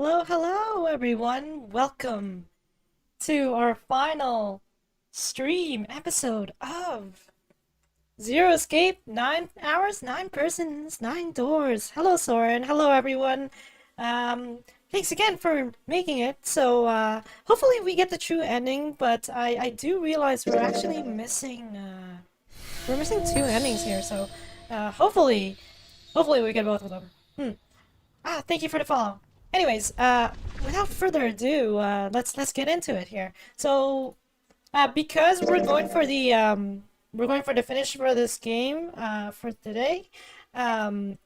Hello, hello, everyone. Welcome to our final stream episode of Zero Escape, 9 hours, 9 persons, 9 doors. Hello, Soren. Hello, everyone. Thanks again for making it. So, hopefully we get the true ending, but I do realize we're actually missing, we're missing 2 endings here, so, hopefully we get both of them. Thank you for the follow. Anyways, without further ado, let's get into it here. So, because we're going for the finish for this game, for today, or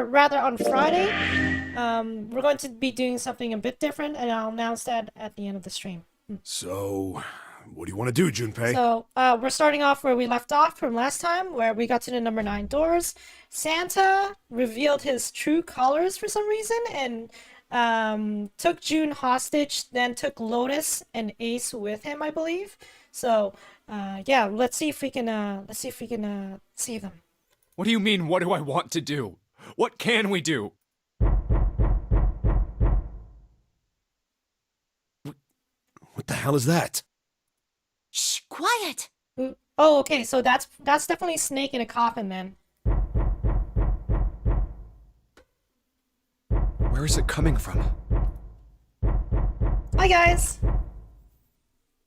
rather on Friday, we're going to be doing something a bit different, and I'll announce that at the end of the stream. So, what do you want to do, Junpei? So, we're starting off where we left off from last time, where we got to the number 9 doors. Santa revealed his true colors for some reason, and took June hostage, then took Lotus and Ace with him, I believe. So, yeah, let's see if we can save them. What do you mean, what do I want to do? What can we do? What the hell is that? Shh, quiet! Oh, okay, so that's definitely Snake in a coffin then. Where is it coming from? Hi, guys.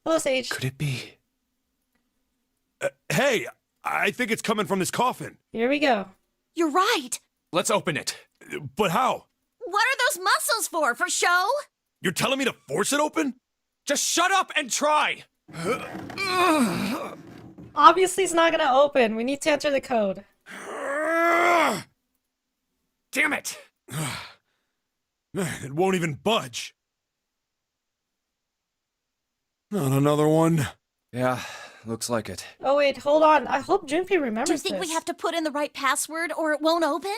Hello, Sage. Could it be? Hey, I think it's coming from this coffin. Here we go. You're right! Let's open it. But how? What are those muscles for? For show? You're telling me to force it open? Just shut up and try! Obviously, it's not gonna open. We need to enter the code. Damn it! It won't even budge. Not another one. Yeah, looks like it. Oh, wait, hold on. I hope Junpei remembers Do you think this. we have to put in the right password or it won't open?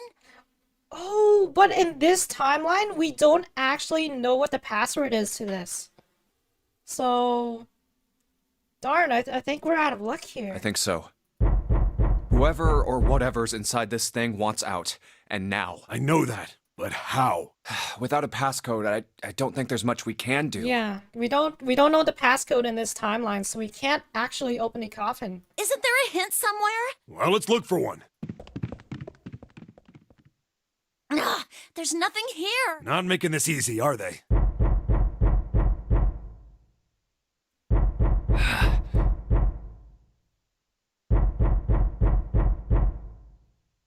Oh, but in this timeline, we don't actually know what the password is to this. So, darn, I think we're out of luck here. I think so. Whoever or whatever's inside this thing wants out, and now. I know that, but how? Without a passcode, I don't think there's much we can do. Yeah, we don't know the passcode in this timeline, so we can't actually open the coffin. Isn't there a hint somewhere? Well, let's look for one. Ugh, there's nothing here! Not making this easy, are they?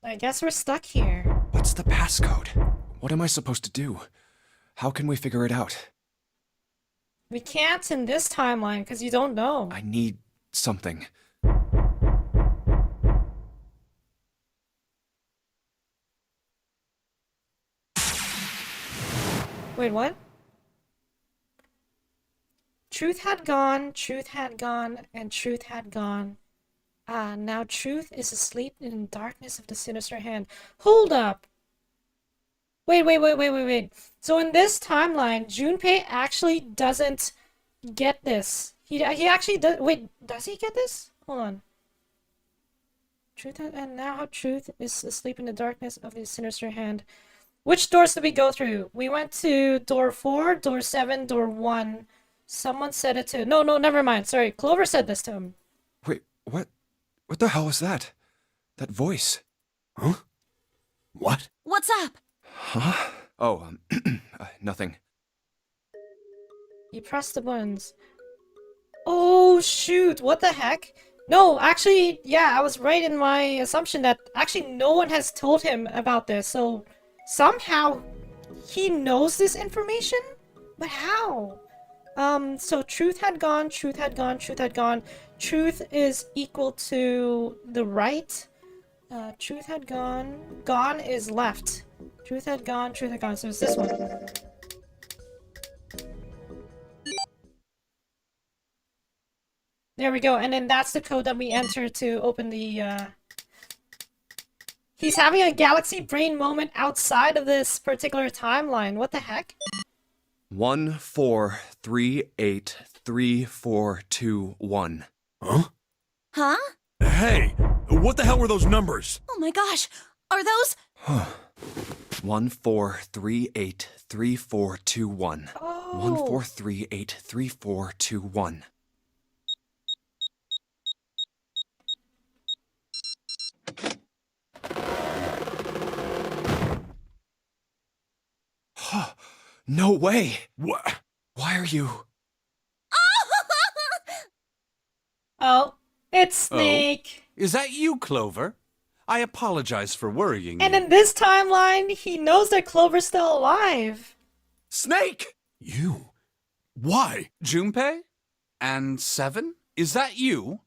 I guess we're stuck here. What's the passcode? What am I supposed to do? How can we figure it out? We can't in this timeline because you don't know. I need something. Wait, what? Truth had gone, and truth had gone. Now truth is asleep in the darkness of the sinister hand. Hold up! Wait. So in this timeline, Junpei actually doesn't get this. He actually does. Wait, does he get this? Hold on. And now truth is asleep in the darkness of the sinister hand. Which doors did we go through? We went to door 4, door 7, door 1. Someone said it to... No, never mind. Sorry, Clover said this to him. Wait, what? What the hell was that? That voice? Huh? What? What's up? Huh? Oh, nothing. He pressed the buttons. Oh, shoot. What the heck? No, actually, yeah, I was right in my assumption that actually no one has told him about this. So somehow he knows this information? But how? So truth had gone. Truth is equal to the right. Truth had gone. Gone is left. Truth had gone. So it's this one. There we go. And then that's the code that we enter to open the, He's having a galaxy brain moment outside of this particular timeline. What the heck? 1438341. Huh? Huh? Hey, what the hell were those numbers? Oh my gosh! Are those... Huh. 14383421. Oh. 14383421. No way! What? Why are you... Oh, it's Snake. Is that you, Clover? I apologize for worrying And you. in this timeline, he knows that Clover's still alive. Snake! You? Why? Junpei? And Seven? Is that you?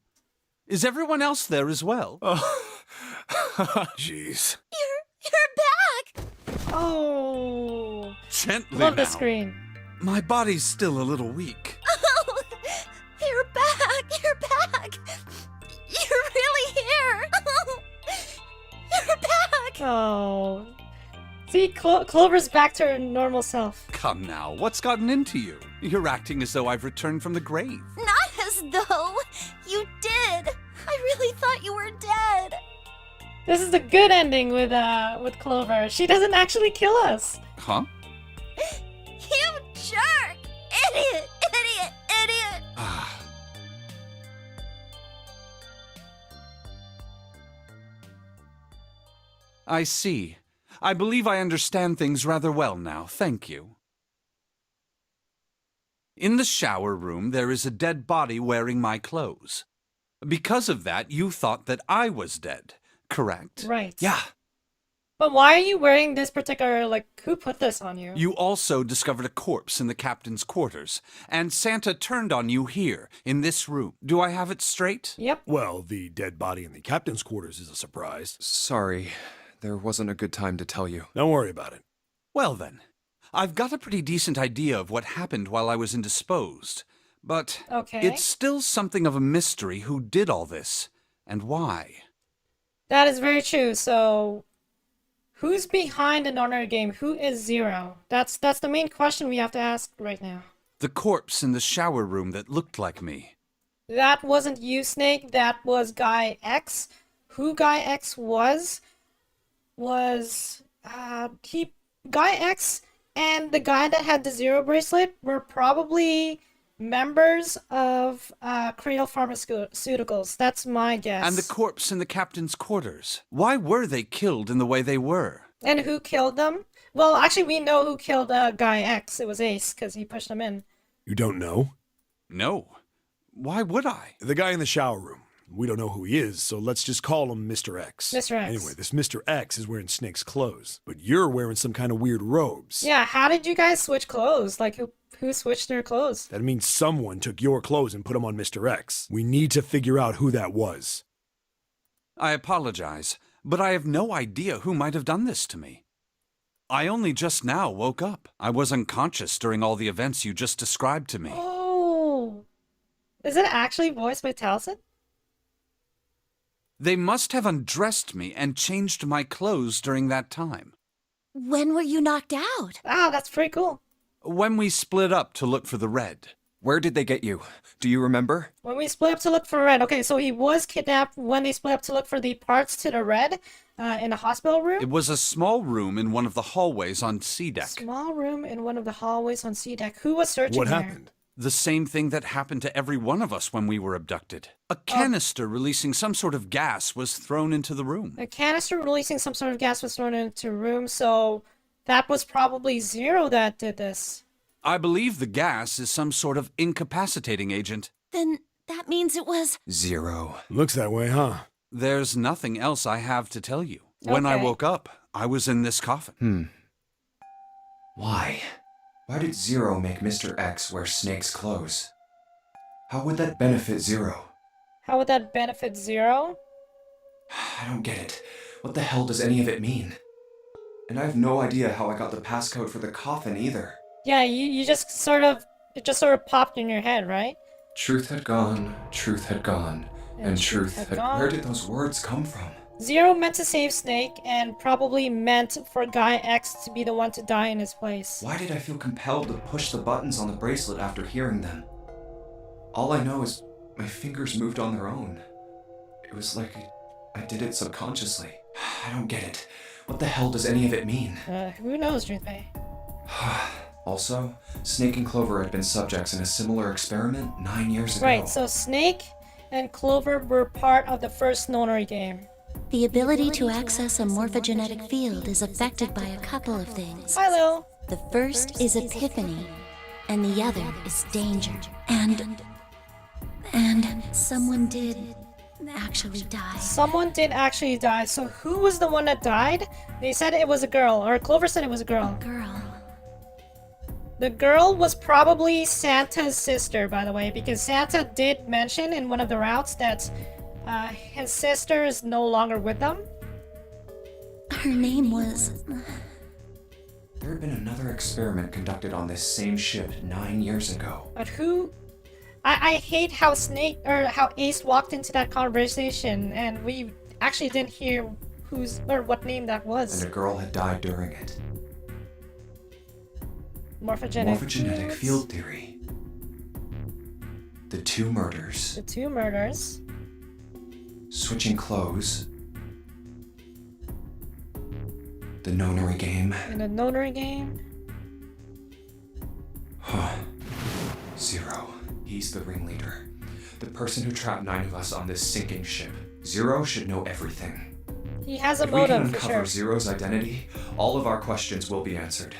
Is everyone else there as well? Jeez. You're back! Oh. Gently Love now. the screen. My body's still a little weak. Oh, you're back! You're back! You're really here! You're back! Oh. See, Clover's back to her normal self. Come now, what's gotten into you? You're acting as though I've returned from the grave. Not as though you did. I really thought you were dead. This is the good ending with Clover. She doesn't actually kill us. Huh? You jerk! Idiot! Idiot! Idiot! I see. I believe I understand things rather well now, thank you. In the shower room, there is a dead body wearing my clothes. Because of that, you thought that I was dead, correct? Right. Yeah. But why are you wearing this particular, like, who put this on you? You also discovered a corpse in the captain's quarters, and Santa turned on you here, in this room. Do I have it straight? Yep. Well, the dead body in the captain's quarters is a surprise. Sorry, there wasn't a good time to tell you. Don't worry about it. Well then, I've got a pretty decent idea of what happened while I was indisposed, but Okay. it's still something of a mystery who did all this, and why. That is very true. So, who's behind the Nonary Game? Who is Zero? That's the main question we have to ask right now. The corpse in the shower room that looked like me. That wasn't you, Snake. That was Guy X. Who Guy X was Guy X and the guy that had the Zero bracelet were probably members of Cradle Pharmaceuticals. That's my guess. And the corpse in the captain's quarters. Why were they killed in the way they were? And who killed them? Well, actually, we know who killed Guy X. It was Ace, because he pushed him in. You don't know? No. Why would I? The guy in the shower room. We don't know who he is, so let's just call him Mr. X. Mr. X. Anyway, this Mr. X is wearing Snake's clothes, but you're wearing some kind of weird robes. Yeah, how did you guys switch clothes? Like, who switched their clothes? That means someone took your clothes and put them on Mr. X. We need to figure out who that was. I apologize, but I have no idea who might have done this to me. I only just now woke up. I was unconscious during all the events you just described to me. Oh! Is it actually voiced by Taliesin? They must have undressed me and changed my clothes during that time. When were you knocked out? Ah, that's pretty cool. When we split up to look for the red. Where did they get you? Do you remember? When we split up to look for Red. Okay, so he was kidnapped when they split up to look for the parts to the Red in a hospital room. It was a small room in one of the hallways on C deck. Small room in one of the hallways on C deck. Who was searching What there? happened? The same thing that happened to every one of us when we were abducted. A canister releasing some sort of gas was thrown into the room. A canister releasing some sort of gas was thrown into the room, so that was probably Zero that did this. I believe the gas is some sort of incapacitating agent. Then that means it was... Zero. Looks that way, huh? There's nothing else I have to tell you. When I Okay. woke up, I was in this coffin. Why? Why did Zero make Mr. X wear Snake's clothes? How would that benefit Zero? How would that benefit Zero? I don't get it. What the hell does any of it mean? And I have no idea how I got the passcode for the coffin either. Yeah, you just sort of, it just sort of popped in your head, right? Truth had gone, and truth had gone. Where did those words come from? Zero meant to save Snake and probably meant for Guy X to be the one to die in his place. Why did I feel compelled to push the buttons on the bracelet after hearing them? All I know is my fingers moved on their own. It was like I did it subconsciously. I don't get it. What the hell does any of it mean? Who knows, Junpei? Also, Snake and Clover had been subjects in a similar experiment 9 years ago. Right, so Snake and Clover were part of the first Nonary game. The ability to access a morphogenetic field is affected by a couple of things. Hi, Lil. The first is epiphany, and the other is danger. And someone did actually die. Someone did actually die, so who was the one that died? They said it was a girl, or Clover said it was a girl. Girl. The girl was probably Santa's sister, by the way, because Santa did mention in one of the routes that his sister is no longer with them. Her name was... There had been another experiment conducted on this same ship 9 years ago. But who... I hate how how Ace walked into that conversation and we actually didn't hear what name that was. And a girl had died during it. Morphogenetic field theory. The two murders. The two murders. Switching clothes. The Nonary Game. In the Nonary Game. Zero. He's the ringleader. The person who trapped 9 of us on this sinking ship. Zero should know everything. He has a If we can motive for uncover sure. Zero's identity, all of our questions will be answered.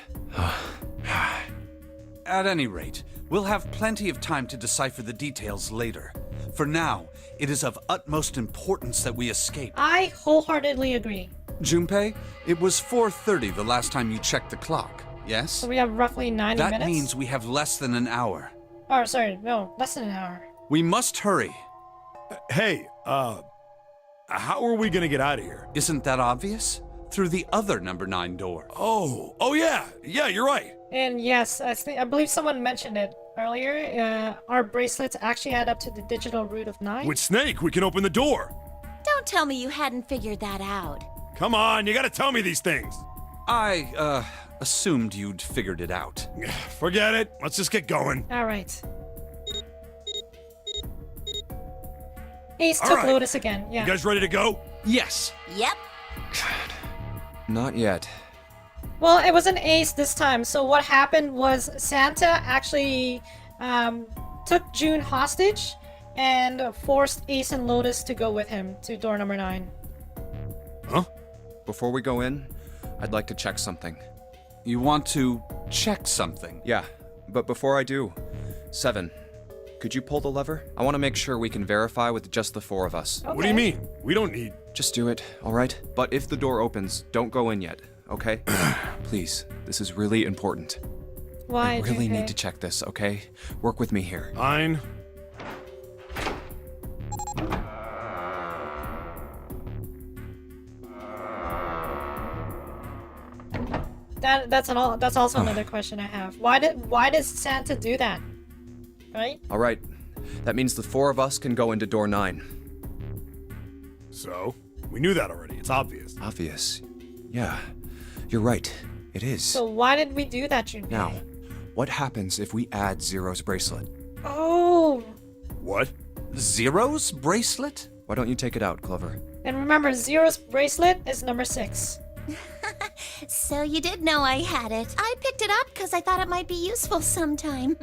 At any rate, we'll have plenty of time to decipher the details later. For now, it is of utmost importance that we escape. I wholeheartedly agree. Junpei, it was 4:30 the last time you checked the clock, yes? So we have roughly 90 That minutes? means we have less than an hour. Oh, sorry, no, less than an hour. We must hurry. Hey, how are we gonna get out of here? Isn't that obvious? Through the other number 9 door. Oh yeah, you're right. And yes, I believe someone mentioned it earlier. Our bracelets actually add up to the digital root of 9. With Snake, we can open the door. Don't tell me you hadn't figured that out. Come on, you gotta tell me these things. I, assumed you'd figured it out. Forget it. Let's just get going. All right. Ace All took right. Lotus again. Yeah. You guys ready to go? Yes. Yep. Not yet. Well, it was an Ace this time. So what happened was Santa actually took June hostage and forced Ace and Lotus to go with him to door number 9. Huh? Before we go in, I'd like to check something. You want to check something? Yeah, but before I do, 7, could you pull the lever? I want to make sure we can verify with just the 4 of us. Okay. What do you mean? We don't need... Just do it, all right? But if the door opens, don't go in yet, okay? Please, this is really important. Why? I really Junpei? need to check this, okay? Work with me here. Fine. That's also another question I have. Why does Santa do that? Right? All right, that means the 4 of us can go into door 9. So, we knew that already. It's obvious. Obvious. Yeah, you're right. It is. So why did we do that, Junpei? Now, what happens if we add Zero's bracelet? Oh, What? Zero's bracelet? Why don't you take it out, Clover? and remember, Zero's bracelet is number 6. So you did know I had it. I picked it up because I thought it might be useful sometime.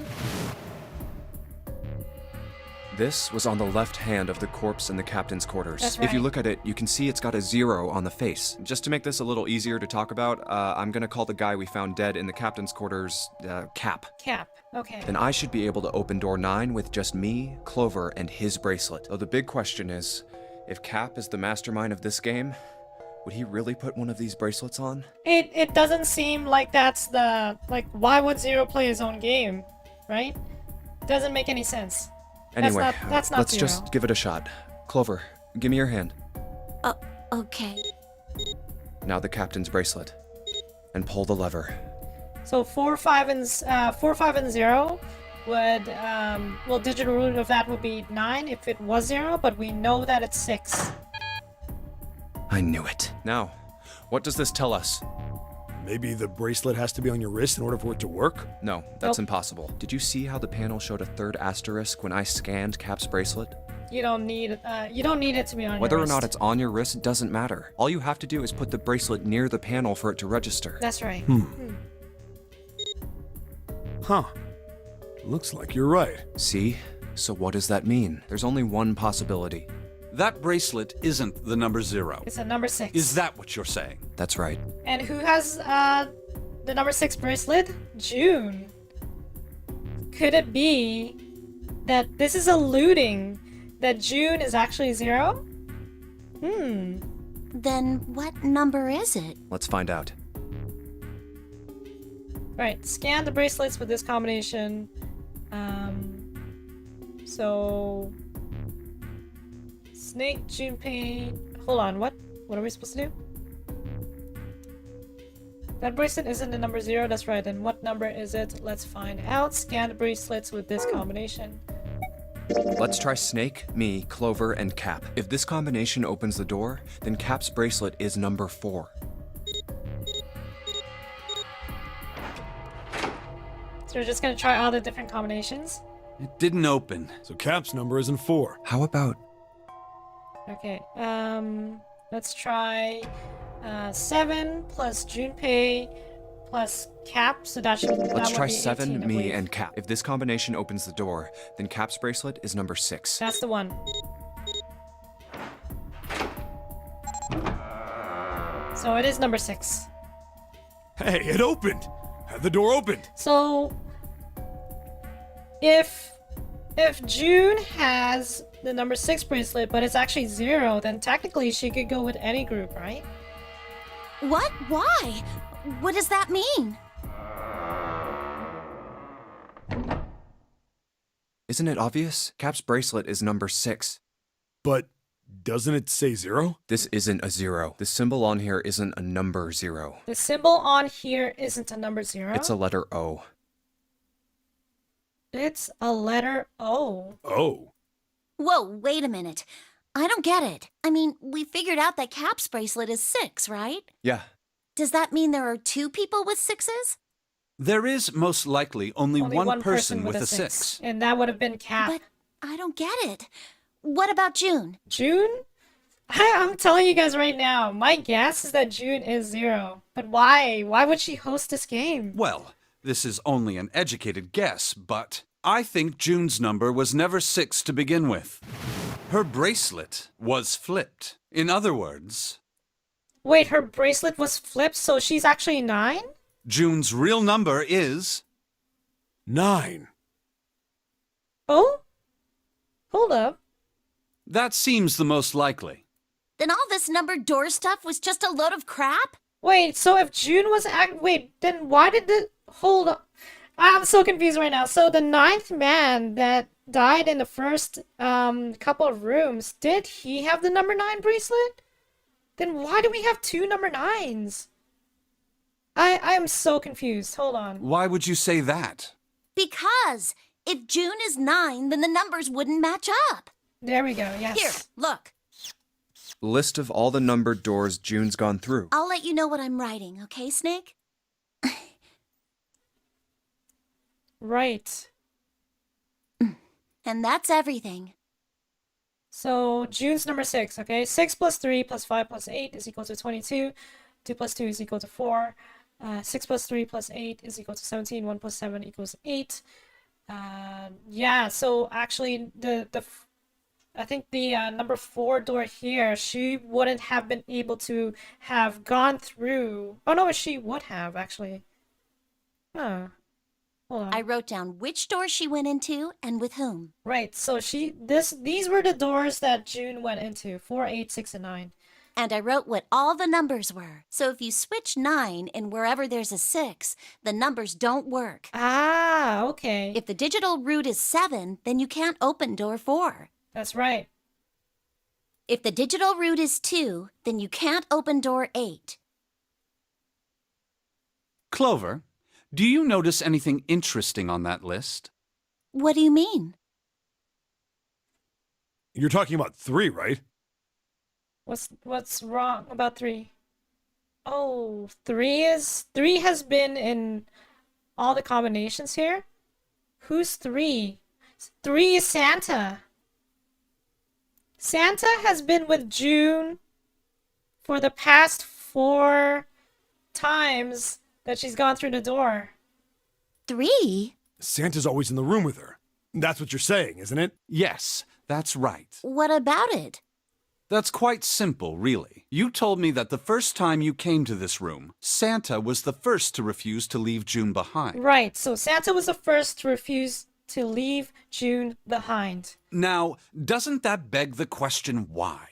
This was on the left hand of the corpse in the captain's quarters. That's If you right. look at it, you can see it's got a 0 on the face. Just to make this a little easier to talk about, I'm gonna call the guy we found dead in the captain's quarters, Cap. Cap. Okay. Then I should be able to open door 9 with just me, Clover, and his bracelet. So the big question is, if Cap is the mastermind of this game, would he really put one of these bracelets on? It doesn't seem like that's the why would Zero play his own game, right? Doesn't make any sense. Anyway, that's not let's Zero. just give it a shot. Clover, give me your hand. Okay. Now the captain's bracelet. And pull the lever. So 4, 5, and 0 would well, digital root of that would be 9 if it was 0, but we know that it's 6. I knew it. Now, what does this tell us? Maybe the bracelet has to be on your wrist in order for it to work? No, that's Nope. impossible. Did you see how the panel showed a 3rd asterisk when I scanned Cap's bracelet? You don't need it to be on Whether your or not wrist. it's on your wrist doesn't matter. All you have to do is put the bracelet near the panel for it to register. That's right. Huh. Looks like you're right. See? So what does that mean? There's only one possibility. That bracelet isn't the number 0. It's a number 6. Is that what you're saying? That's right. And who has the number 6 bracelet? June. Could it be that this is alluding that June is actually 0? Then what number is it? Let's find out. Right, scan the bracelets with this combination. So Snake, Junpei. Hold on, what? What are we supposed to do? That bracelet isn't the number 0, that's right. And what number is it? Let's find out. Scan the bracelets with this combination. Let's try Snake, me, Clover, and Cap. If this combination opens the door, then Cap's bracelet is number 4. So we're just gonna try all the different combinations. It didn't open. So Cap's number isn't 4. How about... Okay, let's try 7 plus Junpei plus Cap, so that should Let's that try would be 7, 18, I me, believe. and Cap. If this combination opens the door, then Cap's bracelet is number 6. That's the one. So it is number 6. Hey, it opened! Had the door opened! So if June has the number 6 bracelet, but it's actually 0, then technically she could go with any group, right? What? Why? What does that mean? Isn't it obvious? Cap's bracelet is number 6. But doesn't it say 0? This isn't a 0. The symbol on here isn't a number 0. The symbol on here isn't a number 0. It's a letter O. It's a letter O. Oh. Whoa, wait a minute. I don't get it. I mean, we figured out that Cap's bracelet is 6, right? Yeah. Does that mean there are 2 people with 6s? There is most likely only one person with a 6. And that would have been Cap. But I don't get it. What about June? June? I'm telling you guys right now, my guess is that June is 0. But why? Why would she host this game? Well, this is only an educated guess, but I think June's number was never 6 to begin with. Her bracelet was flipped. In other words, Wait, her bracelet was flipped, so she's actually 9? June's real number is... 9. Oh? Hold up. That seems the most likely. Then all this numbered door stuff was just a load of crap? Wait, so if June was wait, then why did the hold up? I'm so confused right now. So the 9th man that died in the first couple of rooms, did he have the number 9 bracelet? Then why do we have 2 number 9s? I am so confused. Hold on. Why would you say that? Because if June is 9, then the numbers wouldn't match up. There we go. Yes. Here, look. List of all the numbered doors June's gone through. I'll let you know what I'm writing, okay, Snake? Right. And that's everything. So June's number 6, okay? 6 plus 3 plus 5 plus 8 is equal to 22. 2 plus 2 is equal to 4. 6 plus 3 plus 8 is equal to 17. 1 plus 7 equals 8. Yeah, so actually I think the number 4 door here, she wouldn't have been able to have gone through. Oh no, she would have actually. Huh. Hold on. I wrote down which door she went into and with whom. Right, so these were the doors that June went into. 4, 8, 6, and 9. And I wrote what all the numbers were. So if you switch 9 in wherever there's a 6, the numbers don't work. Ah, okay. If the digital root is 7, then you can't open door 4. That's right. If the digital root is 2, then you can't open door 8. Clover, do you notice anything interesting on that list? What do you mean? You're talking about 3, right? What's wrong about 3? Oh, 3 has been in all the combinations here. Who's 3? 3 is Santa. Santa has been with June for the past 4 times that she's gone through the door. 3? Santa's always in the room with her. That's what you're saying, isn't it? Yes, that's right. What about it? That's quite simple, really. You told me that the first time you came to this room, Santa was the first to refuse to leave June behind. Right, so Santa was the first to refuse to leave June behind. Now, doesn't that beg the question why?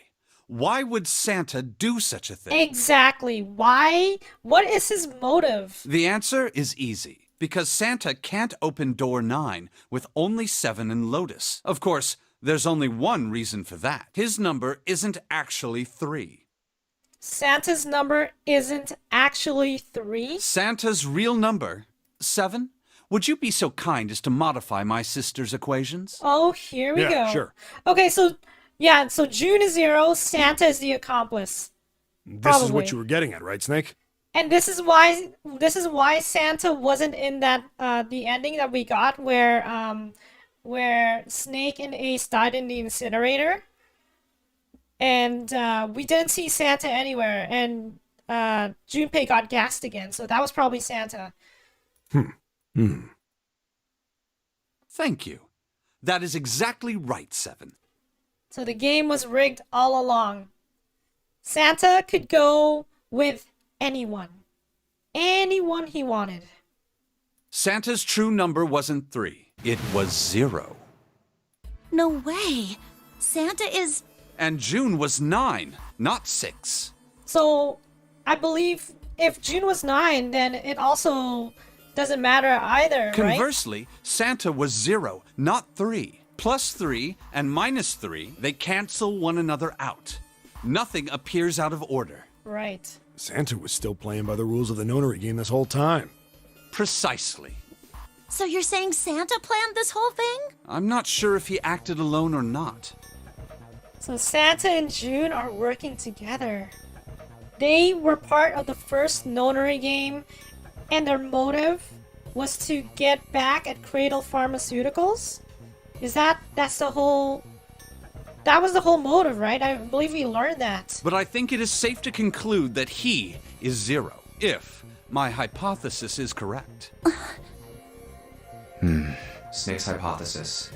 Why would Santa do such a thing? Exactly. Why? What is his motive? The answer is easy. Because Santa can't open door 9 with only 7 and Lotus. Of course, there's only one reason for that. His number isn't actually 3. Santa's number isn't actually 3? Santa's real number, 7? Would you be so kind as to modify my sister's equations? Oh, here we go. Yeah, sure. Okay, so June is 0, Santa is the accomplice. This is Probably. what you were getting at, right, Snake? And this is why Santa wasn't in that the ending that we got where Snake and Ace died in the incinerator. And we didn't see Santa anywhere, and Junpei got gassed again, so that was probably Santa. Thank you. That is exactly right, 7. So the game was rigged all along. Santa could go with anyone he wanted. Santa's true number wasn't 3. It was 0. No way. Santa is... And June was 9, not 6. So I believe if June was 9, then it also doesn't matter either, right? Conversely, Santa was 0, not 3. Plus 3 and minus 3, they cancel one another out. Nothing appears out of order. Right. Santa was still playing by the rules of the Nonary Game this whole time. Precisely. So you're saying Santa planned this whole thing? I'm not sure if he acted alone or not. So Santa and June are working together. They were part of the first Nonary Game, and their motive was to get back at Cradle Pharmaceuticals? That was the whole motive, right? I believe we learned that. But I think it is safe to conclude that he is 0, if my hypothesis is correct. Snake's hypothesis.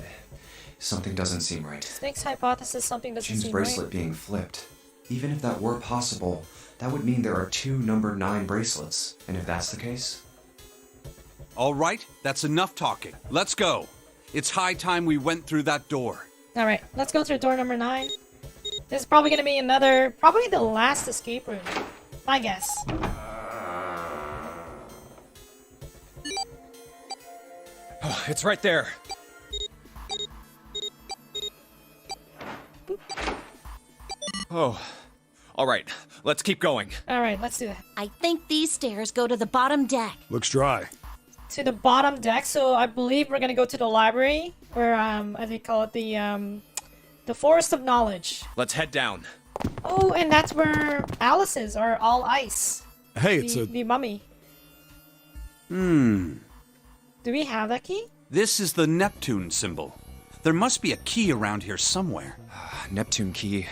Something doesn't seem right. Snake's hypothesis, something doesn't June's seem bracelet right. being flipped. Even if that were possible, that would mean there are 2 number 9 bracelets. And if that's the case... All right, that's enough talking. Let's go. It's high time we went through that door. Alright, let's go through door number 9. This is probably gonna be probably the last escape room. My guess. Oh, it's right there. Oh, all right. Let's keep going. Alright, let's do that. I think these stairs go to the bottom deck. Looks dry. To the bottom deck, so I believe we're gonna go to the library, or as they call it, the Forest of Knowledge. Let's head down. Oh, and that's where Alice is, or all ice. Hey, it's The mummy. Hmm. Do we have that key? This is the Neptune symbol. There must be a key around here somewhere. Neptune key.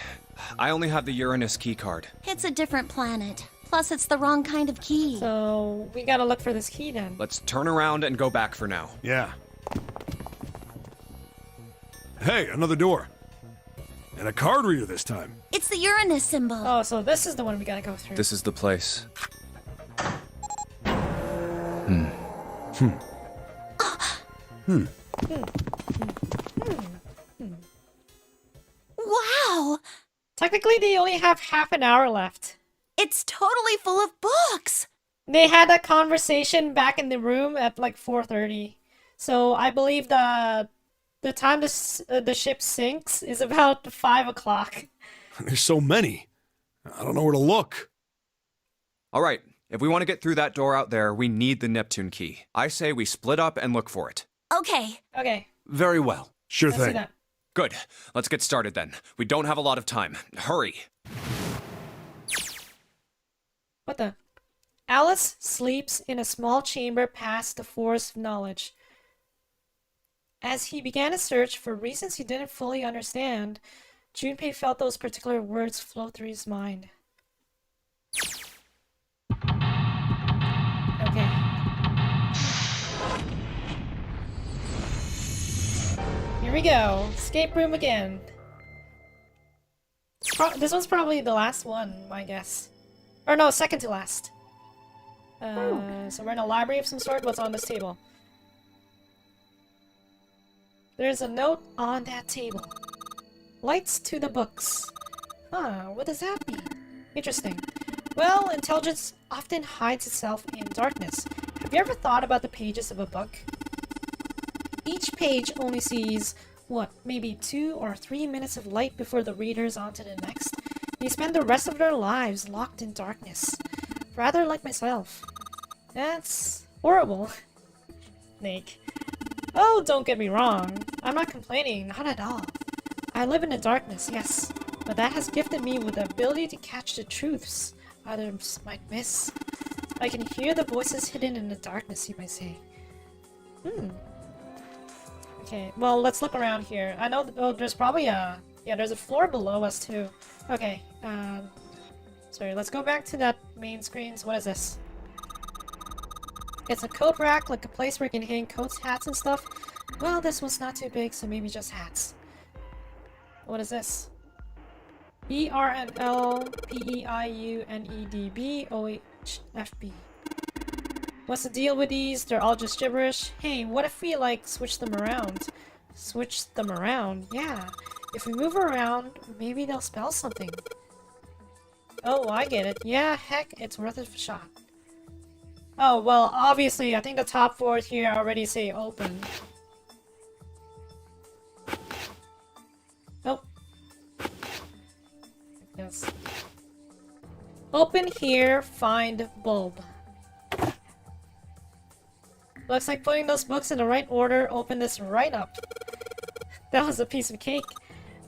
I only have the Uranus key card. It's a different planet. Plus, it's the wrong kind of key. So we gotta look for this key then. Let's turn around and go back for now. Yeah. Hey, another door. And a card reader this time. It's the Uranus symbol. Oh, so this is the one we gotta go through. This is the place. Wow! Technically, they only have half an hour left. It's totally full of books! They had that conversation back in the room at like 4:30. So I believe the time the ship sinks is about 5 o'clock. There's so many. I don't know where to look. All right. If we want to get through that door out there, we need the Neptune key. I say we split up and look for it. Okay. Okay, Very well. Sure let's do thing. that. Good. Let's get started then. We don't have a lot of time. Hurry. What the? Alice sleeps in a small chamber past the Forest of Knowledge. As he began a search for reasons he didn't fully understand, Junpei felt those particular words flow through his mind. Okay. Here we go. Escape room again. This one's probably the last one, I guess. Or no, second to last. So we're in a library of some sort. What's on this table? There's a note on that table. Lights to the books. Huh, what does that mean? Interesting. Well, intelligence often hides itself in darkness. Have you ever thought about the pages of a book? Each page only sees, what, maybe 2 or 3 minutes of light before the reader's on to the next. They spend the rest of their lives locked in darkness. Rather like myself. That's horrible. Snake. Oh, don't get me wrong. I'm not complaining, not at all. I live in the darkness, yes, but that has gifted me with the ability to catch the truths others might miss. I can hear the voices hidden in the darkness, you might say. Okay, well, let's look around here. I know, there's probably a... Yeah, there's a floor below us, too. Okay, sorry, let's go back to that main screen. So what is this? It's a coat rack, like a place where you can hang coats, hats, and stuff. Well, this one's not too big, so maybe just hats. What is this? ERNLPEIUNEDBOHFB. What's the deal with these? They're all just gibberish. Hey, what if we, like, switch them around? Switch them around? Yeah. If we move around, maybe they'll spell something. Oh, I get it. Yeah, heck, it's worth a shot. Oh, well, obviously, I think the top 4 here already say open. Oh. Yes. Open here, find bulb. Looks like putting those books in the right order opened this right up. That was a piece of cake.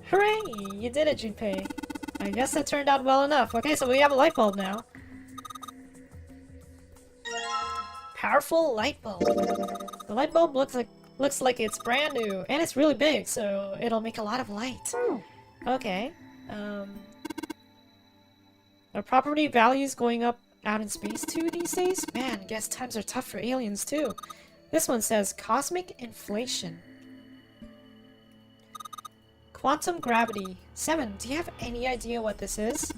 Hooray! You did it, Junpei. I guess that turned out well enough. Okay, so we have a light bulb now. Powerful light bulb. The light bulb looks like it's brand new, and it's really big, so it'll make a lot of light. Okay. Are property values going up out in space too these days? Man, guess times are tough for aliens too. This one says cosmic inflation. Quantum gravity. 7, do you have any idea what this is?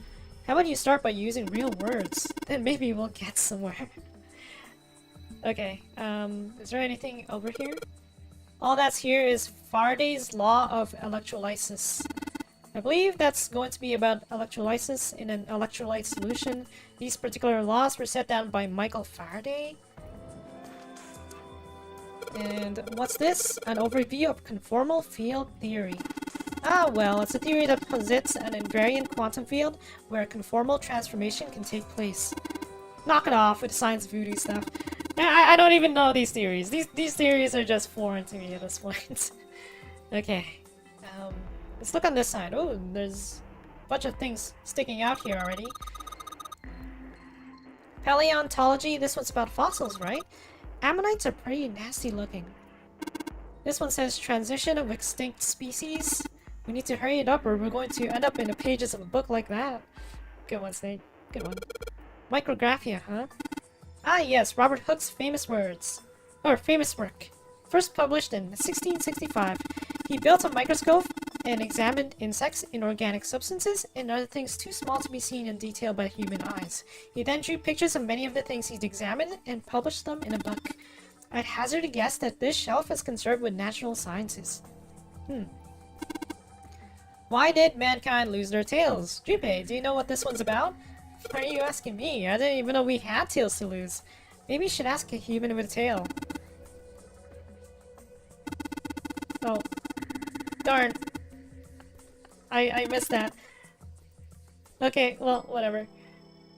How about you start by using real words? Then maybe we'll get somewhere. Okay, is there anything over here? All that's here is Faraday's law of electrolysis. I believe that's going to be about electrolysis in an electrolyte solution. These particular laws were set down by Michael Faraday. And what's this? An overview of conformal field theory. Ah, well, it's a theory that posits an invariant quantum field where conformal transformation can take place. Knock it off with science voodoo stuff. I don't even know these theories. These theories are just foreign to me at this point. Okay. Let's look on this side. Oh, there's a bunch of things sticking out here already. Paleontology. This one's about fossils, right? Ammonites are pretty nasty looking. This one says transition of extinct species. We need to hurry it up or we're going to end up in the pages of a book like that. Good one, Snake. Good one. Micrographia, huh? Ah yes, Robert Hooke's famous words. Or famous work. First published in 1665. He built a microscope and examined insects, inorganic substances, and other things too small to be seen in detail by human eyes. He then drew pictures of many of the things he'd examined and published them in a book. I'd hazard a guess that this shelf is concerned with natural sciences. Why did mankind lose their tails? Junpei, do you know what this one's about? Why are you asking me? I didn't even know we had tails to lose. Maybe you should ask a human with a tail. Oh. Darn. I missed that. Okay, well, whatever.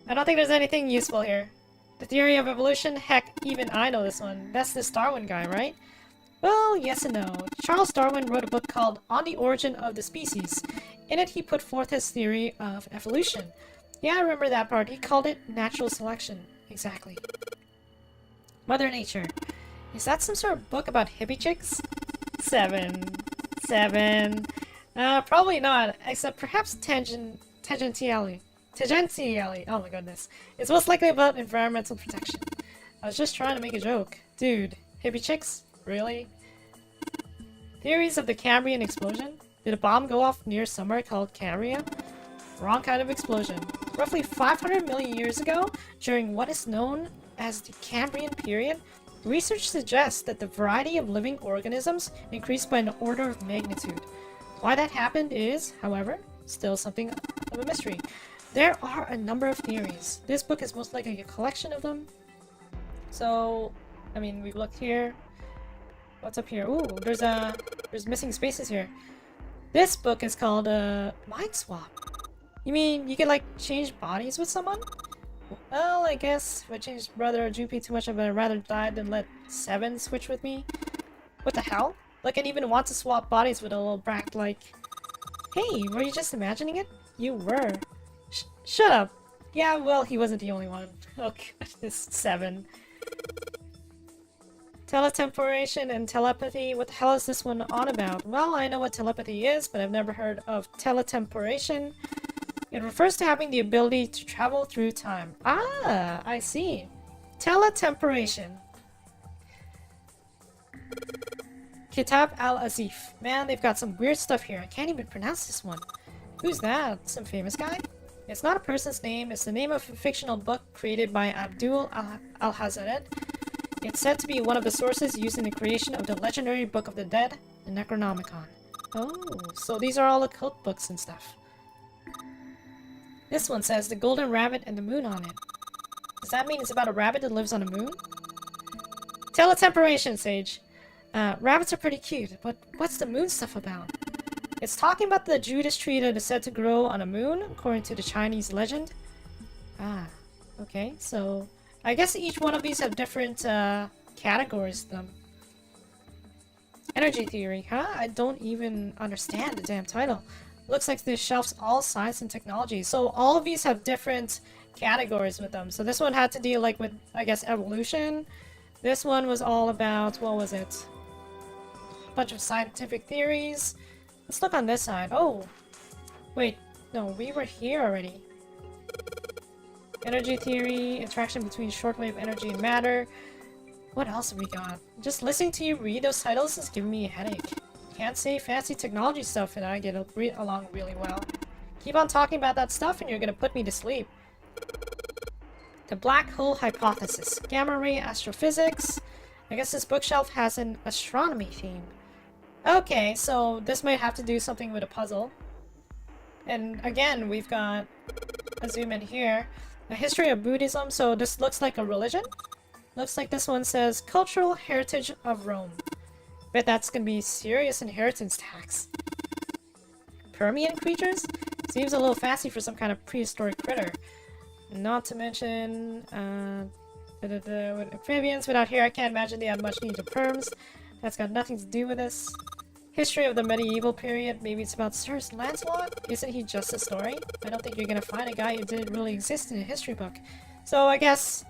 I don't think there's anything useful here. The theory of evolution? Heck, even I know this one. That's this Darwin guy, right? Well, yes and no. Charles Darwin wrote a book called On the Origin of the Species. In it, he put forth his theory of evolution. Yeah, I remember that part. He called it natural selection. Exactly. Mother Nature. Is that some sort of book about hippie chicks? 7. Probably not, except perhaps tangentially. Tangentially, oh my goodness. It's most likely about environmental protection. I was just trying to make a joke. Dude, hippie chicks? Really? Theories of the Cambrian explosion? Did a bomb go off near somewhere called Cambria? Wrong kind of explosion. Roughly 500 million years ago, during what is known as the Cambrian period, research suggests that the variety of living organisms increased by an order of magnitude. Why that happened is, however, still something of a mystery. There are a number of theories. This book is most likely a collection of them. So, I mean, we've looked here. What's up here? Ooh, there's missing spaces here. This book is called Mind Swap. You mean you could like change bodies with someone? Well, I guess if I changed Brother or Junpei too much, I'd rather die than let Seven switch with me. What the hell? Like, I'd even want to swap bodies with a little brat like... Hey, were you just imagining it? You were. Shut up. Yeah, well, he wasn't the only one. Oh goodness, Seven. Teletemporation and telepathy. What the hell is this one on about? Well, I know what telepathy is, but I've never heard of teletemporation. It refers to having the ability to travel through time. Ah, I see. Teletemporation. Kitab al-Azif. Man, they've got some weird stuff here. I can't even pronounce this one. Who's that? Some famous guy? It's not a person's name. It's the name of a fictional book created by Abdul al-Hazaret. It's said to be one of the sources used in the creation of the legendary Book of the Dead, the Necronomicon. Oh, so these are all occult books and stuff. This one says the golden rabbit and the moon on it. Does that mean it's about a rabbit that lives on a moon? Teletemporation, Sage. Rabbits are pretty cute, but what's the moon stuff about? It's talking about the Judas tree that is said to grow on a moon, according to the Chinese legend. Ah, okay, so... I guess each one of these have different, categories to them. Energy theory, huh? I don't even understand the damn title. Looks like this shelves all science and technology. So all of these have different categories with them. So this one had to deal, like, with, I guess, evolution. This one was all about, what was it? A bunch of scientific theories. Let's look on this side. Oh! Wait, no, we were here already. Energy theory, interaction between shortwave energy and matter. What else have we got? Just listening to you read those titles is giving me a headache. Can't say fancy technology stuff and I get along really well. Keep on talking about that stuff and you're gonna put me to sleep. The black hole hypothesis. Gamma ray astrophysics. I guess this bookshelf has an astronomy theme. Okay, so this might have to do something with a puzzle. And again, we've got a zoom in here. A history of Buddhism, so this looks like a religion. Looks like this one says Cultural Heritage of Rome. Bet that's gonna be serious inheritance tax. Permian creatures? Seems a little fancy for some kind of prehistoric critter. Not to mention, with amphibians, but out here I can't imagine they have much need to perms. That's got nothing to do with this. History of the medieval period, maybe it's about Sir Lancelot? Isn't he just a story? I don't think you're gonna find a guy who didn't really exist in a history book. So I guess...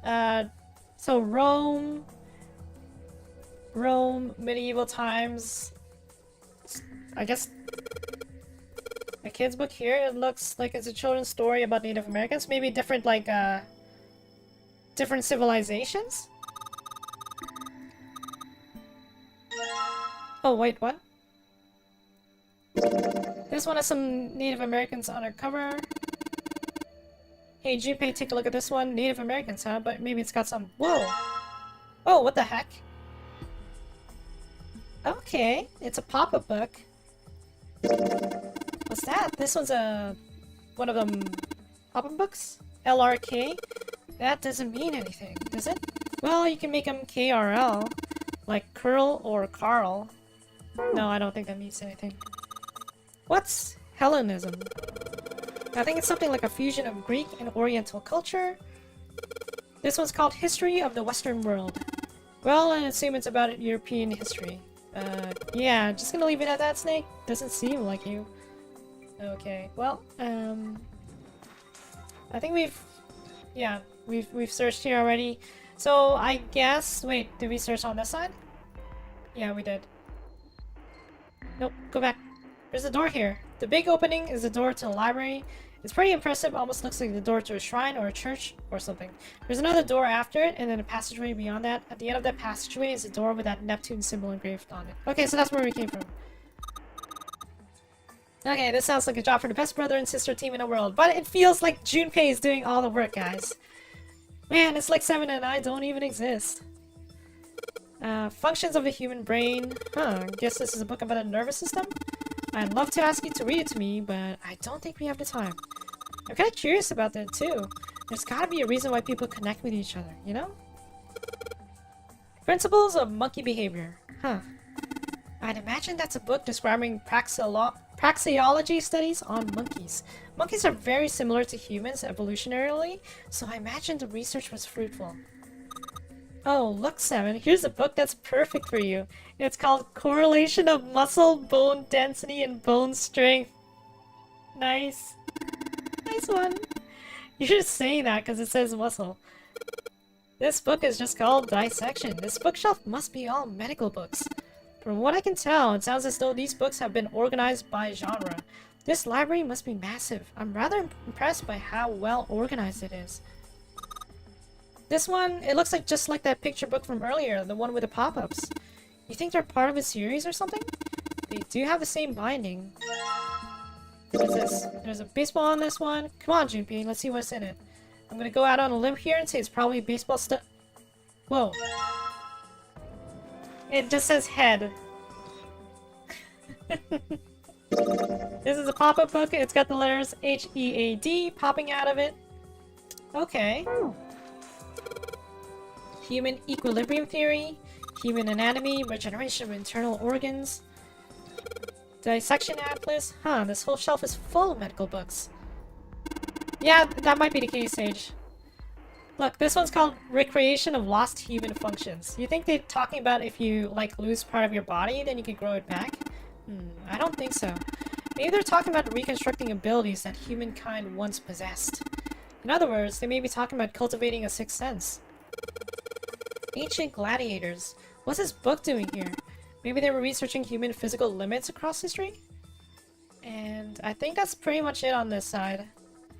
so Rome, medieval times... I guess... A kid's book here, it looks like it's a children's story about Native Americans. Maybe different, like, different civilizations? Oh, wait, what? This one has some Native Americans on our cover. Hey, Junpei, take a look at this one. Native Americans, huh? But maybe it's got some... Whoa! Oh, what the heck? Okay, it's a pop-up book. What's that? This one's one of them pop-up books? LRK? That doesn't mean anything, does it? Well, you can make them KRL. Like Curl or Carl. No, I don't think that means anything. What's Hellenism? I think it's something like a fusion of Greek and Oriental culture. This one's called History of the Western World. Well, I assume it's about European history. Yeah, just gonna leave it at that, Snake. Doesn't seem like you. Okay, well, I think we've searched here already. So, I guess... Wait, did we search on this side? Yeah, we did. Nope, go back. There's a door here. The big opening is the door to the library. It's pretty impressive, almost looks like the door to a shrine or a church or something. There's another door after it, and then a passageway beyond that. At the end of that passageway is a door with that Neptune symbol engraved on it. Okay, so that's where we came from. Okay, this sounds like a job for the best brother and sister team in the world, but it feels like Junpei is doing all the work, guys. Man, it's like 7 and I don't even exist. Functions of the human brain. Huh, guess this is a book about the nervous system? I'd love to ask you to read it to me, but I don't think we have the time. I'm kind of curious about that too. There's gotta be a reason why people connect with each other, you know? Principles of monkey behavior. Huh. I'd imagine that's a book describing praxeology studies on monkeys. Monkeys are very similar to humans evolutionarily, so I imagine the research was fruitful. Oh, look, 7. Here's a book that's perfect for you. It's called Correlation of Muscle, Bone Density, and Bone Strength. Nice. Nice one. You're just saying that because it says muscle. This book is just called Dissection. This bookshelf must be all medical books. From what I can tell, it sounds as though these books have been organized by genre. This library must be massive. I'm rather impressed by how well organized it is. This one, it looks like just like that picture book from earlier, the one with the pop-ups. You think they're part of a series or something? They do have the same binding. What is this? There's a baseball on this one. Come on, Junpei, let's see what's in it. I'm gonna go out on a limb here and say it's probably baseball stuff. Whoa. It just says head. This is a pop-up book. It's got the letters H-E-A-D popping out of it. Okay. Human equilibrium theory, human anatomy, regeneration of internal organs, dissection atlas. Huh, this whole shelf is full of medical books. Yeah, that might be the case, Sage. Look, this one's called Recreation of Lost Human Functions. You think they're talking about if you, like, lose part of your body, then you can grow it back? I don't think so. Maybe they're talking about reconstructing abilities that humankind once possessed. In other words, they may be talking about cultivating a sixth sense. Ancient gladiators. What's this book doing here? Maybe they were researching human physical limits across history? And I think that's pretty much it on this side.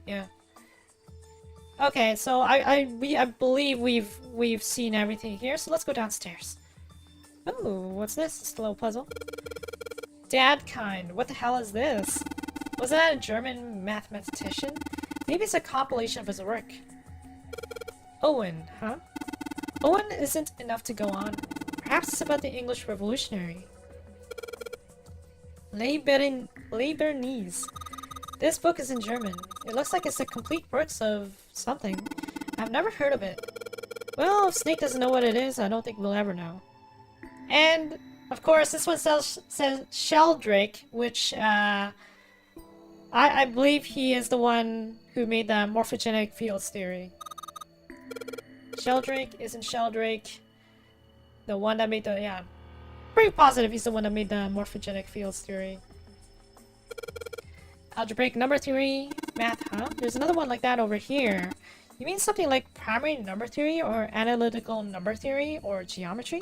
Yeah. Okay, so I believe we've seen everything here, so let's go downstairs. Oh, what's this? It's a little puzzle. Dadkind. What the hell is this? Wasn't that a German mathematician? Maybe it's a compilation of his work. Owen, huh? Owen isn't enough to go on. Perhaps it's about the English Revolutionary. Leibernese. This book is in German. It looks like it's a complete works of something. I've never heard of it. Well, if Snake doesn't know what it is, I don't think we'll ever know. And, of course, this one says Sheldrake, which, I believe he is the one who made the morphogenic fields theory. Sheldrake, isn't Sheldrake the one that made the, yeah. Pretty positive he's the one that made the morphogenic fields theory. Algebraic number theory, math, huh? There's another one like that over here. You mean something like primary number theory or analytical number theory or geometry?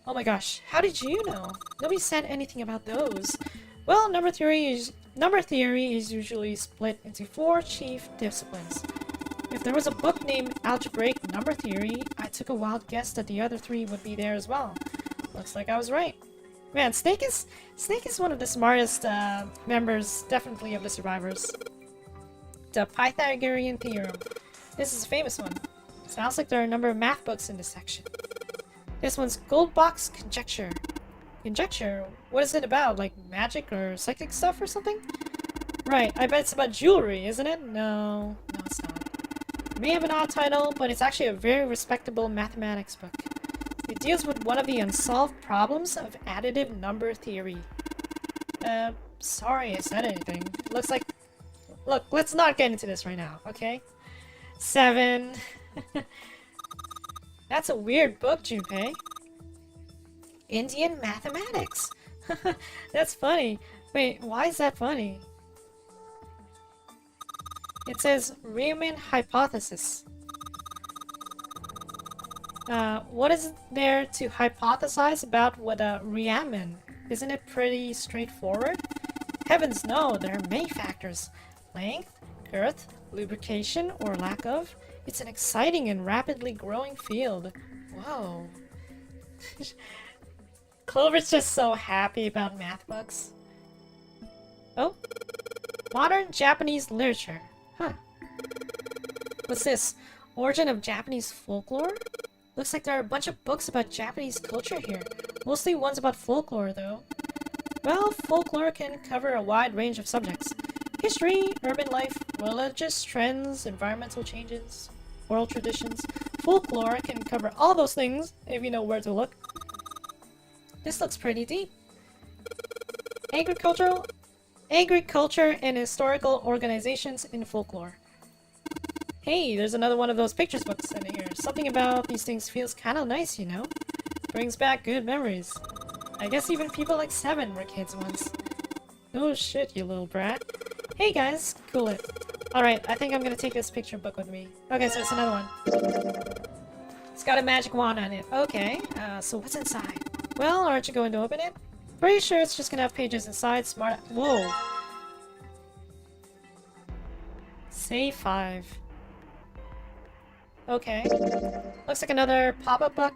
Oh my gosh, how did you know? Nobody said anything about those. Well, number theory is usually split into 4 chief disciplines. If there was a book named Algebraic Number Theory, I took a wild guess that the other 3 would be there as well. Looks like I was right. Man, Snake is one of the smartest members, definitely, of the survivors. The Pythagorean Theorem. This is a famous one. Sounds like there are a number of math books in this section. This one's Goldbach's Conjecture. Conjecture? What is it about? Like magic or psychic stuff or something? Right, I bet it's about jewelry, isn't it? No, it's not. It may have an odd title, but it's actually a very respectable mathematics book. It deals with one of the unsolved problems of additive number theory. Sorry I said anything. Looks like... Look, let's not get into this right now, okay? 7. That's a weird book, Junpei. Indian mathematics. That's funny. Wait, why is that funny? It says Riemann hypothesis. What is there to hypothesize about what a Riemann Isn't it pretty straightforward? Heavens no, there are many factors. Length, girth, lubrication, or lack of. It's an exciting and rapidly growing field. Whoa. Clover's just so happy about math books. Oh. Modern Japanese literature. Huh. What's this? Origin of Japanese folklore? Looks like there are a bunch of books about Japanese culture here. Mostly ones about folklore, though. Well, folklore can cover a wide range of subjects. History, urban life, religious trends, environmental changes, oral traditions. Folklore can cover all those things if you know where to look. This looks pretty deep. Agriculture and historical organizations in folklore. Hey, there's another one of those pictures books in here. Something about these things feels kind of nice, you know? Brings back good memories. I guess even people like 7 were kids once. Oh shit, you little brat. Hey guys, cool it. Alright, I think I'm gonna take this picture book with me. Okay, so it's another one. It's got a magic wand on it. Okay, so what's inside? Well, aren't you going to open it? Pretty sure it's just gonna have pages inside. Smart. Whoa. Say 5. Okay. Looks like another pop-up book.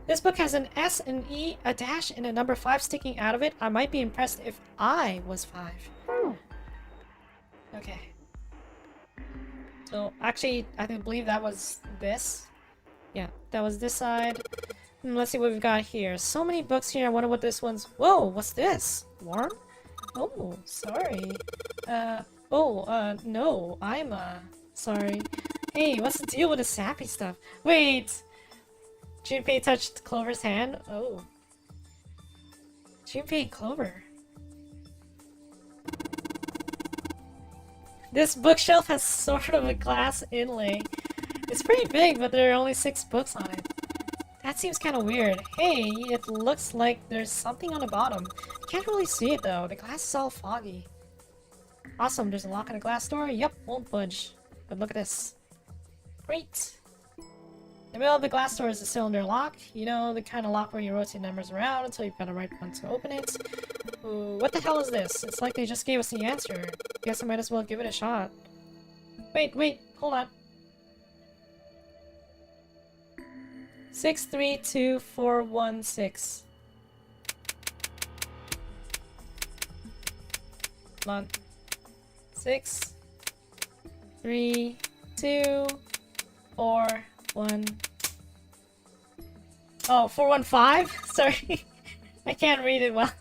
This book has an S, an E, a dash, and a number 5 sticking out of it. I might be impressed if I was 5. Okay. So, actually, I believe that was this. Yeah, that was this side. Let's see what we've got here. So many books here. I wonder what this one's... Whoa, what's this? Worm? Oh, sorry. No, I'm, sorry. Hey, what's the deal with the sappy stuff? Wait! Junpei touched Clover's hand? Oh. Junpei and Clover. This bookshelf has sort of a glass inlay. It's pretty big, but there are only 6 books on it. That seems kind of weird. Hey, it looks like there's something on the bottom. Can't really see it though. The glass is all foggy. Awesome, there's a lock on the glass door. Yep, won't budge. But look at this. Great. The middle of the glass door is a cylinder lock. You know, the kind of lock where you rotate numbers around until you've got the right one to open it. Ooh, what the hell is this? It's like they just gave us the answer. Guess I might as well give it a shot. Wait, hold on. 632416. Come on. 6, 3, 2, 4, 1. Oh, 415? Sorry. I can't read it well.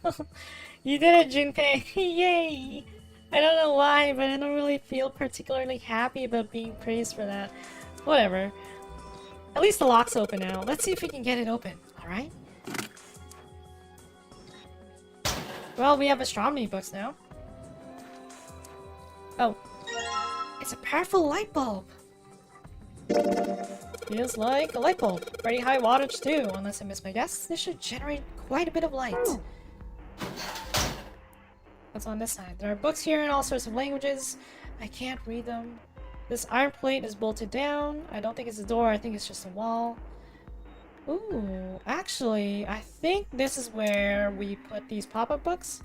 You did it, Junpei. Yay! I don't know why, but I don't really feel particularly happy about being praised for that. Whatever. At least the lock's open now. Let's see if we can get it open, alright? Well, we have astronomy books now. Oh. It's a powerful light bulb! Feels like a light bulb. Pretty high wattage too, unless I miss my guess. This should generate quite a bit of light. What's on this side? There are books here in all sorts of languages. I can't read them. This iron plate is bolted down. I don't think it's a door, I think it's just a wall. Ooh, actually, I think this is where we put these pop-up books.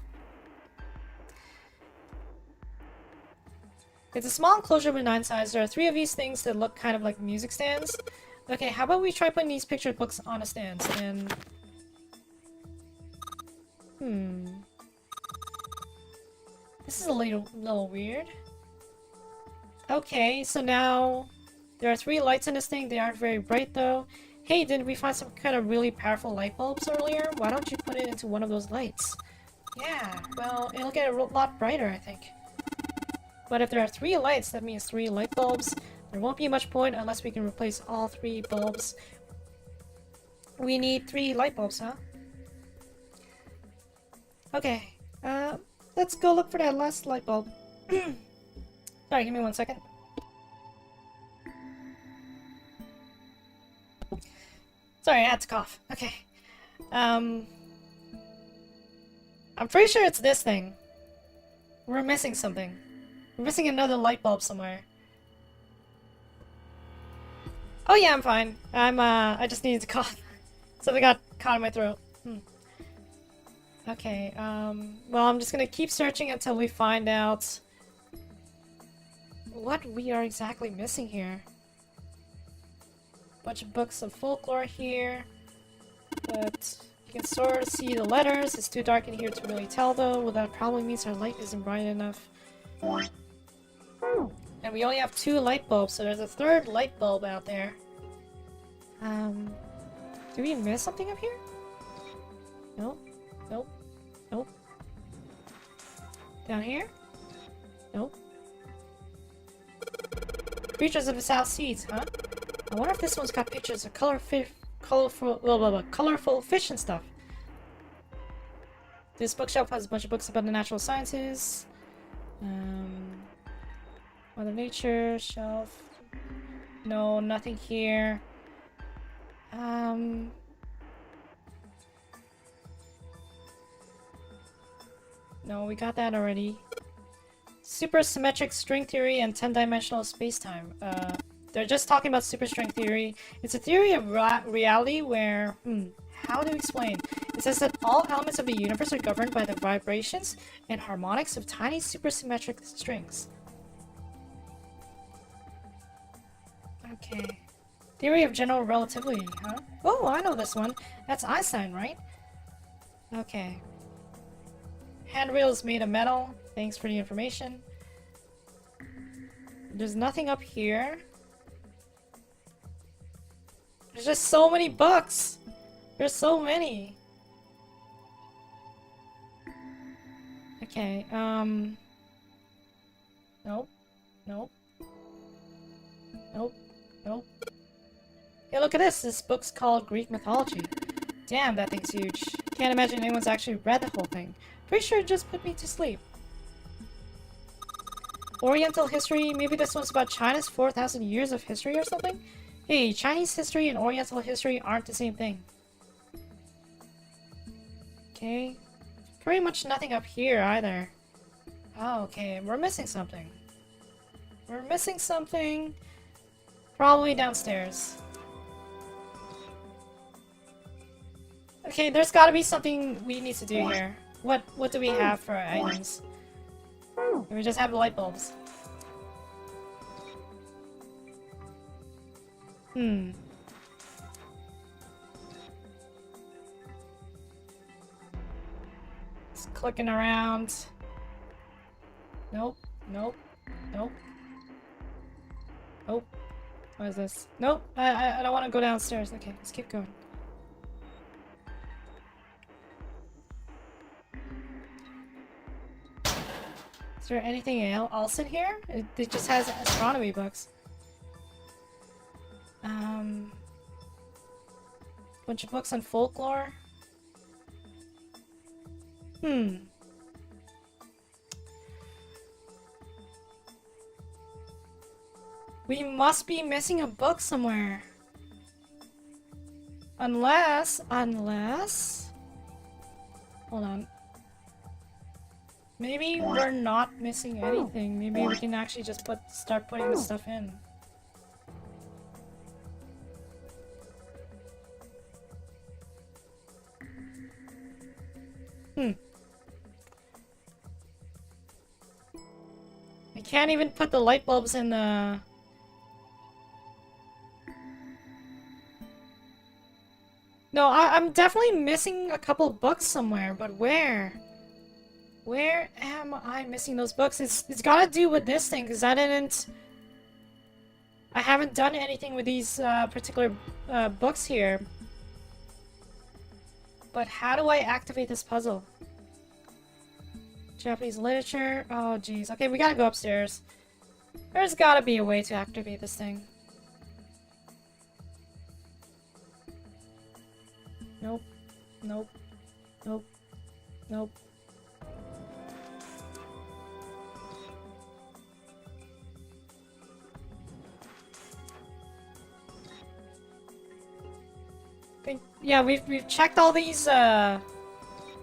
It's a small enclosure with 9 sides. There are 3 of these things that look kind of like music stands. Okay, how about we try putting these pictured books on a stand and... This is a little weird. Okay, so now there are 3 lights in this thing. They aren't very bright though. Hey, didn't we find some kind of really powerful light bulbs earlier? Why don't you put it into one of those lights? Yeah, well, it'll get a lot brighter, I think. But if there are 3 lights, that means 3 light bulbs. There won't be much point unless we can replace all 3 bulbs. We need 3 light bulbs, huh? Okay, let's go look for that last light bulb. Sorry, give me 1 second. Sorry, I had to cough. Okay. I'm pretty sure it's this thing. We're missing something. We're missing another light bulb somewhere. Oh yeah, I'm fine. I just needed to cough. Something got caught in my throat. Okay, well, I'm just gonna keep searching until we find out what we are exactly missing here. Bunch of books of folklore here, but you can sort of see the letters. It's too dark in here to really tell though. Well, that probably means our light isn't bright enough. And we only have 2 light bulbs, so there's a 3rd light bulb out there. Did we miss something up here? Nope. Nope. Nope. Down here? Nope. Creatures of the South Seas, huh? I wonder if this one's got pictures of colorful fish and stuff. This bookshelf has a bunch of books about the natural sciences. Mother Nature, shelf. No, nothing here. No, we got that already. Supersymmetric string theory and 10-dimensional spacetime. They're just talking about superstring theory. It's a theory of reality where, how to explain? It says that all elements of the universe are governed by the vibrations and harmonics of tiny supersymmetric strings. Okay. Theory of general relativity, huh? Oh, I know this one. That's Einstein, right? Okay. Handrail is made of metal. Thanks for the information. There's nothing up here. There's just so many books! There's so many! Okay, Nope. Nope. Nope. Nope. Hey, look at this! This book's called Greek Mythology. Damn, that thing's huge. Can't imagine anyone's actually read the whole thing. Pretty sure it just put me to sleep. Oriental history? Maybe this one's about China's 4,000 years of history or something? Hey, Chinese history and Oriental history aren't the same thing. Okay. Pretty much nothing up here either. Oh, okay. We're missing something. We're missing something. Probably downstairs. Okay, there's gotta be something we need to do here. What do we have for items? We just have the light bulbs. Just clicking around. Nope. Nope. Nope. Nope. What is this? Nope. I don't want to go downstairs. Okay, let's keep going. Is there anything else in here? It just has astronomy books. Bunch of books on folklore. We must be missing a book somewhere. Unless... Hold on. Maybe we're not missing anything. Maybe we can actually just start putting the stuff in. I can't even put the light bulbs in the... No, I'm definitely missing a couple books somewhere, but where? Where am I missing those books? It's gotta do with this thing, because I haven't done anything with these particular books here. But how do I activate this puzzle? Japanese literature. Oh, jeez. Okay, we gotta go upstairs. There's gotta be a way to activate this thing. Nope. Nope. Nope. Nope. Yeah, we've checked all these, I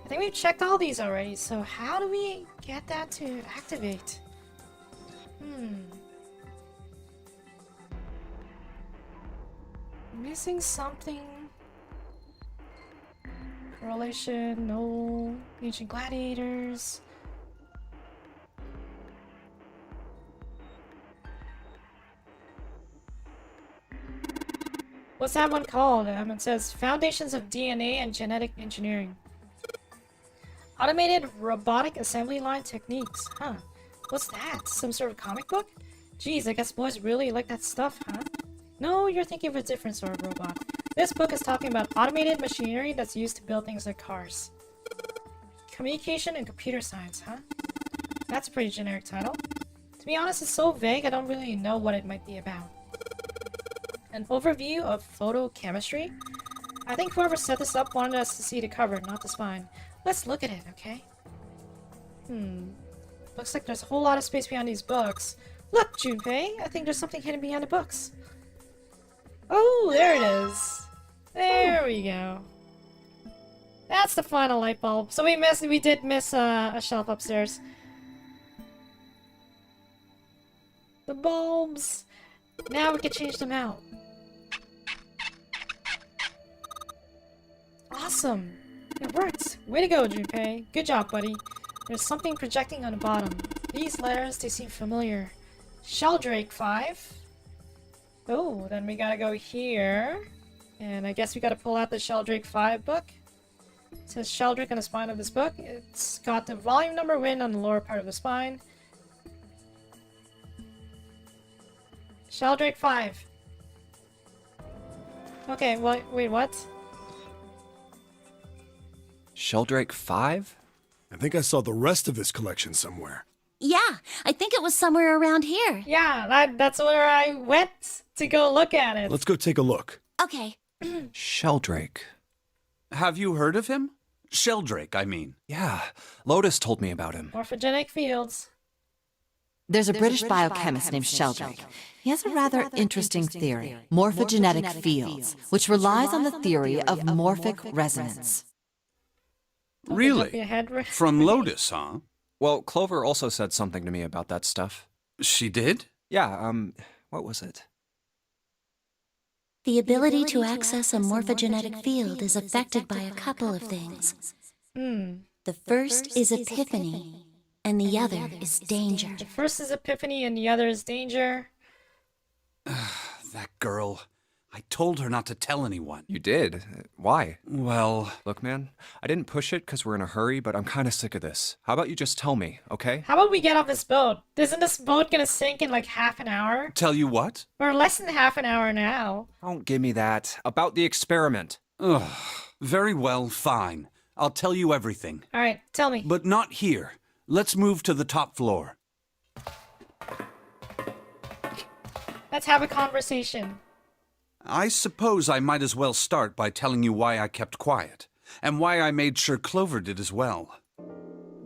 think we've checked all these already, so how do we get that to activate? Missing something Correlation, no. Ancient gladiators. What's that one called? It says Foundations of DNA and Genetic Engineering. Automated robotic assembly line techniques. Huh. What's that? Some sort of comic book? Geez, I guess boys really like that stuff, huh? No, you're thinking of a different sort of robot. This book is talking about automated machinery that's used to build things like cars. Communication and computer science, huh? That's a pretty generic title. To be honest, it's so vague I don't really know what it might be about. An overview of photochemistry? I think whoever set this up wanted us to see the cover, not the spine. Let's look at it, okay? Looks like there's a whole lot of space behind these books. Look, Junpei! I think there's something hidden behind the books. Oh, there it is. There we go. That's the final light bulb. So we did miss a shelf upstairs. The bulbs. Now we can change them out. Awesome. It worked. Way to go, Junpei. Good job, buddy. There's something projecting on the bottom. These letters, they seem familiar. Sheldrake 5. Oh, then we gotta go here. And I guess we gotta pull out the Sheldrake 5 book. It says Sheldrake on the spine of this book. It's got the volume number written on the lower part of the spine. Sheldrake 5. Okay, wait, what? Sheldrake 5? I think I saw the rest of this collection somewhere. Yeah, I think it was somewhere around here. Yeah, that's where I went to go look at it. Let's go take a look. Okay. Sheldrake. Have you heard of him? Sheldrake, I mean. Yeah, Lotus told me about him. Morphogenic fields. There's a British biochemist named Sheldrake. He has a rather interesting theory, morphogenetic fields, which relies on the theory of morphic resonance. Really? Be ahead. From Lotus, huh? Well, Clover also said something to me about that stuff. She did? Yeah, what was it? The ability to access a morphogenetic field is affected by a couple of things. The first is epiphany, and the other is danger. The first is epiphany and the other is danger. That girl. I told her not to tell anyone. You did? Why? Well, Look, man, I didn't push it because we're in a hurry, but I'm kind of sick of this. How about you just tell me, okay? How about we get off this boat? Isn't this boat gonna sink in like half an hour? tell you what? Or less than half an hour now. Don't give me that. About the experiment. Ugh. Very well, fine. I'll tell you everything. Alright, tell me. But not here. Let's move to the top floor. Let's have a conversation. I suppose I might as well start by telling you why I kept quiet, and why I made sure Clover did as well.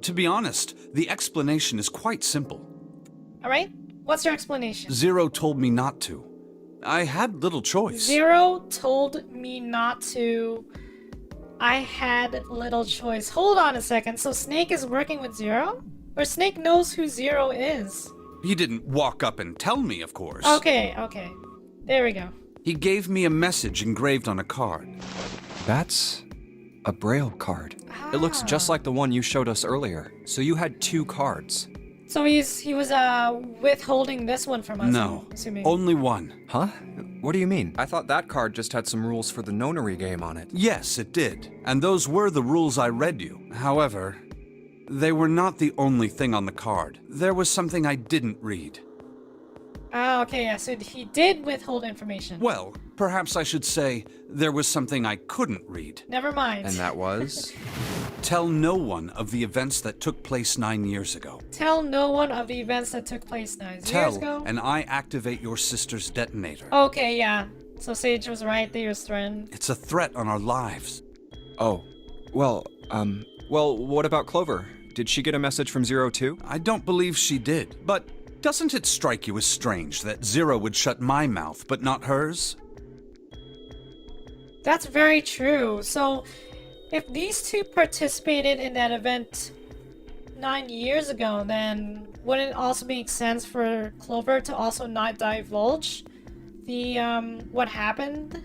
To be honest, the explanation is quite simple. Alright? What's your explanation? Zero told me not to. I had little choice. Zero told me not to. I had little choice. Hold on a second. So Snake is working with Zero? Or Snake knows who Zero is? He didn't walk up and tell me, of course. Okay. There we go. He gave me a message engraved on a card. That's a Braille card. It looks just like the one you showed us earlier. So you had 2 cards. So he was withholding this one from us. No, I'm assuming. only one. Huh? What do you mean? I thought that card just had some rules for the Nonary game on it. Yes, it did. And those were the rules I read you. However, they were not the only thing on the card. There was something I didn't read. Ah, okay, yeah, so he did withhold information. Well, perhaps I should say there was something I couldn't read. Never mind. And that was? Tell no one of the events that took place 9 years ago. Tell no one of the events that took place 9 years Tell, ago. and I activate your sister's detonator. Okay, yeah. So Sage was right, they were threatened. It's a threat on our lives. Oh. Well, what about Clover? Did she get a message from Zero too? I don't believe she did, but doesn't it strike you as strange that Zero would shut my mouth, but not hers? That's very true. So, if these two participated in that event 9 years ago, then wouldn't it also make sense for Clover to also not divulge the what happened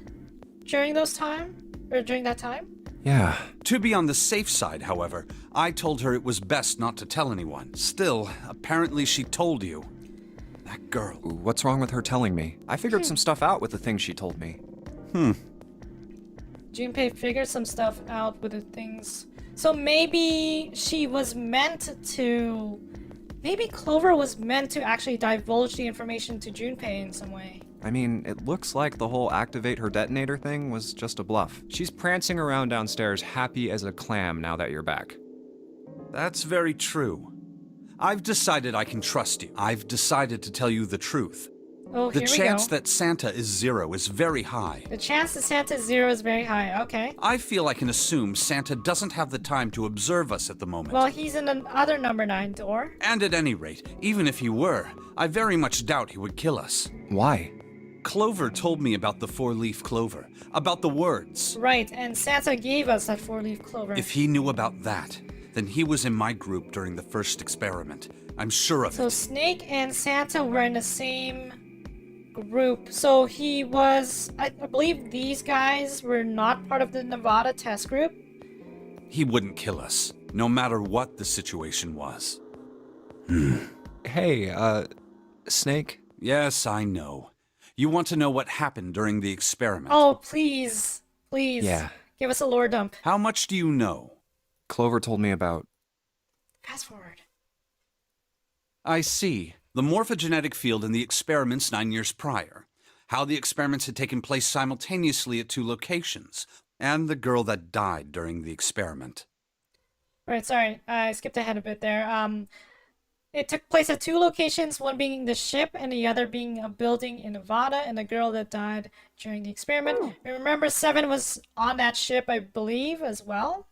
during that time? Yeah. To be on the safe side, however, I told her it was best not to tell anyone. Still, apparently she told you. That girl. What's wrong with her telling me? I figured some stuff out with the things she told me. Junpei figured some stuff out with the things. So maybe she was meant to... Maybe Clover was meant to actually divulge the information to Junpei in some way. I mean, it looks like the whole activate her detonator thing was just a bluff. She's prancing around downstairs happy as a clam now that you're back. That's very true. I've decided I can trust you. I've decided to tell you the truth. Oh, The here we chance go. that Santa is 0 is very high. The chance that Santa's 0 is very high. Okay. I feel I can assume Santa doesn't have the time to observe us at the moment. Well, he's in the other number 9 door. And at any rate, even if he were, I very much doubt he would kill us. Why? Clover told me about the 4-leaf clover, about the words. Right, and Santa gave us that 4-leaf clover. If he knew about that, then he was in my group during the first experiment. I'm sure of So it. Snake and Santa were in the same group. So he was... I believe these guys were not part of the Nevada test group. He wouldn't kill us, no matter what the situation was. Hey, Snake? Yes, I know. You want to know what happened during the experiment. Oh, please. Please. Yeah. Give us a lore dump. How much do you know? Clover told me about... Fast forward. I see. The morphogenetic field in the experiments 9 years prior. How the experiments had taken place simultaneously at 2 locations. And the girl that died during the experiment. Right, sorry. I skipped ahead a bit there. It took place at 2 locations, one being the ship and the other being a building in Nevada, and the girl that died during the experiment. Remember, 7 was on that ship, I believe, as well?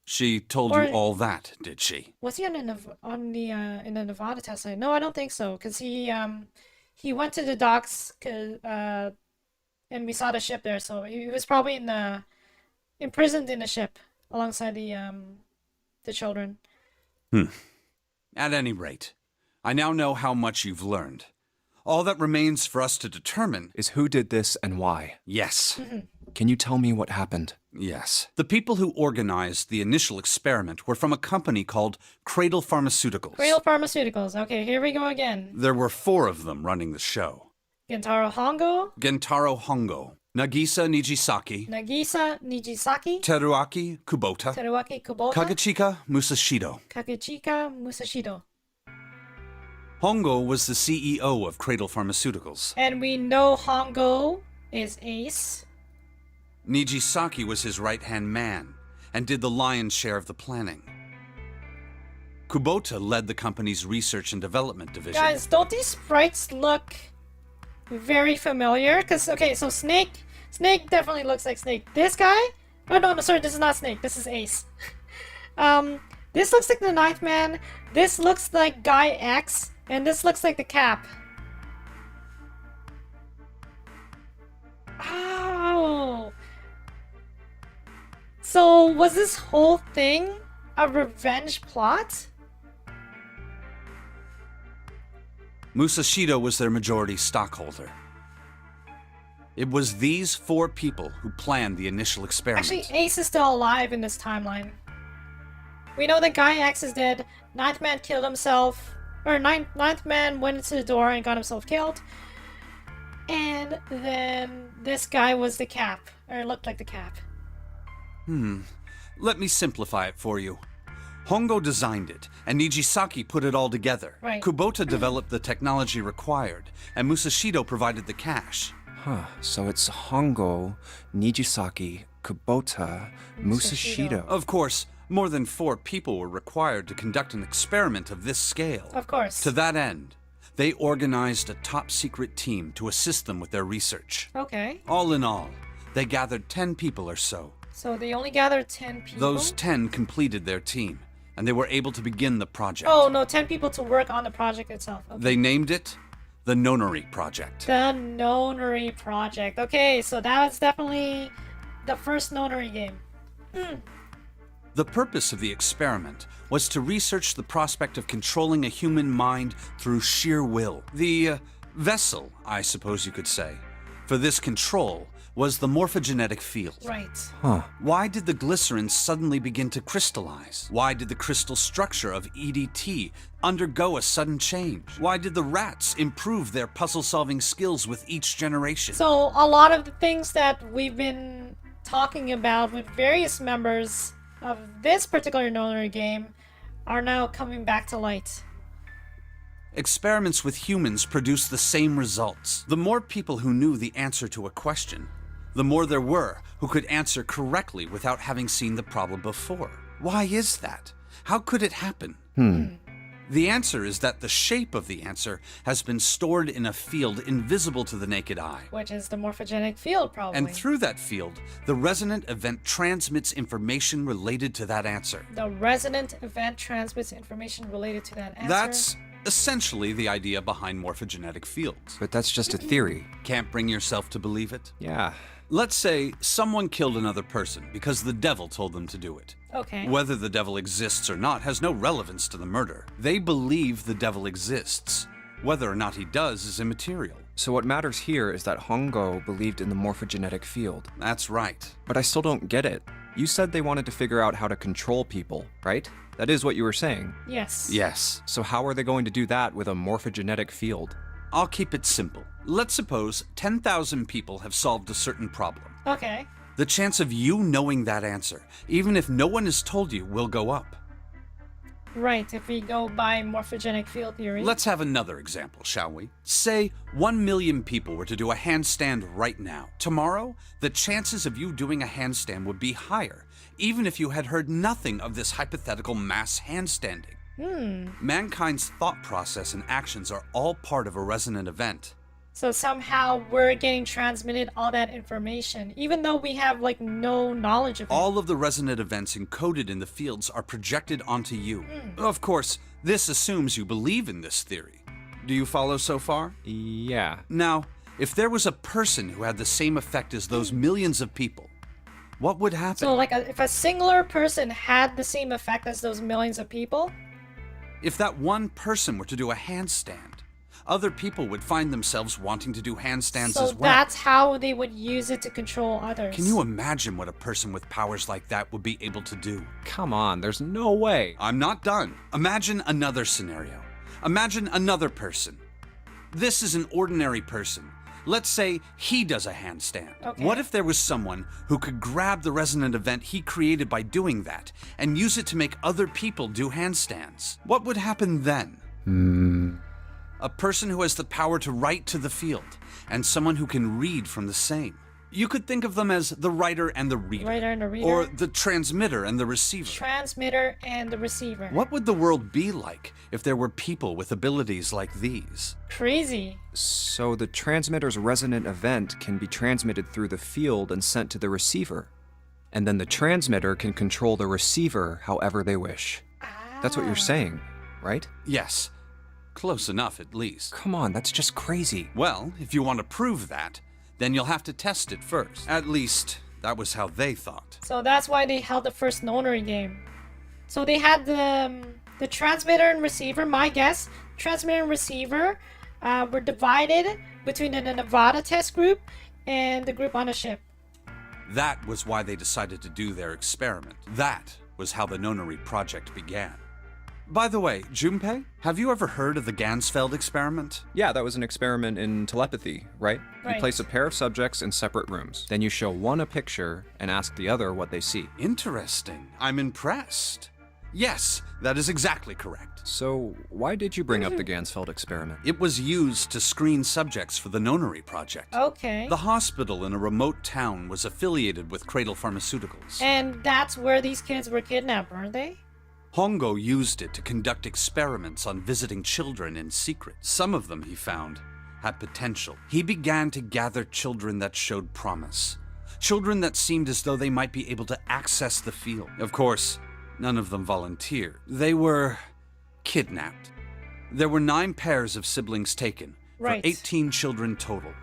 She told Or- you all that, did she? Was he on in the Nevada test site? No, I don't think so, because he went to the docks, and we saw the ship there, so he was probably imprisoned in the ship alongside the children. At any rate, I now know how much you've learned. All that remains for us to determine Is who did this and why? yes. Can you tell me what happened? Yes. The people who organized the initial experiment were from a company called Cradle Pharmaceuticals. Cradle Pharmaceuticals. Okay, here we go again. There were 4 of them running the show. Gentaro Hongo, Gentaro Hongo, Nagisa Nijisaki, Nagisa Nijisaki, Teruaki Kubota, Teruaki Kubota, Kagechika Musashido. Kagechika Musashido. Hongo was the CEO of Cradle Pharmaceuticals. And we know Hongo is Ace. Nijisaki was his right-hand man and did the lion's share of the planning. Kubota led the company's research and development division. Guys, don't these sprites look very familiar? Because, okay, so Snake definitely looks like Snake. This guy? Oh, no, sorry, this is not Snake. This is Ace. This looks like the Ninth Man. This looks like Guy X. And this looks like the Cap. Oh! So, was this whole thing a revenge plot? Musashido was their majority stockholder. It was these 4 people who planned the initial experiment. Actually, Ace is still alive in this timeline. We know that Guy X is dead. Ninth Man killed himself. Or Ninth Man went into the door and got himself killed. And then this guy was the Cap. Or looked like the Cap. Let me simplify it for you. Hongo designed it, and Nijisaki put it all together. Right. Kubota developed the technology required, and Musashido provided the cash. Huh, so it's Hongo, Nijisaki, Kubota, Musashido. Of course, more than 4 people were required to conduct an experiment of this scale. Of course. To that end, they organized a top-secret team to assist them with their research. Okay. All in all, they gathered 10 people or so. So they only gathered 10 people? Those 10 completed their team, and they were able to begin the project. Oh, no, 10 people to work on the project itself. Okay. They named it the Nonary Project. The Nonary Project. Okay, so that was definitely the first Nonary game. The purpose of the experiment was to research the prospect of controlling a human mind through sheer will. The vessel, I suppose you could say, for this control was the morphogenetic field. Right. Huh. Why did the glycerin suddenly begin to crystallize? Why did the crystal structure of EDT undergo a sudden change? Why did the rats improve their puzzle-solving skills with each generation? So a lot of the things that we've been talking about with various members of this particular Nonary game are now coming back to light. Experiments with humans produce the same results. The more people who knew the answer to a question, the more there were who could answer correctly without having seen the problem before. Why is that? How could it happen? The answer is that the shape of the answer has been stored in a field invisible to the naked eye. Which is the morphogenic field, probably. And through that field, the resonant event transmits information related to that answer. The resonant event transmits information related to that answer. That's essentially the idea behind morphogenetic fields. But that's just a theory. Can't bring yourself to believe it? Yeah. Let's say someone killed another person because the devil told them to do it. Okay. Whether the devil exists or not has no relevance to the murder. They believe the devil exists. Whether or not he does is immaterial. So what matters here is that Hongo believed in the morphogenetic field. That's right. But I still don't get it. You said they wanted to figure out how to control people, right? That is what you were saying. Yes. Yes. So how are they going to do that with a morphogenetic field? I'll keep it simple. Let's suppose 10,000 people have solved a certain problem. Okay. The chance of you knowing that answer, even if no one has told you, will go up. Right, if we go by morphogenic field theory. Let's have another example, shall we? Say 1 million people were to do a handstand right now. Tomorrow, the chances of you doing a handstand would be higher, even if you had heard nothing of this hypothetical mass handstanding. Mankind's thought process and actions are all part of a resonant event. So somehow we're getting transmitted all that information, even though we have like no knowledge of it. All of the resonant events encoded in the fields are projected onto you. Of course, this assumes you believe in this theory. Do you follow so far? Yeah. Now, if there was a person who had the same effect as those millions of people, what would happen? So like if a singular person had the same effect as those millions of people? If that one person were to do a handstand, other people would find themselves wanting to do handstands So as well. that's how they would use it to control others. Can you imagine what a person with powers like that would be able to do? Come on, there's no way. I'm not done. Imagine another scenario. Imagine another person. This is an ordinary person. Let's say he does a handstand. Okay. What if there was someone who could grab the resonant event he created by doing that and use it to make other people do handstands? What would happen then? A person who has the power to write to the field, and someone who can read from the same. You could think of them as the writer and the reader. Writer and the reader. Or the transmitter and the receiver. Transmitter and the receiver. What would the world be like if there were people with abilities like these? Crazy. So the transmitter's resonant event can be transmitted through the field and sent to the receiver. And then the transmitter can control the receiver however they wish. That's what you're saying, right? Yes. Close enough, at least. Come on, that's just crazy. Well, if you want to prove that, then you'll have to test it first. At least, that was how they thought. So that's why they held the first Nonary game. So they had the transmitter and receiver, my guess. Transmitter and receiver were divided between the Nevada test group and the group on the ship. That was why they decided to do their experiment. That was how the Nonary project began. By the way, Junpei, have you ever heard of the Gansfeld experiment? Yeah, that was an experiment in telepathy, right? Right. You place a pair of subjects in separate rooms. Then you show one a picture and ask the other what they see. Interesting. I'm impressed. Yes, that is exactly correct. So, why did you bring up the Gansfeld experiment? It was used to screen subjects for the Nonary project. Okay. The hospital in a remote town was affiliated with Cradle Pharmaceuticals. And that's where these kids were kidnapped, weren't they? Hongo used it to conduct experiments on visiting children in secret. Some of them, he found, had potential. He began to gather children that showed promise. Children that seemed as though they might be able to access the field. Of course, none of them volunteered. They were kidnapped. There were 9 pairs of siblings taken, Right. for 18 children total.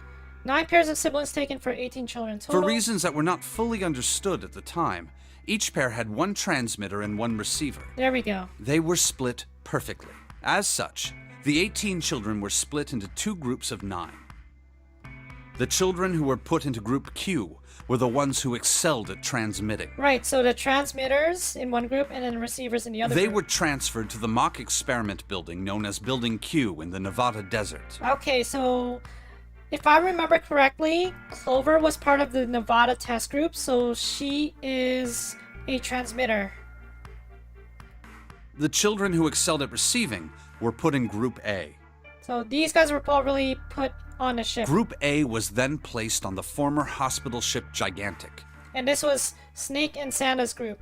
9 pairs of siblings taken for 18 children total. For reasons that were not fully understood at the time, each pair had 1 transmitter and 1 receiver. There we go. They were split perfectly. As such, the 18 children were split into 2 groups of 9. The children who were put into Group Q were the ones who excelled at transmitting. Right, so the transmitters in one group and then the receivers in the other They group. were transferred to the mock experiment building known as Building Q in the Nevada desert. Okay, so if I remember correctly, Clover was part of the Nevada test group, so she is a transmitter. The children who excelled at receiving were put in Group A. So these guys were probably put on a ship. Group A was then placed on the former hospital ship Gigantic. And this was Snake and Santa's group.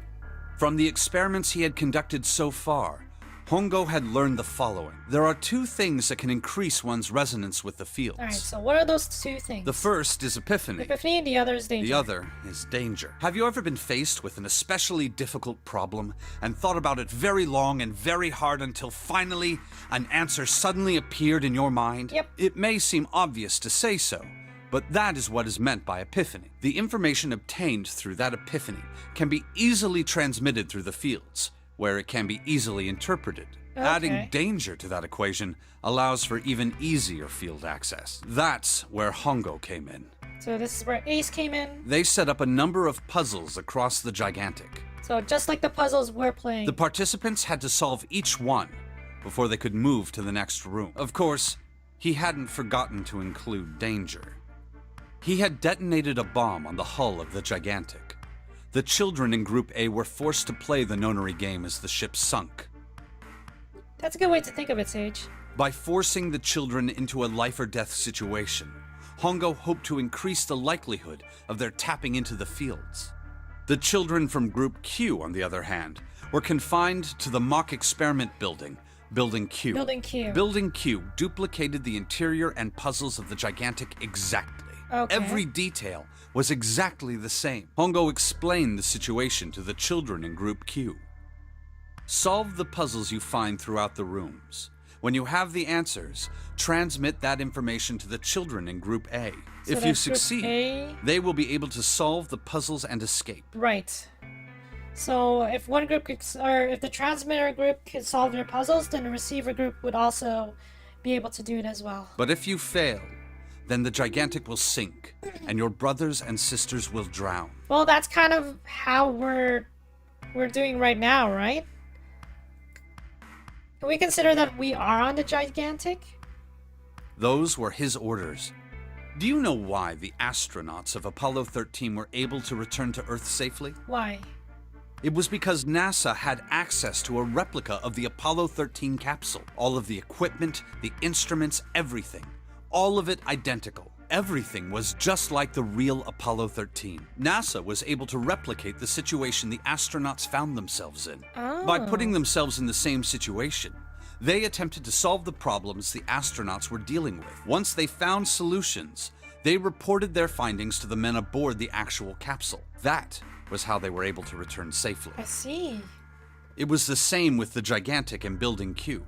From the experiments he had conducted so far, Hongo had learned the following. There are two things that can increase one's resonance with the fields. Alright, so what are those two things? The first is epiphany. Epiphany, the other is danger. The other is danger. Have you ever been faced with an especially difficult problem and thought about it very long and very hard until finally an answer suddenly appeared in your mind? Yep. It may seem obvious to say so, but that is what is meant by epiphany. The information obtained through that epiphany can be easily transmitted through the fields, where it can be easily interpreted. Okay. Adding danger to that equation allows for even easier field access. That's where Hongo came in. So this is where Ace came in. They set up a number of puzzles across the Gigantic. So just like the puzzles we're playing. The participants had to solve each one before they could move to the next room. Of course, he hadn't forgotten to include danger. He had detonated a bomb on the hull of the Gigantic. The children in Group A were forced to play the Nonary Game as the ship sunk. That's a good way to think of it, Sage. By forcing the children into a life-or-death situation, Hongo hoped to increase the likelihood of their tapping into the fields. The children from Group Q, on the other hand, were confined to the mock experiment building, Building Q. Building Q. Building Q duplicated the interior and puzzles of the Gigantic exactly. Okay. Every detail was exactly the same. Hongo explained the situation to the children in Group Q. Solve the puzzles you find throughout the rooms. When you have the answers, transmit that information to the children in Group A. So If you that's Group succeed, A. they will be able to solve the puzzles and escape. Right. So if one group could, or if the transmitter group could solve their puzzles, then the receiver group would also be able to do it as well. But if you fail, then the Gigantic will sink, and your brothers and sisters will drown. Well, that's kind of how we're doing right now, right? Can we consider that we are on the Gigantic? Those were his orders. Do you know why the astronauts of Apollo 13 were able to return to Earth safely? Why? It was because NASA had access to a replica of the Apollo 13 capsule. All of the equipment, the instruments, everything. All of it identical. Everything was just like the real Apollo 13. NASA was able to replicate the situation the astronauts found themselves in. By putting themselves in the same situation, they attempted to solve the problems the astronauts were dealing with. Once they found solutions, they reported their findings to the men aboard the actual capsule. That was how they were able to return safely. I see. It was the same with the Gigantic and Building Q.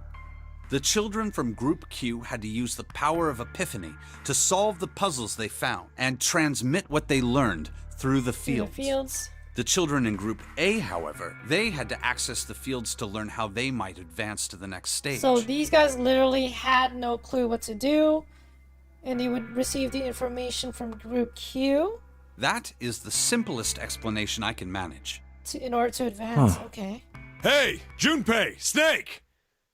The children from Group Q had to use the power of epiphany to solve the puzzles they found and transmit what they learned through the fields. The children in Group A, however, they had to access the fields to learn how they might advance to the next stage. So these guys literally had no clue what to do, and they would receive the information from Group Q That is the simplest explanation I can manage. in order to advance. Okay. Hey, Junpei, Snake!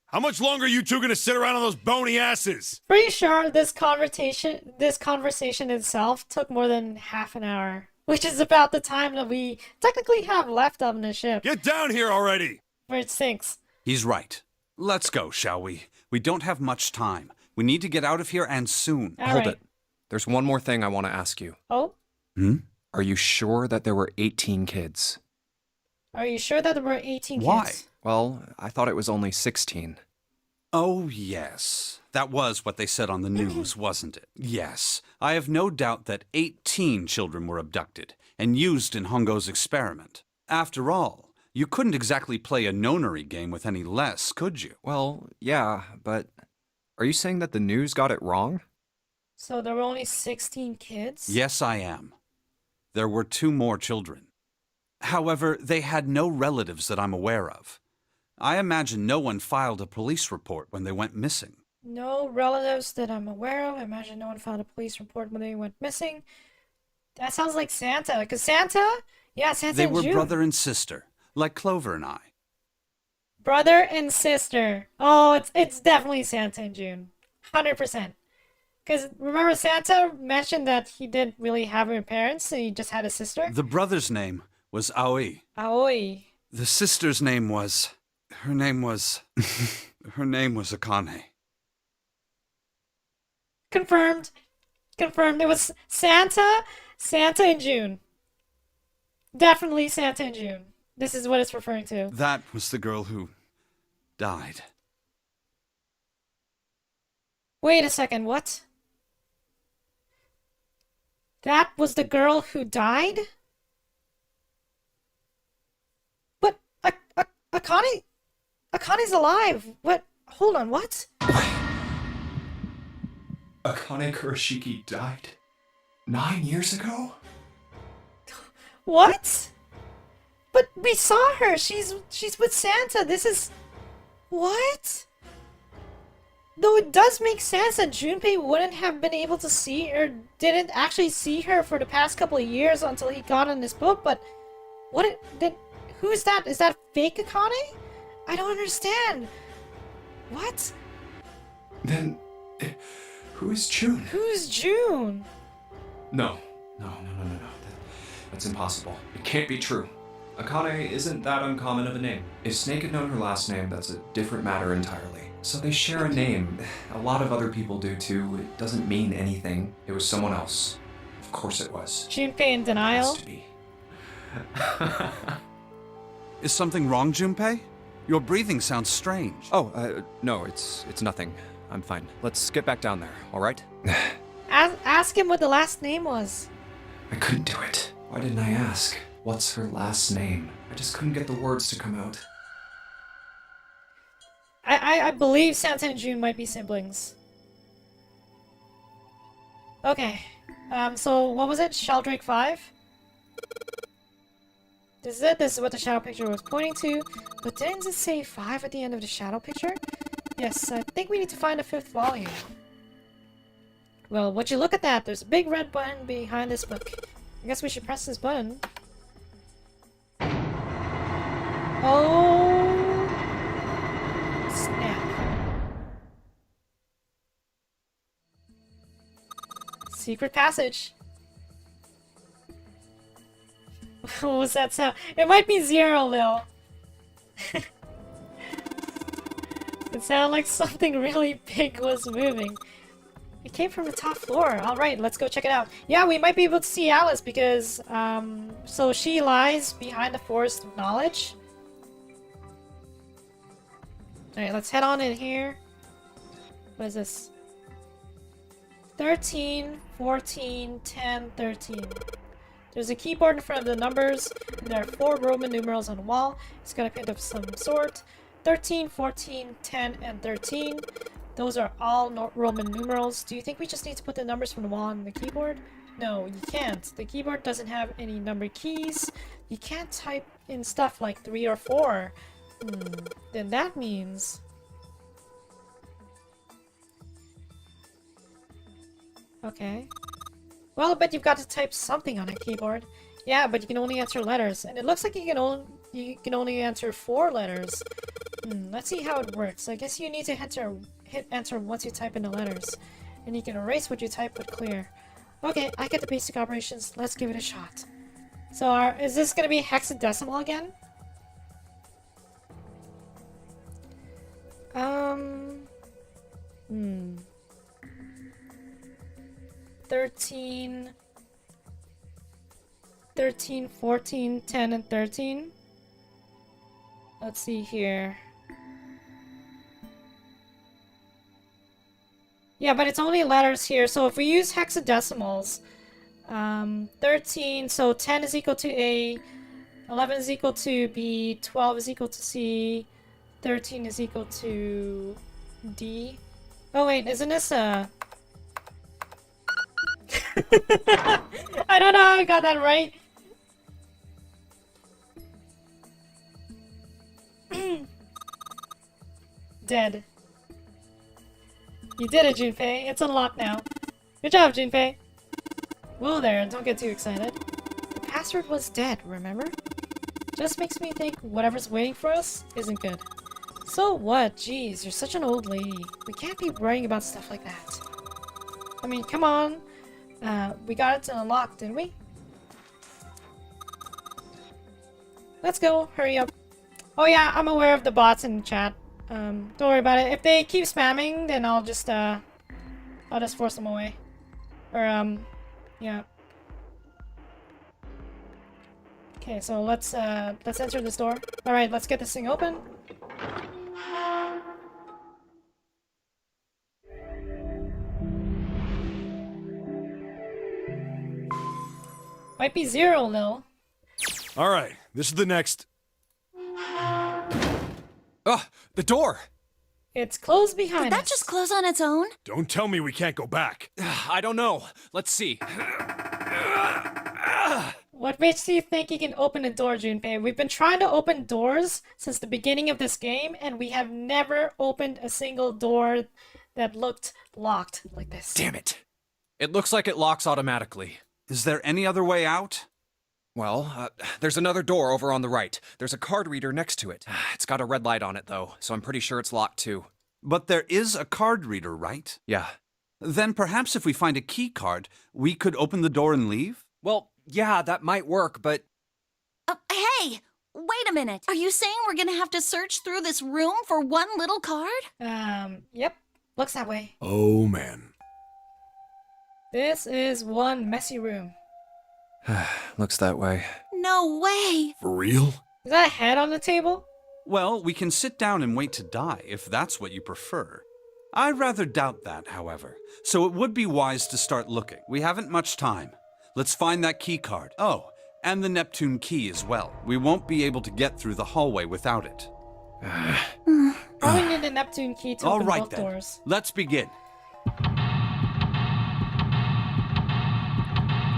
How much longer are you two gonna sit around on those bony asses? Pretty sure this conversation itself took more than half an hour, which is about the time that we technically have left on the ship Get down here already! where it sinks. He's right. Let's go, shall we? We don't have much time. We need to get out of here and soon. All Hold right. it. There's one more thing I want to ask you. Oh, Are you sure that there were 18 kids? are you sure that there were 18 Why? kids? Well, I thought it was only 16. Oh, yes. That was what they said on the news, wasn't it? Yes. I have no doubt that 18 children were abducted and used in Hongo's experiment. After all, you couldn't exactly play a Nonary game with any less, could you? Well, yeah, but are you saying that the news got it wrong? So there were only 16 kids? Yes, I am. There were 2 more children. However, they had no relatives that I'm aware of. I imagine no one filed a police report when they went missing. No relatives that I'm aware of. I imagine no one filed a police report when they went missing. That sounds like Santa, because Santa? Yeah, Santa They and were June. brother and sister, like Clover and I. Brother and sister. Oh, it's definitely Santa and June. 100%. Because remember, Santa mentioned that he didn't really have her parents, and he just had a sister? The brother's name was Aoi. Aoi. The sister's name was... Her name was Akane. Confirmed. Confirmed. It was Santa and June. Definitely Santa and June. This is what it's referring to. That was the girl who died. Wait a second, what? That was the girl who died? But Akane's alive. What? Hold on, what? Akane Kurashiki died 9 years ago? What? But we saw her. She's with Santa. This is what? Though it does make sense that Junpei wouldn't have been able to see or didn't actually see her for the past couple of years until he got in this book, but who is that? Is that fake Akane? I don't understand. What? Then, who is June? Who's June? No. That's impossible. It can't be true. Akane isn't that uncommon of a name. If Snake had known her last name, that's a different matter entirely. So they share a name. A lot of other people do too. It doesn't mean anything. It was someone else. Of course it was. Junpei in denial? Has to be. Is something wrong, Junpei? Your breathing sounds strange. No, it's nothing. I'm fine. Let's get back down there, alright? Ask him what the last name was. I couldn't do it. Why didn't I ask? What's her last name? I just couldn't get the words to come out. I believe Santa and June might be siblings. Okay. So what was it? Sheldrake 5? This is it. This is what the shadow picture was pointing to. But didn't it say 5 at the end of the shadow picture? Yes, I think we need to find a 5th volume. Well, would you look at that? There's a big red button behind this book. I guess we should press this button. Oh... snap. Secret passage. What was that sound? It might be Zero, Lil. It sounded like something really big was moving. It came from the top floor. Alright, let's go check it out. Yeah, we might be able to see Alice because, so she lies behind the forest of knowledge. Alright, let's head on in here. What is this? 13, 14, 10, 13. There's a keyboard in front of the numbers, and there are 4 Roman numerals on the wall. It's got a pin of some sort. 13, 14, 10, and 13. Those are all Roman numerals. Do you think we just need to put the numbers from the wall on the keyboard? No, you can't. The keyboard doesn't have any number keys. You can't type in stuff like 3 or 4. Then that means... Okay. Well, I bet you've got to type something on a keyboard. Yeah, but you can only answer letters. And it looks like you can only answer 4 letters. Let's see how it works. I guess you need to hit enter once you type in the letters. And you can erase what you type with clear. Okay, I get the basic operations. Let's give it a shot. So is this going to be hexadecimal again? 13, 14, 10, and 13. Let's see here. Yeah, but it's only letters here, so if we use hexadecimals, 13, so 10 is equal to A, 11 is equal to B, 12 is equal to C, 13 is equal to D. Oh wait, isn't this a... I don't know how I got that right. Dead. You did it, Junpei. It's unlocked now. Good job, Junpei. Whoa there, don't get too excited. The password was dead, remember? Just makes me think whatever's waiting for us isn't good. So what? Jeez, you're such an old lady. We can't be worrying about stuff like that. I mean, come on. We got it to unlock, didn't we? Let's go. Hurry up. Oh yeah, I'm aware of the bots in the chat. Don't worry about it. If they keep spamming, then I'll just force them away. Or, yeah. Okay, so let's enter this door. Alright, let's get this thing open. Might be 0, Lil. All right, this is the next. Ugh, the door! It's closed behind Did that us. just close on its own? Don't tell me we can't go back. I don't know. Let's see. What makes you think you can open a door, Junpei? We've been trying to open doors since the beginning of this game, and we have never opened a single door that looked locked like this. Damn it. It looks like it locks automatically. Is there any other way out? Well, there's another door over on the right. There's a card reader next to it. It's got a red light on it, though, so I'm pretty sure it's locked, too. But there is a card reader, right? Yeah. Then perhaps if we find a key card, we could open the door and leave? Well, yeah, that might work, but... Hey! Wait a minute. Are you saying we're gonna have to search through this room for one little card? Yep. Looks that way. Oh, man. This is one messy room. Looks that way. No way! For real? Is that a head on the table? Well, we can sit down and wait to die, if that's what you prefer. I rather doubt that, however, so it would be wise to start looking. We haven't much time. Let's find that key card. Oh, and the Neptune key as well. We won't be able to get through the hallway without it. Probably need a Neptune key to All open right both then, doors. let's begin.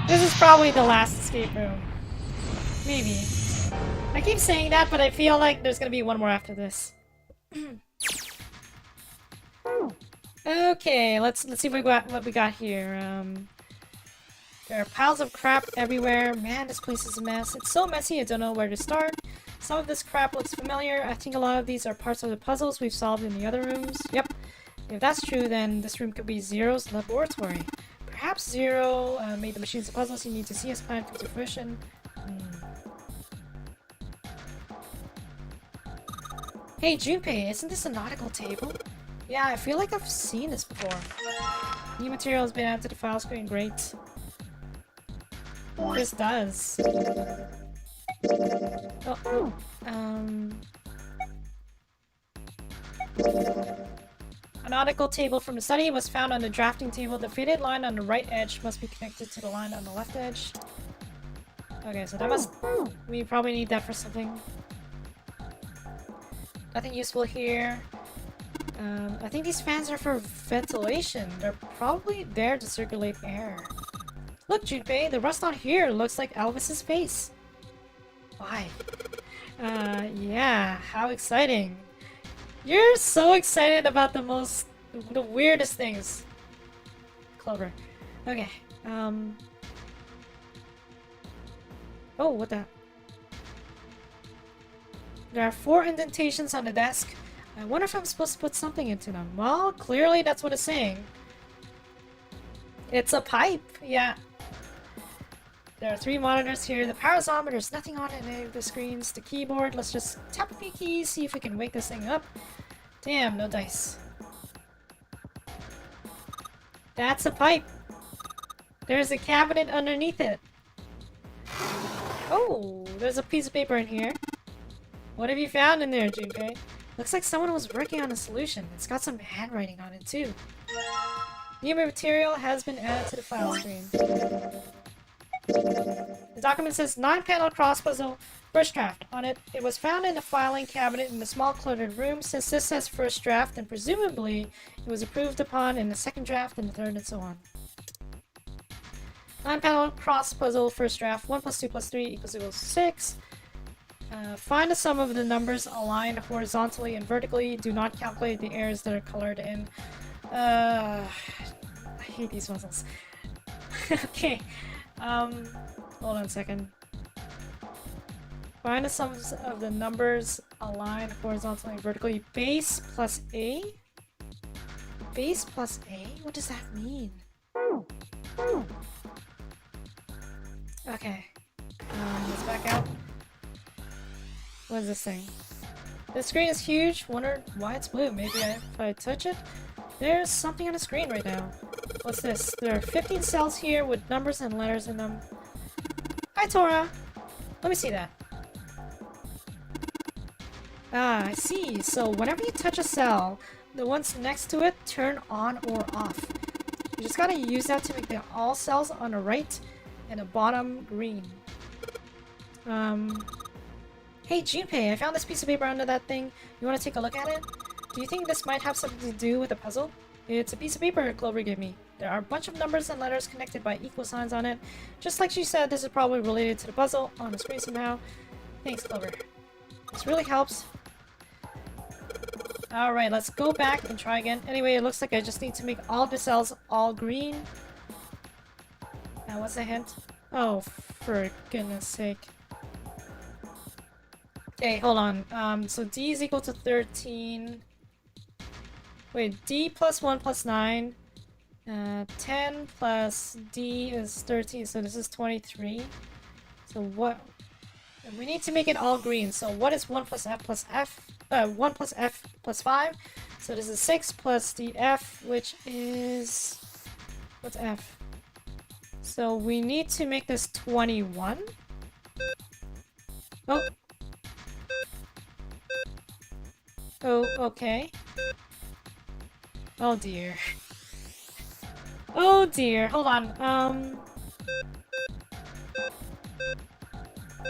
This is probably the last escape room. Maybe. I keep saying that, but I feel like there's gonna be one more after this. Okay, let's see what we got here. There are piles of crap everywhere. Man, this place is a mess. It's so messy, I don't know where to start. Some of this crap looks familiar. I think a lot of these are parts of the puzzles we've solved in the other rooms. Yep. If that's true, then this room could be Zero's laboratory. Perhaps Zero made the machines of puzzles you need to see his plan come to fruition. Hey Junpei, isn't this a nautical table? Yeah, I feel like I've seen this before. New material has been added to the file screen, great. This does. Oh, A nautical table from the study was found on the drafting table. The faded line on the right edge must be connected to the line on the left edge. Okay, so that must... We probably need that for something. Nothing useful here. I think these fans are for ventilation. They're probably there to circulate air. Look, Junpei, the rust on here looks like Elvis's face. Why? Yeah, how exciting. You're so excited about the weirdest things. Clover. Okay, Oh, what the? There are 4 indentations on the desk. I wonder if I'm supposed to put something into them. Well, clearly that's what it's saying. It's a pipe, yeah. There are 3 monitors here. The power zombie, there's nothing on any of the screens. The keyboard, let's just tap a few keys, see if we can wake this thing up. Damn, no dice. That's a pipe. There's a cabinet underneath it. Oh, there's a piece of paper in here. What have you found in there, Junpei? Looks like someone was working on a solution. It's got some handwriting on it, too. New material has been added to the file screen. The document says 9-panel cross puzzle, first draft. On it, it was found in a filing cabinet in a small cluttered room. Since this says first draft, then presumably it was approved upon in the second draft and the third and so on. 9-panel cross puzzle, first draft. 1 + 2 + 3 = 6. Find the sum of the numbers aligned horizontally and vertically. Do not calculate the errors that are colored in. I hate these puzzles. Okay. Hold on a second. Find the sums of the numbers aligned horizontally and vertically. Base plus A? Base plus A? What does that mean? Okay. Let's back out. What is this thing? This screen is huge. Wonder why it's blue. Maybe if I touch it? There's something on the screen right now. What's this? There are 15 cells here with numbers and letters in them. Hi, Tora! Let me see that. Ah, I see. So whenever you touch a cell, the ones next to it turn on or off. You just gotta use that to make all cells on the right and the bottom green. Hey Junpei, I found this piece of paper under that thing. You wanna take a look at it? Do you think this might have something to do with the puzzle? It's a piece of paper Clover gave me. There are a bunch of numbers and letters connected by equal signs on it. Just like she said, this is probably related to the puzzle on the screen somehow. Thanks, Clover. This really helps. Alright, let's go back and try again. Anyway, it looks like I just need to make all the cells all green. Now, what's the hint? Oh, for goodness sake. Okay, hold on. So D is equal to 13. Wait, D plus 1 plus 9. 10 plus D is 13, so this is 23. So what? We need to make it all green. So what is 1 plus F plus F? 1 plus F plus 5. So this is 6 plus the F, which is... What's F? So we need to make this 21. Oh. Oh, okay. Oh dear. Oh dear, hold on.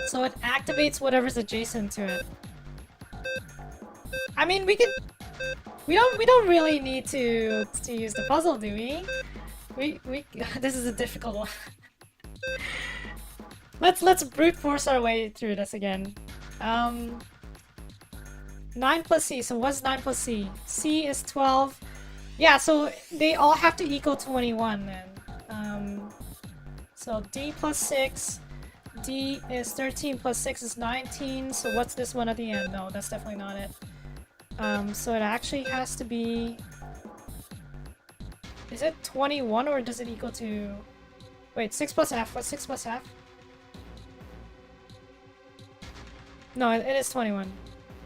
So it activates whatever's adjacent to it. I mean, we don't really need to use the puzzle, do we? This is a difficult one. Let's brute force our way through this again. 9 plus C. So what's 9 plus C? C is 12. Yeah, so they all have to equal 21 then. So D plus 6. D is 13 plus 6 is 19. So what's this one at the end? No, that's definitely not it. So it actually has to be... Is it 21 or does it equal to... Wait, 6 plus F. What's 6 plus F? No, it is 21.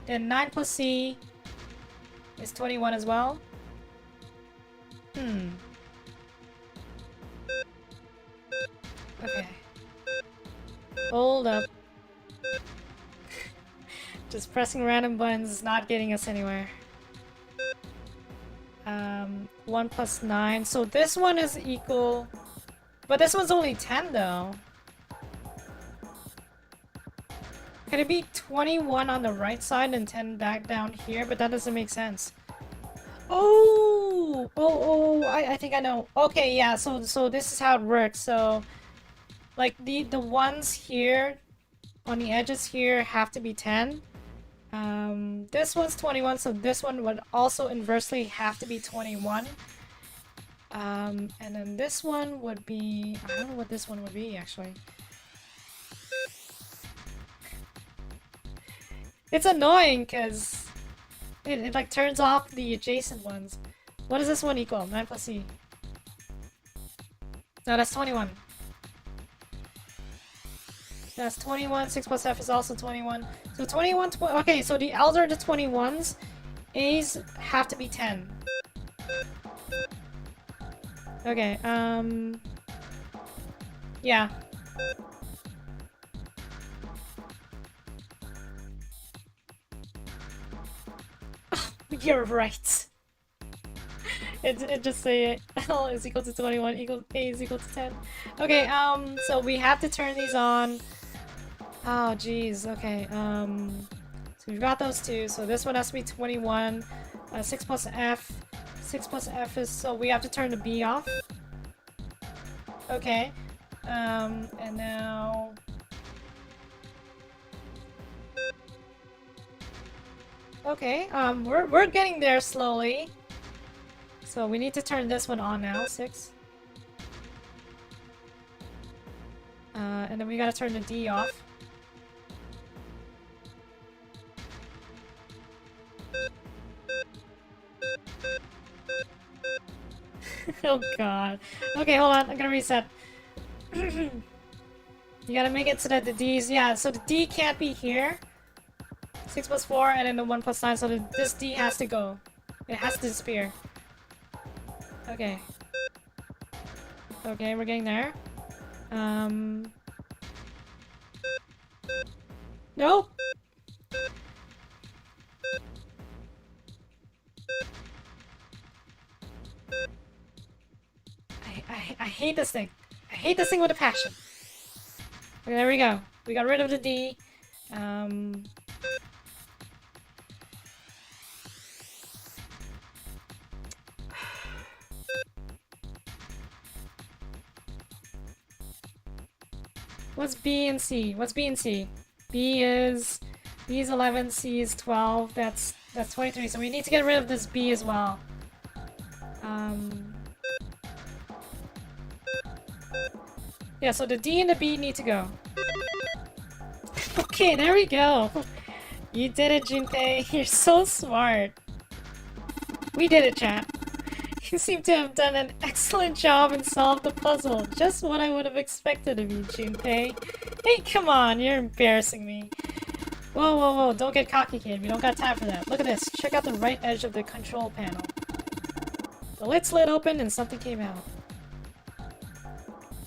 Then 9 plus C is 21 as well. Okay. Hold up. Just pressing random buttons is not getting us anywhere. 1 plus 9. So this one is equal... But this one's only 10 though. Could it be 21 on the right side and 10 back down here? But that doesn't make sense. Oh! I think I know. Okay, yeah, so this is how it works. So, like, the ones here, on the edges here, have to be 10. This one's 21, so this one would also inversely have to be 21. And then this one would be... I don't know what this one would be, actually. It's annoying, because it like turns off the adjacent ones. What does this one equal? 9 plus C. No, that's 21. That's 21. 6 plus F is also 21. So 21... okay, so the elder the 21s, A's have to be 10. Okay, yeah. You're right. It just say L is equal to 21 equal A is equal to 10. Okay, so we have to turn these on. Oh jeez, okay. So we've got those two, so this one has to be 21. 6 plus F. 6 plus F is, so we have to turn the B off. Okay. And now... Okay, we're getting there slowly. So we need to turn this one on now, 6. And then we gotta turn the D off. Oh god. Okay, hold on, I'm gonna reset. You gotta make it so that the D's, yeah, so the D can't be here. 6 plus 4 and then the 1 plus 9, so this D has to go. It has to disappear. Okay. Okay, we're getting there. Nope! I hate this thing. I hate this thing with a passion. Okay, there we go. We got rid of the D. What's B and C? What's B and C? B is 11, C is 12. That's 23. So we need to get rid of this B as well. Yeah, so the D and the B need to go. Okay, there we go. You did it, Junpei. You're so smart. We did it, chat. You seem to have done an excellent job and solved the puzzle. Just what I would have expected of you, Junpei. Hey, come on, you're embarrassing me. Whoa, whoa, whoa, don't get cocky, kid. We don't got time for that. Look at this. Check out the right edge of the control panel. The lid slid open and something came out.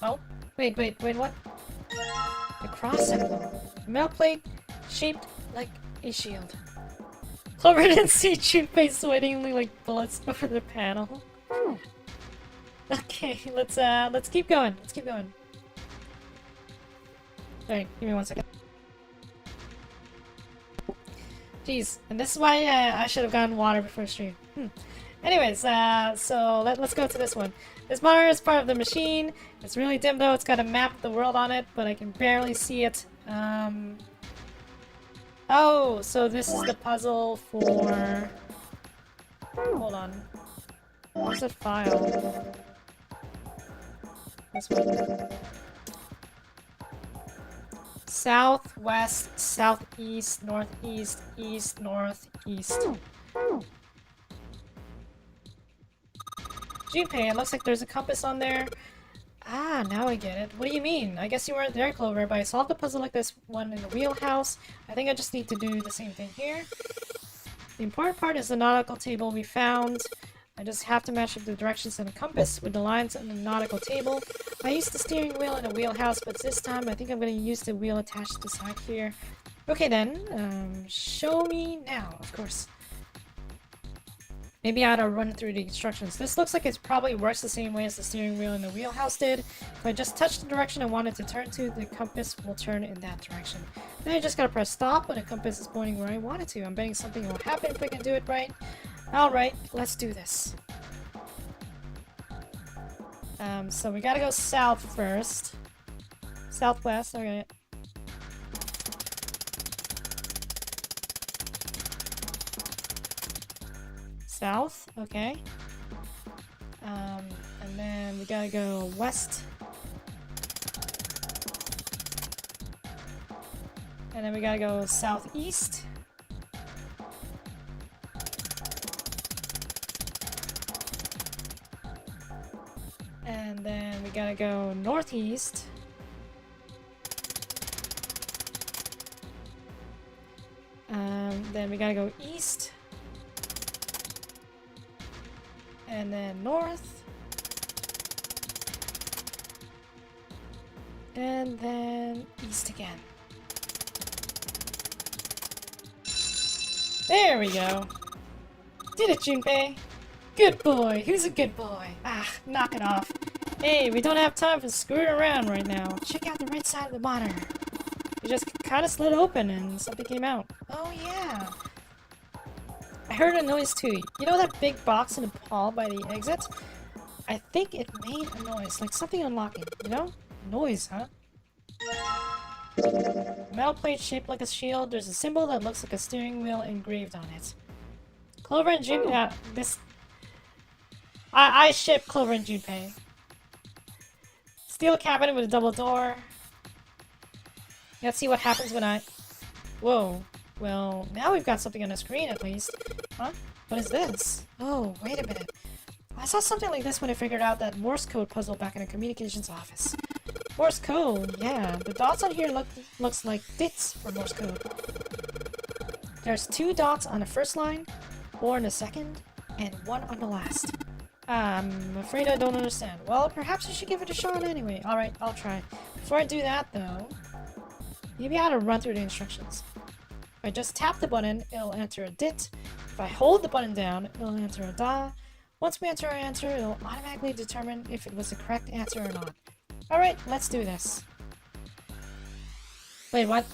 Oh, wait, what? The cross symbol. A metal plate shaped like a shield. Clover didn't see Junpei sweatingly like bullets over the panel. Okay, let's keep going. Let's keep going. Sorry, give me 1 second. Jeez, and this is why I should have gotten water before stream. Anyways, so let's go to this one. This monitor is part of the machine. It's really dim though. It's got a map of the world on it, but I can barely see it. Oh, so this is the puzzle for... Hold on. Where's the file? This one. South, west, southeast, northeast, east, northeast. Junpei, it looks like there's a compass on there. Ah, now I get it. What do you mean? I guess you weren't there, Clover, but I solved the puzzle like this one in the wheelhouse. I think I just need to do the same thing here. The important part is the nautical table we found. I just have to match up the directions in the compass with the lines on the nautical table. I used the steering wheel in a wheelhouse, but this time I think I'm going to use the wheel attached to the side here. Okay then, show me now, of course. Maybe I ought to run through the instructions. This looks like it probably works the same way as the steering wheel in the wheelhouse did. If I just touch the direction I want it to turn to, the compass will turn in that direction. Then I just gotta press stop when the compass is pointing where I want it to. I'm betting something will happen if I can do it right. Alright, let's do this. So we gotta go south first. Southwest, okay. South, okay. And then we gotta go west. And then we gotta go southeast. And then we gotta go northeast. Then we gotta go east. And then north. And then east again. There we go. Did it, Junpei. Good boy. Who's a good boy? Ah, knock it off. Hey, we don't have time for screwing around right now. Check out the right side of the monitor. It just kind of slid open and something came out. Oh yeah. I heard a noise too. You know that big box in the hall by the exit? I think it made a noise, like something unlocking, you know? Noise, huh? Metal plate shaped like a shield. There's a symbol that looks like a steering wheel engraved on it. Clover and Jim, this... I ship Clover and Junpei. Steel cabinet with a double door. Let's see what happens when I... Whoa. Well, now we've got something on the screen at least. Huh? What is this? Oh, wait a minute. I saw something like this when I figured out that Morse code puzzle back in a communications office. Morse code, yeah. The dots on here looks like bits for Morse code. There's 2 dots on the first line, 4 on the second, and 1 on the last. I'm afraid I don't understand. Well, perhaps you should give it a shot anyway. Alright, I'll try. Before I do that, though, maybe I ought to run through the instructions. If I just tap the button, it'll enter a dit. If I hold the button down, it'll enter a da. Once we enter our answer, it'll automatically determine if it was the correct answer or not. Alright, let's do this. Wait, what?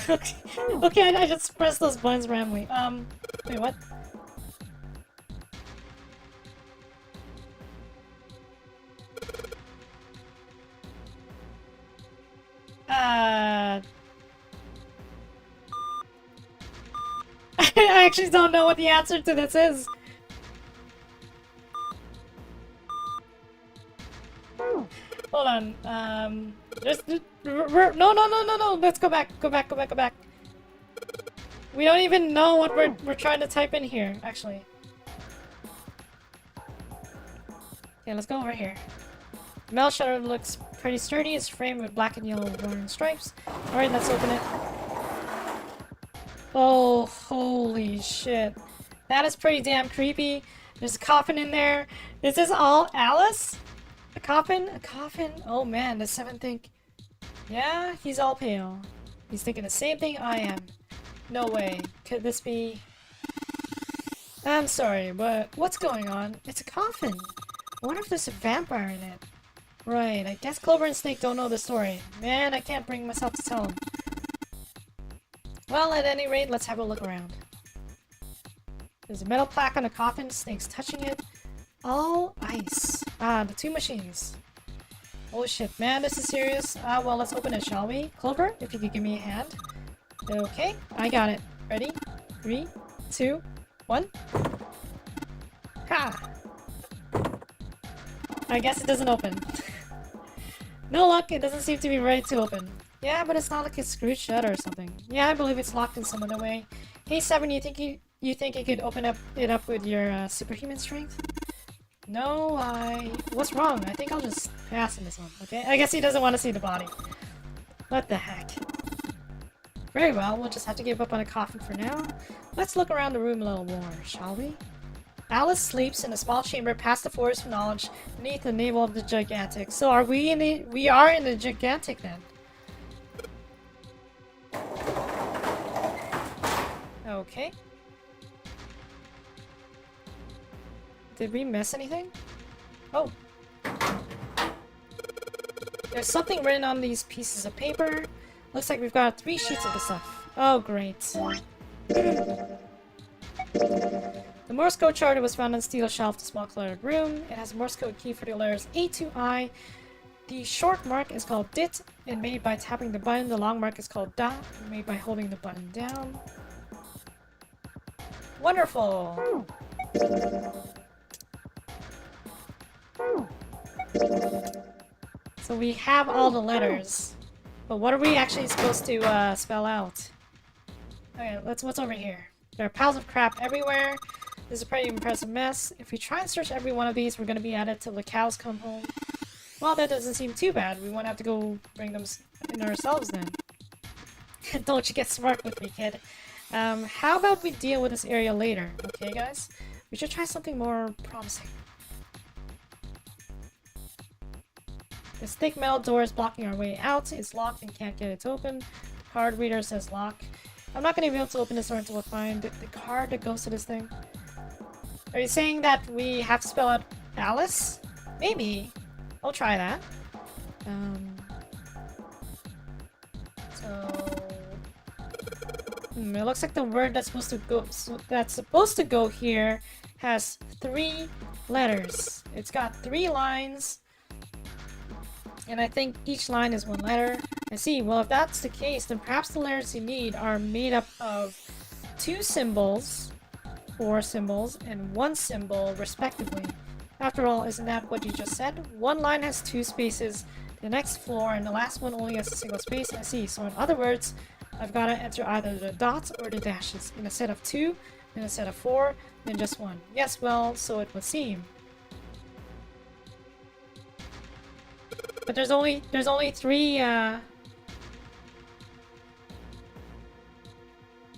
Okay, I just pressed those buttons randomly. Wait, what? I actually don't know what the answer to this is. Hold on. No. Let's go back. Go back. We don't even know what we're trying to type in here, actually. Okay, let's go over here. The metal shutter looks pretty sturdy. It's framed with black and yellow warning stripes. Alright, let's open it. Oh, holy shit. That is pretty damn creepy. There's a coffin in there. Is this all Alice? A coffin? A coffin? Oh man, does Seven think... Yeah, he's all pale. He's thinking the same thing I am. No way. Could this be... I'm sorry, but what's going on? It's a coffin. I wonder if there's a vampire in it. Right, I guess Clover and Snake don't know the story. Man, I can't bring myself to tell them. Well, at any rate, let's have a look around. There's a metal plaque on the coffin, Snake's touching it. All ice. Ah, the 2 machines. Oh shit, man, this is serious. Well, let's open it, shall we? Clover, if you could give me a hand. Okay, I got it. Ready? 3, 2, 1. Ha! I guess it doesn't open. No luck, it doesn't seem to be ready to open. Yeah, but it's not like it's screwed shut or something. Yeah, I believe it's locked in some other way. Hey, Seven, you think you could open it up with your superhuman strength? No, what's wrong? I think I'll just pass in this one, okay? I guess he doesn't want to see the body. What the heck? Very well, we'll just have to give up on a coffin for now. Let's look around the room a little more, shall we? Alice sleeps in a small chamber past the forest of knowledge beneath the navel of the gigantic. So are we in the... We are in the gigantic then. Okay. Did we miss anything? Oh. There's something written on these pieces of paper. Looks like we've got 3 sheets of the stuff. Oh, great. The Morse code charter was found on a steel shelf in a small cluttered room. It has a Morse code key for the letters A to I. The short mark is called DIT and made by tapping the button. The long mark is called DA, made by holding the button down. Wonderful! So we have all the letters. But what are we actually supposed to spell out? Okay, what's over here? There are piles of crap everywhere. This is a pretty impressive mess. If we try and search every one of these, we're gonna be at it till the cows come home. Well, that doesn't seem too bad. We won't have to go bring them in ourselves then. Don't you get smart with me, kid. How about we deal with this area later, okay guys? We should try something more promising. This thick metal door is blocking our way out. It's locked and can't get it open. The card reader says lock. I'm not going to be able to open this door until we find the card that goes to this thing. Are you saying that we have to spell out Alice? Maybe. I'll try that. It looks like the word that's supposed to go here has 3 letters. It's got 3 lines. And I think each line is one letter. I see. Well, if that's the case, then perhaps the letters you need are made up of 2 symbols, 4 symbols, and 1 symbol, respectively. After all, isn't that what you just said? One line has 2 spaces, the next floor, and the last one only has a single space. I see. So in other words, I've got to enter either the dots or the dashes. In a set of 2, in a set of 4, then just 1. Yes, well, so it would seem. But there's only 3,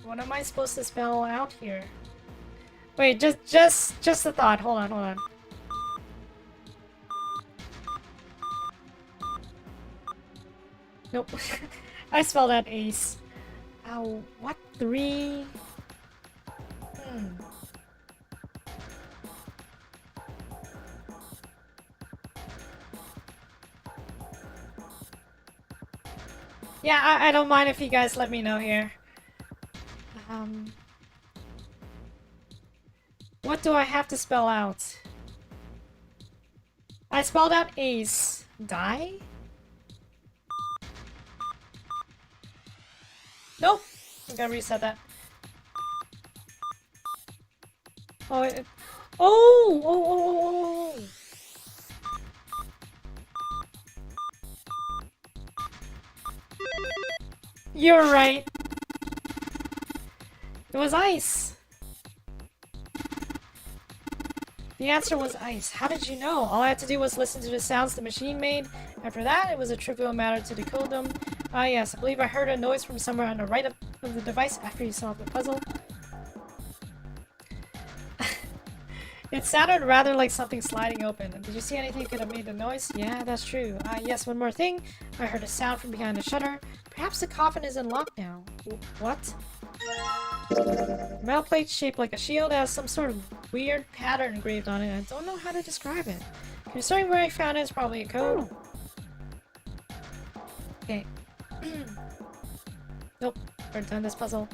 What am I supposed to spell out here? Wait, just a thought. Hold on. Nope. I spelled out ace. Oh, what 3? Yeah, I don't mind if you guys let me know here. What do I have to spell out? I spelled out ace. Die? Nope. I'm gonna reset that. Oh, oh. You're right. It was ice. The answer was ice. How did you know? All I had to do was listen to the sounds the machine made. After that, it was a trivial matter to decode them. Ah yes, I believe I heard a noise from somewhere on the right of the device after you solved the puzzle. It sounded rather like something sliding open. Did you see anything that could have made the noise? Yeah, that's true. Ah yes, one more thing. I heard a sound from behind the shutter. Perhaps the coffin is unlocked now. What? A metal plate shaped like a shield has some sort of weird pattern engraved on it. I don't know how to describe it. Considering where I found it, it's probably a code. Okay. Nope. We're done this puzzle.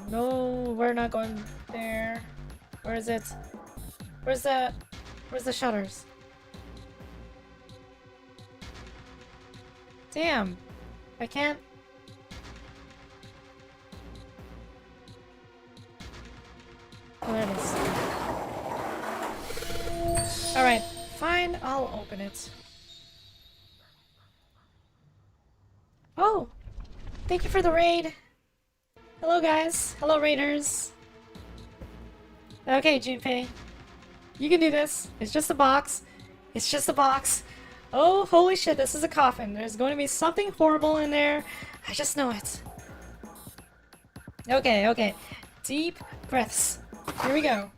No, we're not going there. Where is it? Where's the shutters? Damn. I can't. Oh, there it is. Alright, fine, I'll open it. Oh! Thank you for the raid! Hello guys, hello raiders! Okay, Junpei. You can do this. It's just a box. It's just a box. Oh, holy shit, this is a coffin. There's going to be something horrible in there. I just know it. Okay. Deep breaths. Here we go.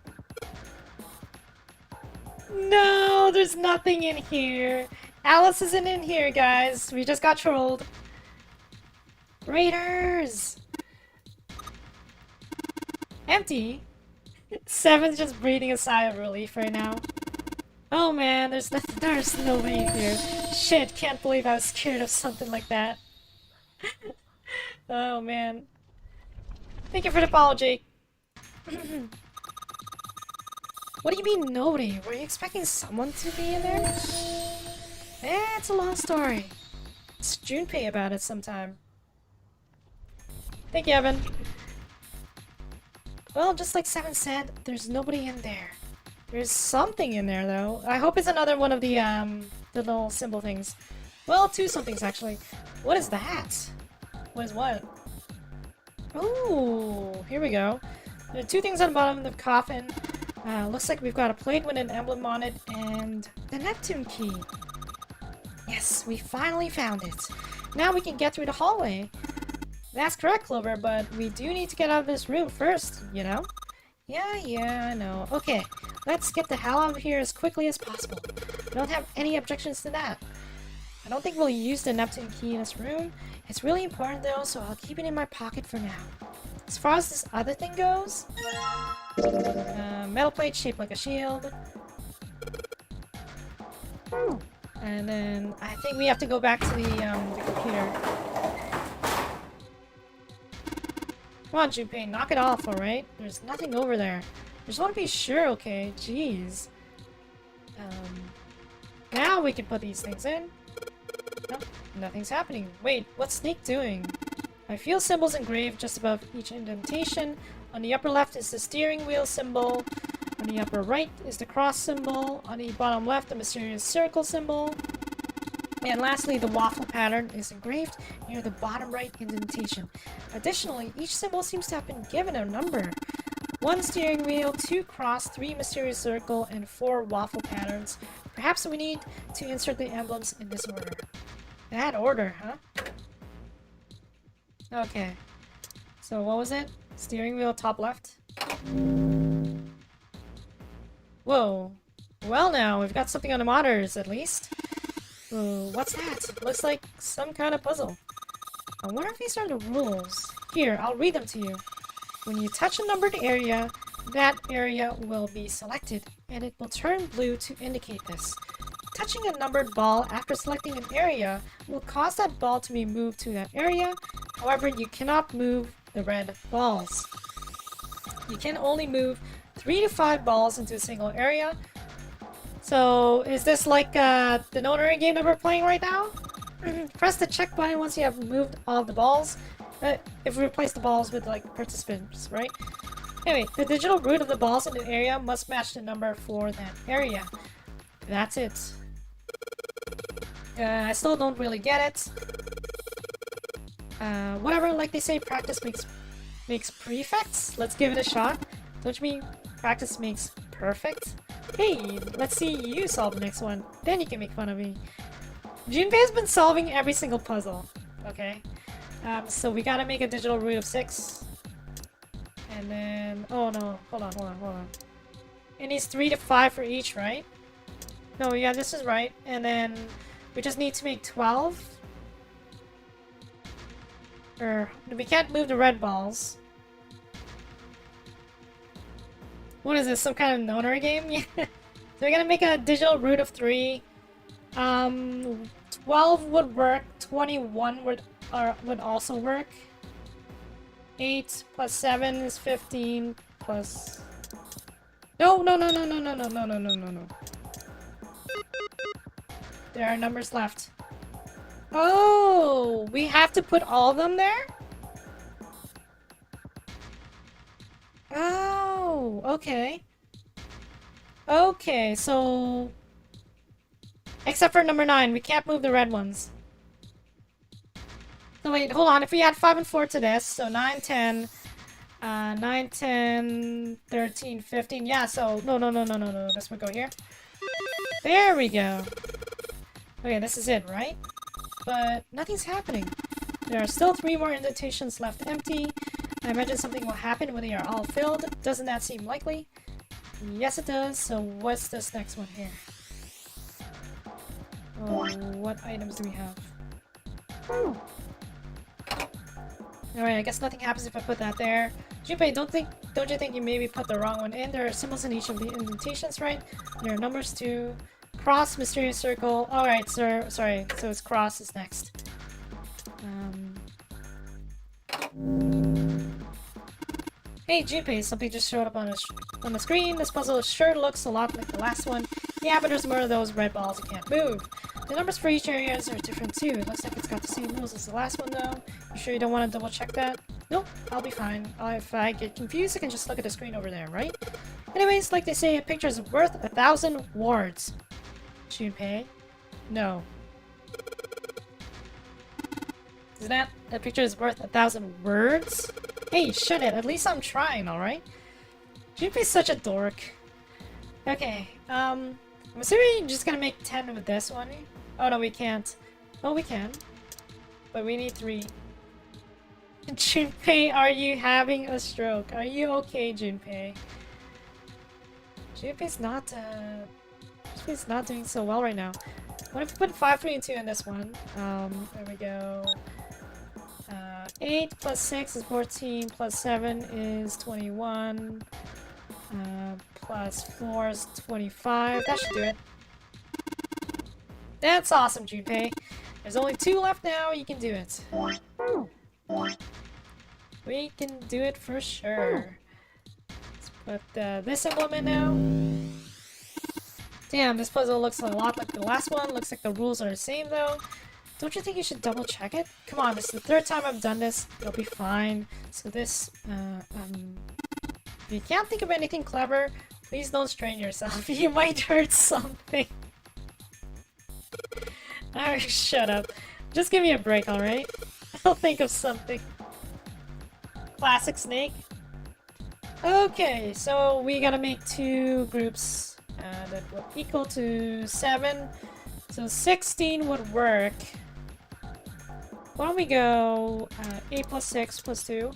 No, there's nothing in here. Alice isn't in here, guys. We just got trolled. Raiders! Empty? Seven's just breathing a sigh of relief right now. Oh man, there's no way in here. Shit, can't believe I was scared of something like that. Oh man. Thank you for the follow, Jake. What do you mean nobody? Were you expecting someone to be in there? It's a long story. It's Junpei about it sometime. Thank you, Evan. Well, just like Seven said, there's nobody in there. There's something in there, though. I hope it's another one of the little symbol things. Well, 2 somethings, actually. What is that? What is what? Ooh, here we go. There are 2 things on the bottom of the coffin. Looks like we've got a plate with an emblem on it, and the Neptune key. Yes, we finally found it. Now we can get through the hallway. That's correct, Clover, but we do need to get out of this room first, you know? Yeah, I know. Okay, let's get the hell out of here as quickly as possible. I don't have any objections to that. I don't think we'll use the Neptune key in this room. It's really important though, so I'll keep it in my pocket for now. As far as this other thing goes... metal plate shaped like a shield. And then I think we have to go back to the computer. Come on, Junpei, knock it off, alright? There's nothing over there. I just want to be sure, okay? Jeez. Now we can put these things in. Nope, nothing's happening. Wait, what's Snake doing? I feel symbols engraved just above each indentation. On the upper left is the steering wheel symbol. On the upper right is the cross symbol. On the bottom left, the mysterious circle symbol. And lastly, the waffle pattern is engraved near the bottom right indentation. Additionally, each symbol seems to have been given a number. 1 steering wheel, 2 cross, 3 mysterious circle, and 4 waffle patterns. Perhaps we need to insert the emblems in this order. That order, huh? Okay. So what was it? Steering wheel top left? Whoa. Well now, we've got something on the monitors at least. Ooh, what's that? Looks like some kind of puzzle. I wonder if these are the rules. Here, I'll read them to you. When you touch a numbered area, that area will be selected, and it will turn blue to indicate this. Touching a numbered ball after selecting an area will cause that ball to be moved to that area. However, you cannot move the red balls. You can only move 3 to 5 balls into a single area. So, is this like the Nonary game that we're playing right now? Press the check button once you have moved all the balls. If we replace the balls with like participants, right? Anyway, the digital root of the balls in an area must match the number for that area. That's it. I still don't really get it. Whatever, like they say, practice makes prefects. Let's give it a shot. Don't you mean practice makes perfect? Hey, let's see you solve the next one. Then you can make fun of me. Junpei has been solving every single puzzle. Okay. So we gotta make a digital root of 6. And then... oh no. Hold on. It needs 3 to 5 for each, right? No, yeah, this is right. And then we just need to make 12. We can't move the red balls. What is this? Some kind of Nonary game? Yeah. So we're gonna make a digital root of 3. 12 would work. 21 would also work. 8 plus 7 is 15 plus... No. There are numbers left. Oh, we have to put all of them there? Oh, okay. Okay, so... except for number 9, we can't move the red ones. So wait, hold on. If we add 5 and 4 to this, so 9, 10... 9, 10, 13, 15. Yeah, so... No. This would go here. There we go. Okay, this is it, right? But nothing's happening. There are still 3 more indentations left empty. I imagine something will happen when they are all filled. Doesn't that seem likely? Yes, it does. So what's this next one here? Oh, what items do we have? Alright, I guess nothing happens if I put that there. Junpei, don't you think you maybe put the wrong one in? There are symbols in each of the indentations, right? There are numbers too. Cross, mysterious circle. Alright, sir. Sorry. So it's cross is next. Hey, Junpei, something just showed up on the screen. This puzzle sure looks a lot like the last one. Yeah, but there's more of those red balls you can't move. The numbers for each areas are different too. It looks like it's got the same rules as the last one though. You sure you don't want to double check that? Nope, I'll be fine. If I get confused, I can just look at the screen over there, right? Anyways, like they say, a picture is worth 1,000 words. Junpei? No. Isn't that a picture is worth 1,000 words? Hey, shut it. At least I'm trying, alright? Junpei's such a dork. Okay, I'm assuming you're just gonna make 10 with this one. Oh no, we can't. Oh, we can. But we need 3. Junpei, are you having a stroke? Are you okay, Junpei? Junpei's not doing so well right now. What if we put 5, 3, and 2 in this one? There we go. 8 plus 6 is 14, plus 7 is 21, plus 4 is 25. That should do it. That's awesome, Junpei. There's only 2 left now, you can do it. We can do it for sure. Let's put this emblem in now. Damn, this puzzle looks a lot like the last one. Looks like the rules are the same though. Don't you think you should double check it? Come on, this is the third time I've done this. It'll be fine. So this, if you can't think of anything clever, please don't strain yourself. You might hurt something. Alright, shut up. Just give me a break, alright? I'll think of something. Classic Snake. Okay, so we gotta make 2 groups that would equal to 7. So 16 would work. Why don't we go 8 plus 6 plus 2.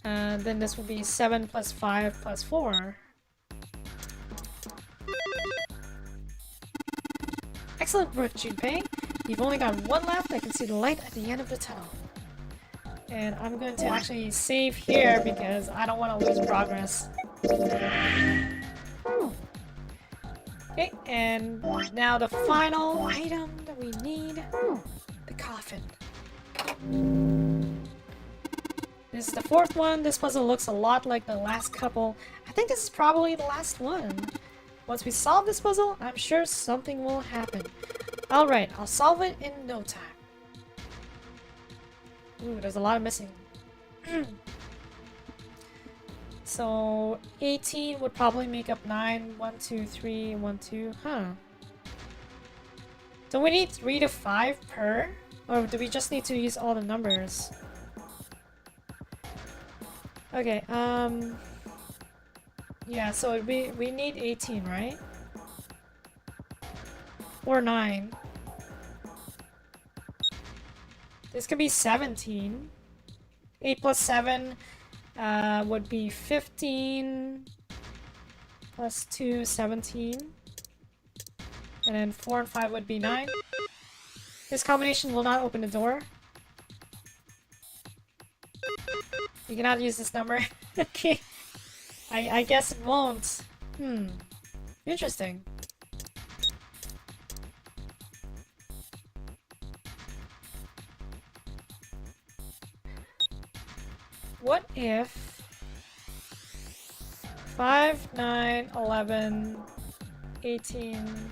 Then this will be 7 plus 5 plus 4. Excellent work, Junpei. You've only got 1 left. I can see the light at the end of the tunnel. And I'm going to actually save here because I don't want to lose progress. Okay, and now the final item that we need. The coffin. This is the 4th one. This puzzle looks a lot like the last couple. I think this is probably the last one. Once we solve this puzzle, I'm sure something will happen. Alright, I'll solve it in no time. Ooh, there's a lot of missing. So 18 would probably make up 9. 1, 2, 3, 1, 2. Huh. Do we need 3 to 5 per? Or do we just need to use all the numbers? Okay, yeah, so we need 18, right? Or 9. This could be 17. 8 plus 7 would be 15. Plus 2, 17. And then 4 and 5 would be 9. This combination will not open the door. You cannot use this number. Okay. I guess it won't. Interesting. What if 5, 9, 11, 18,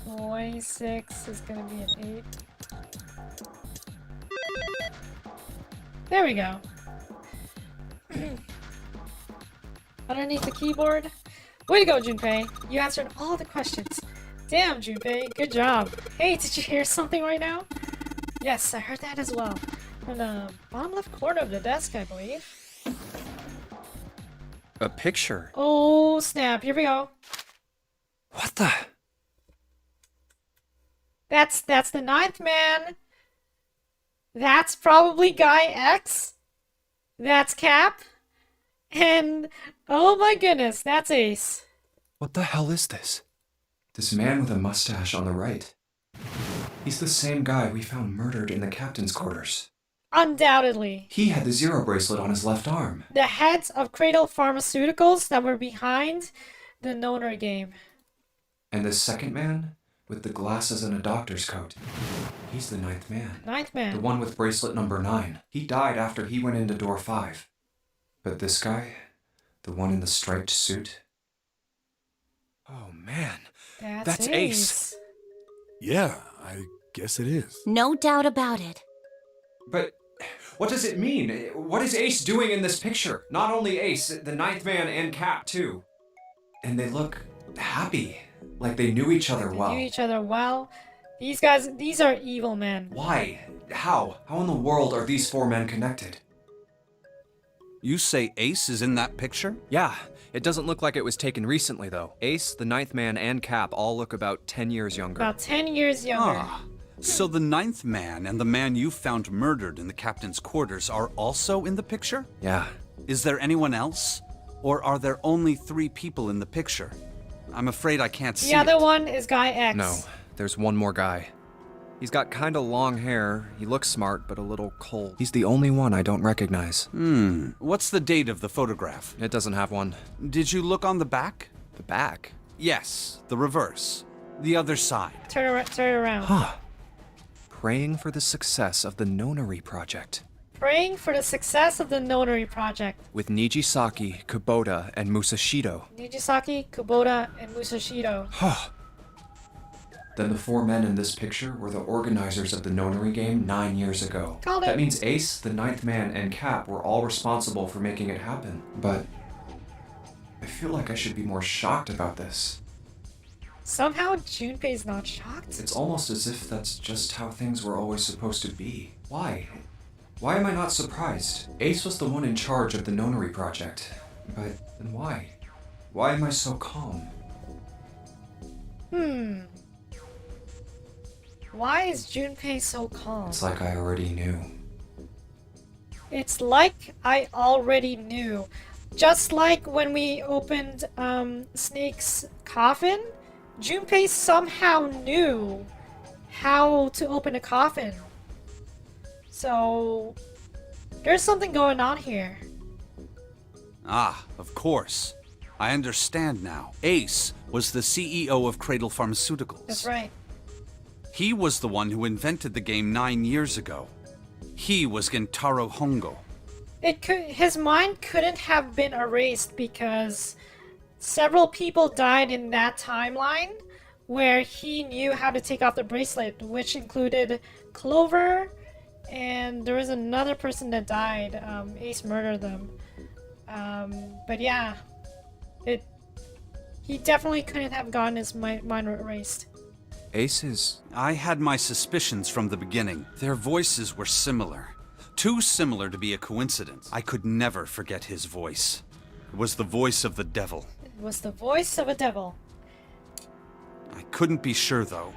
26 is gonna be an 8. There we go. Underneath the keyboard. Way to go, Junpei. You answered all the questions. Damn, Junpei. Good job. Hey, did you hear something right now? Yes, I heard that as well. From the bottom left corner of the desk, I believe. A picture. Oh, snap. Here we go. What the? That's the 9th man. That's probably Guy X. That's Cap. And, oh my goodness, that's Ace. What the hell is this? This man with a mustache on the right. He's the same guy we found murdered in the captain's quarters. Undoubtedly. He had the zero bracelet on his left arm. The heads of Cradle Pharmaceuticals that were behind the Nonary Game. And the second man, with the glasses and a doctor's coat. He's the 9th man. 9th man. The one with bracelet number 9. He died after he went into door 5. But this guy, the one in the striped suit. Oh man, that's Ace. Yeah, I guess it is. No doubt about it. But what does it mean? What is Ace doing in this picture? Not only Ace, the 9th man and Cap too. And they look happy, like they knew each other well. They knew each other well. These guys, these are evil men. Why? How? How in the world are these 4 men connected? You say Ace is in that picture? Yeah, it doesn't look like it was taken recently though. Ace, the 9th man, and Cap all look about 10 years younger. About 10 years younger. Ah, so the 9th man and the man you found murdered in the captain's quarters are also in the picture? Yeah. Is there anyone else? Or are there only 3 people in the picture? I'm afraid I can't see The other it. one is Guy X. No, there's one more guy. He's got kinda long hair, he looks smart, but a little cold. He's the only one I don't recognize. What's the date of the photograph? It doesn't have one. Did you look on the back? The back? Yes, the reverse. The other side. Turn around. Huh. Praying for the success of the Nonary project. Praying for the success of the Nonary project. With Nijisaki, Kubota, and Musashido. Nijisaki, Kubota, and Musashido. Then the 4 men in this picture were the organizers of the Nonary game 9 years ago. Called it. That means Ace, the 9th man, and Cap were all responsible for making it happen. But I feel like I should be more shocked about this. Somehow Junpei's not shocked. It's almost as if that's just how things were always supposed to be. Why? Why am I not surprised? Ace was the one in charge of the Nonary project. But then why? Why am I so calm? Why is Junpei so calm? It's like I already knew. It's like I already knew. Just like when we opened Snake's coffin, Junpei somehow knew how to open a coffin. So there's something going on here. Ah, of course. I understand now. Ace was the CEO of Cradle Pharmaceuticals. That's right. He was the one who invented the game 9 years ago. He was Gentaro Hongo. His mind couldn't have been erased because several people died in that timeline where he knew how to take off the bracelet, which included Clover, and there was another person that died. Ace murdered them. But yeah, he definitely couldn't have gotten his mind erased. Ace is... I had my suspicions from the beginning. Their voices were similar. Too similar to be a coincidence. I could never forget his voice. It was the voice of the devil. It was the voice of a devil. I couldn't be sure, though.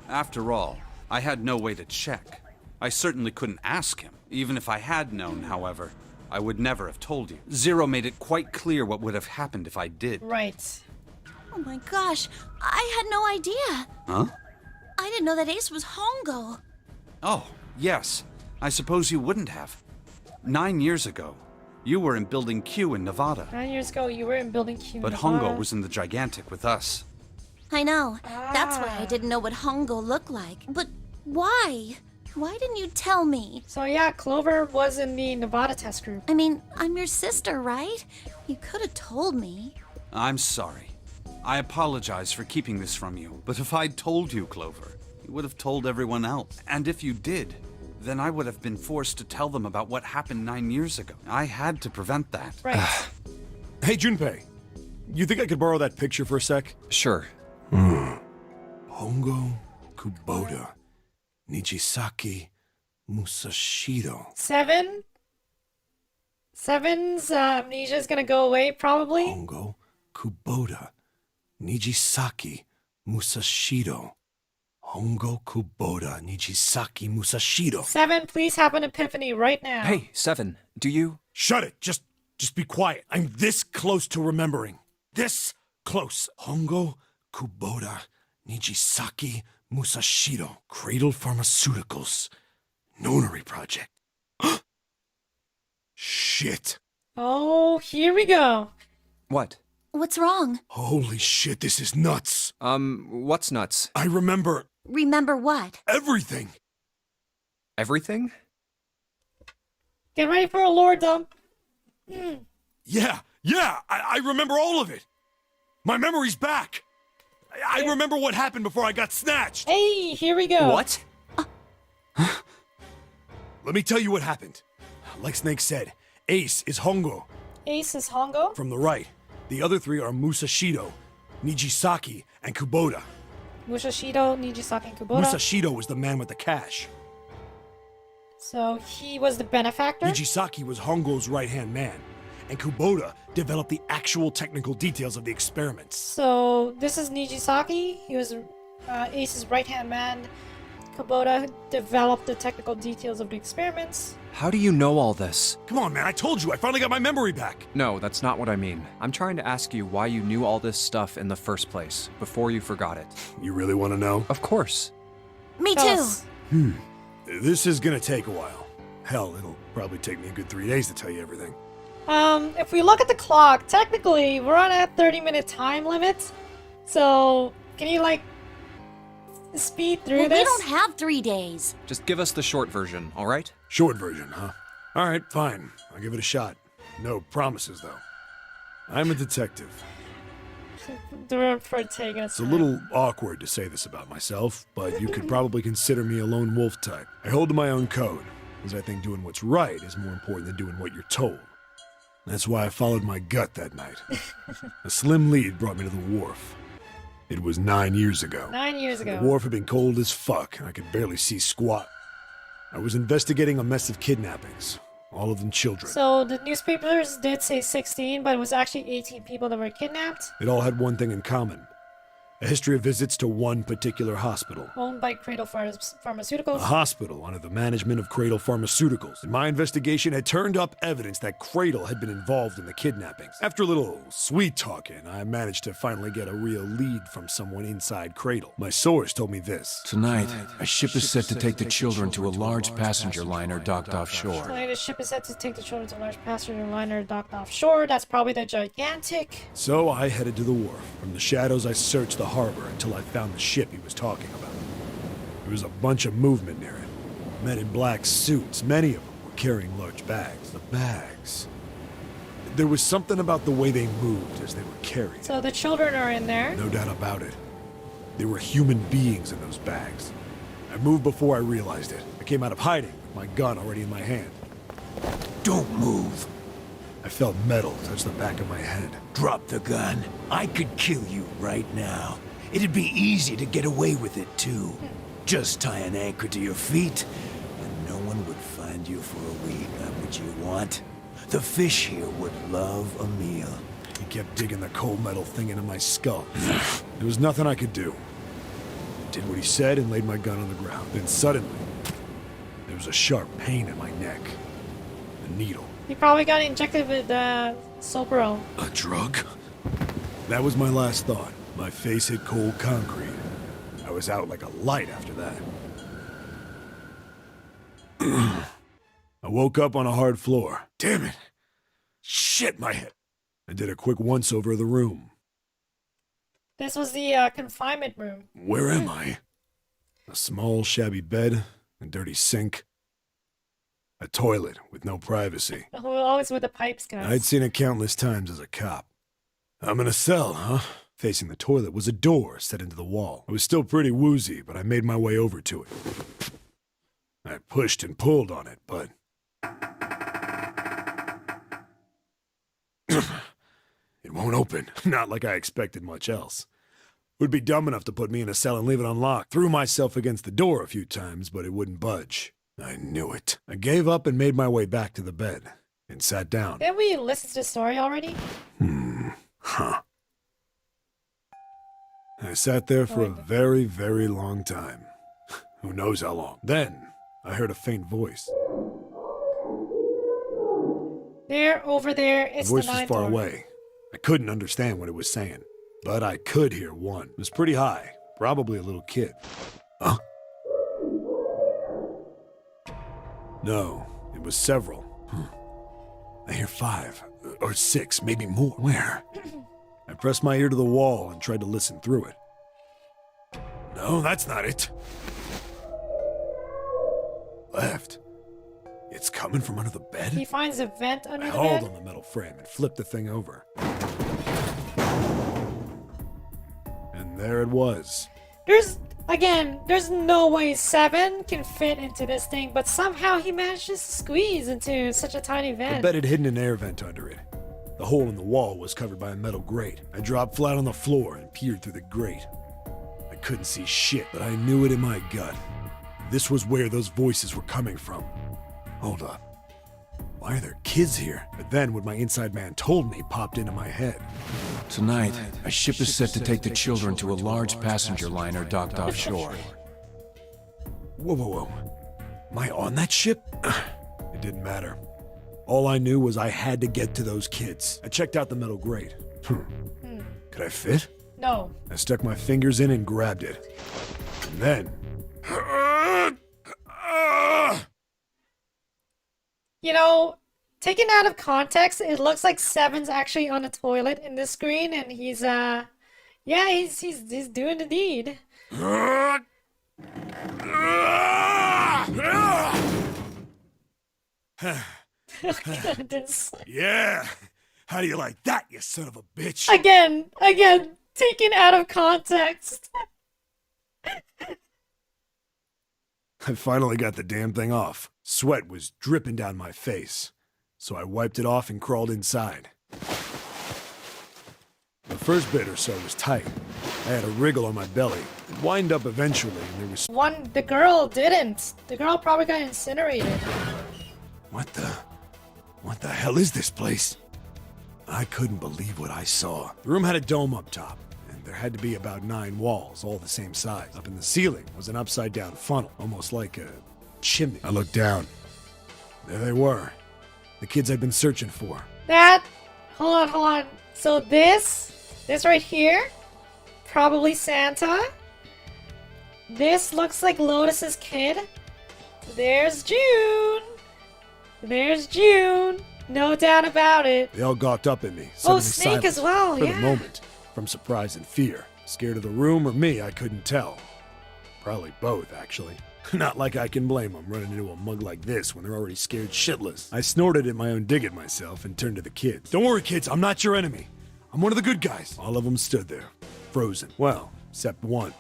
After all, I had no way to check. I certainly couldn't ask him. Even if I had known, however, I would never have told you. Zero made it quite clear what would have happened if I did. Right. Oh my gosh, I had no idea. Huh? I didn't know that Ace was Hongo. Oh, yes. I suppose you wouldn't have. 9 years ago, you were in Building Q in Nevada. 9 years ago, you were in Building Q. But Nevada. Hongo was in the Gigantic with us. I know. That's why I didn't know what Hongo looked like. But why? Why didn't you tell me? So yeah, Clover was in the Nevada test group. I mean, I'm your sister, right? You could have told me. I'm sorry. I apologize for keeping this from you. But if I'd told you, Clover, you would have told everyone else. And if you did, then I would have been forced to tell them about what happened 9 years ago. I had to prevent that. Right. Hey, Junpei. You think I could borrow that picture for a sec? Sure. Hongo, Kubota, Nijisaki, Musashido. Seven's amnesia is gonna go away, probably. Hongo, Kubota, Nijisaki, Musashido. Hongo, Kubota, Nijisaki, Musashido. 7, please have an epiphany right now. Hey, 7, do you... Shut it. Just be quiet. I'm this close to remembering. This close. Hongo, Kubota, Nijisaki, Musashido. Cradle Pharmaceuticals. Nonary project. Shit. Oh, here we go. What? What's wrong? Holy shit, this is nuts. What's nuts? I remember Remember what? everything. Everything? Get ready for a lore dump. Yeah, I remember all of it. My memory's back. I remember what happened before I got snatched. Hey, here we go. What? Let me tell you what happened. Like Snake said, Ace is Hongo Ace is Hongo. from the right. The other three are Musashido, Nijisaki, and Kubota. Musashido, Nijisaki, and Kubota. Musashido was the man with the cash. So he was the benefactor. Nijisaki was Hongo's right-hand man. And Kubota developed the actual technical details of the experiments. So this is Nijisaki. He was Ace's right-hand man. Kubota developed the technical details of the experiments. How do you know all this? Come on, man, I told you, I finally got my memory back. No, that's not what I mean. I'm trying to ask you why you knew all this stuff in the first place, before you forgot it. You really want to know? Of course. Me Tell too. us. This is gonna take a while. Hell, it'll probably take me a good 3 days to tell you everything. If we look at the clock, technically we're on a 30-minute time limit. So can you speed through Well, this? we don't have 3 days. Just give us the short version, all right? Short version, huh? All right, fine. I'll give it a shot. No promises, though. I'm a detective. For taking It's a little awkward to say this about myself, but you could probably consider me a lone wolf type. I hold to my own code, as I think doing what's right is more important than doing what you're told. That's why I followed my gut that night. A slim lead brought me to the wharf. It was 9 years ago. 9 years ago. The wharf had been cold as fuck, and I could barely see squat. I was investigating a mess of kidnappings, all of them children. So the newspapers did say 16, but it was actually 18 people that were kidnapped. It all had one thing in common. A history of visits to one particular hospital. Owned by Cradle Pharmaceuticals. A hospital under the management of Cradle Pharmaceuticals. And my investigation had turned up evidence that Cradle had been involved in the kidnappings. After a little sweet talking, I managed to finally get a real lead from someone inside Cradle. My source told me this. Tonight, a ship is set to take the children to a large passenger liner docked offshore. Tonight, a ship is set to take the children to a large passenger liner docked offshore. That's probably the gigantic. So I headed to the wharf. From the shadows, I searched the harbor until I found the ship he was talking about. There was a bunch of movement near it. Men in black suits, many of them were carrying large bags. The bags. There was something about the way they moved as they were carried. So the children are in there. No doubt about it. There were human beings in those bags. I moved before I realized it. I came out of hiding with my gun already in my hand. Don't move. I felt metal touch the back of my head. Drop the gun. I could kill you right now. It'd be easy to get away with it, too. Just tie an anchor to your feet, and no one would find you for a week. Not what you want. The fish here would love a meal. He kept digging the cold metal thing into my skull. There was nothing I could do. I did what he said and laid my gun on the ground. Then suddenly, there was a sharp pain in my neck. A needle. He probably got injected with Soprol. A drug? That was my last thought. My face hit cold concrete. I was out like a light after that. I woke up on a hard floor. Damn it! Shit, my head! I did a quick once-over of the room. This was the confinement room. Where am I? A small, shabby bed, a dirty sink, a toilet with no privacy. Always with the pipes, guys. I'd seen it countless times as a cop. I'm in a cell, huh? Facing the toilet was a door set into the wall. I was still pretty woozy, but I made my way over to it. I pushed and pulled on it, but... it won't open. Not like I expected much else. Would be dumb enough to put me in a cell and leave it unlocked. Threw myself against the door a few times, but it wouldn't budge. I knew it. I gave up and made my way back to the bed and sat down. Didn't we listen to the story already? Huh. I sat there for a very, very long time. Who knows how long. Then, I heard a faint voice. There, over there, The it's voice the was ninth far door. away. I couldn't understand what it was saying, but I could hear one. It was pretty high, probably a little kid. Huh? No, it was several. I hear 5, or 6, maybe more. Where? I pressed my ear to the wall and tried to listen through it. No, that's not it. Left. It's coming from under the bed? He finds a vent under I the hauled bed. on the metal frame and flipped the thing over. And there it was. There's no way 7 can fit into this thing, but somehow he manages to squeeze into such a tiny The vent. bed had hidden an air vent under it. The hole in the wall was covered by a metal grate. I dropped flat on the floor and peered through the grate. I couldn't see shit, but I knew it in my gut. This was where those voices were coming from. Hold up. Why are there kids here? But then what my inside man told me popped into my head. Tonight, a ship is set to take the children to a large passenger liner docked offshore. Whoa, whoa, whoa. Am I on that ship? It didn't matter. All I knew was I had to get to those kids. I checked out the metal grate. Could I fit? No. I stuck my fingers in and grabbed it. And then... You know, taken out of context, it looks like 7's actually on the toilet in the screen, and he's he's doing the deed. This. Yeah. How do you like that, you son of a bitch? Again, taken out of context. I finally got the damn thing off. Sweat was dripping down my face, so I wiped it off and crawled inside. The first bit or so was tight. I had a wriggle on my belly. It wind up eventually, and there was... The girl didn't. The girl probably got incinerated. What the hell is this place? I couldn't believe what I saw. The room had a dome up top, and there had to be about 9 walls, all the same size. Up in the ceiling was an upside-down funnel, almost like a chimney. I looked down. There they were. The kids I'd been searching for. Hold on. So this right here, probably Santa. This looks like Lotus's kid. There's June. No doubt about it. They all gawked up at me. Oh, suddenly Snake silent as well, for yeah. the moment, from surprise and fear. Scared of the room or me, I couldn't tell. Probably both, actually. Not like I can blame them running into a mug like this when they're already scared shitless. I snorted at my own dig at myself and turned to the kids. Don't worry, kids, I'm not your enemy. I'm one of the good guys. All of them stood there, frozen. Well, except one.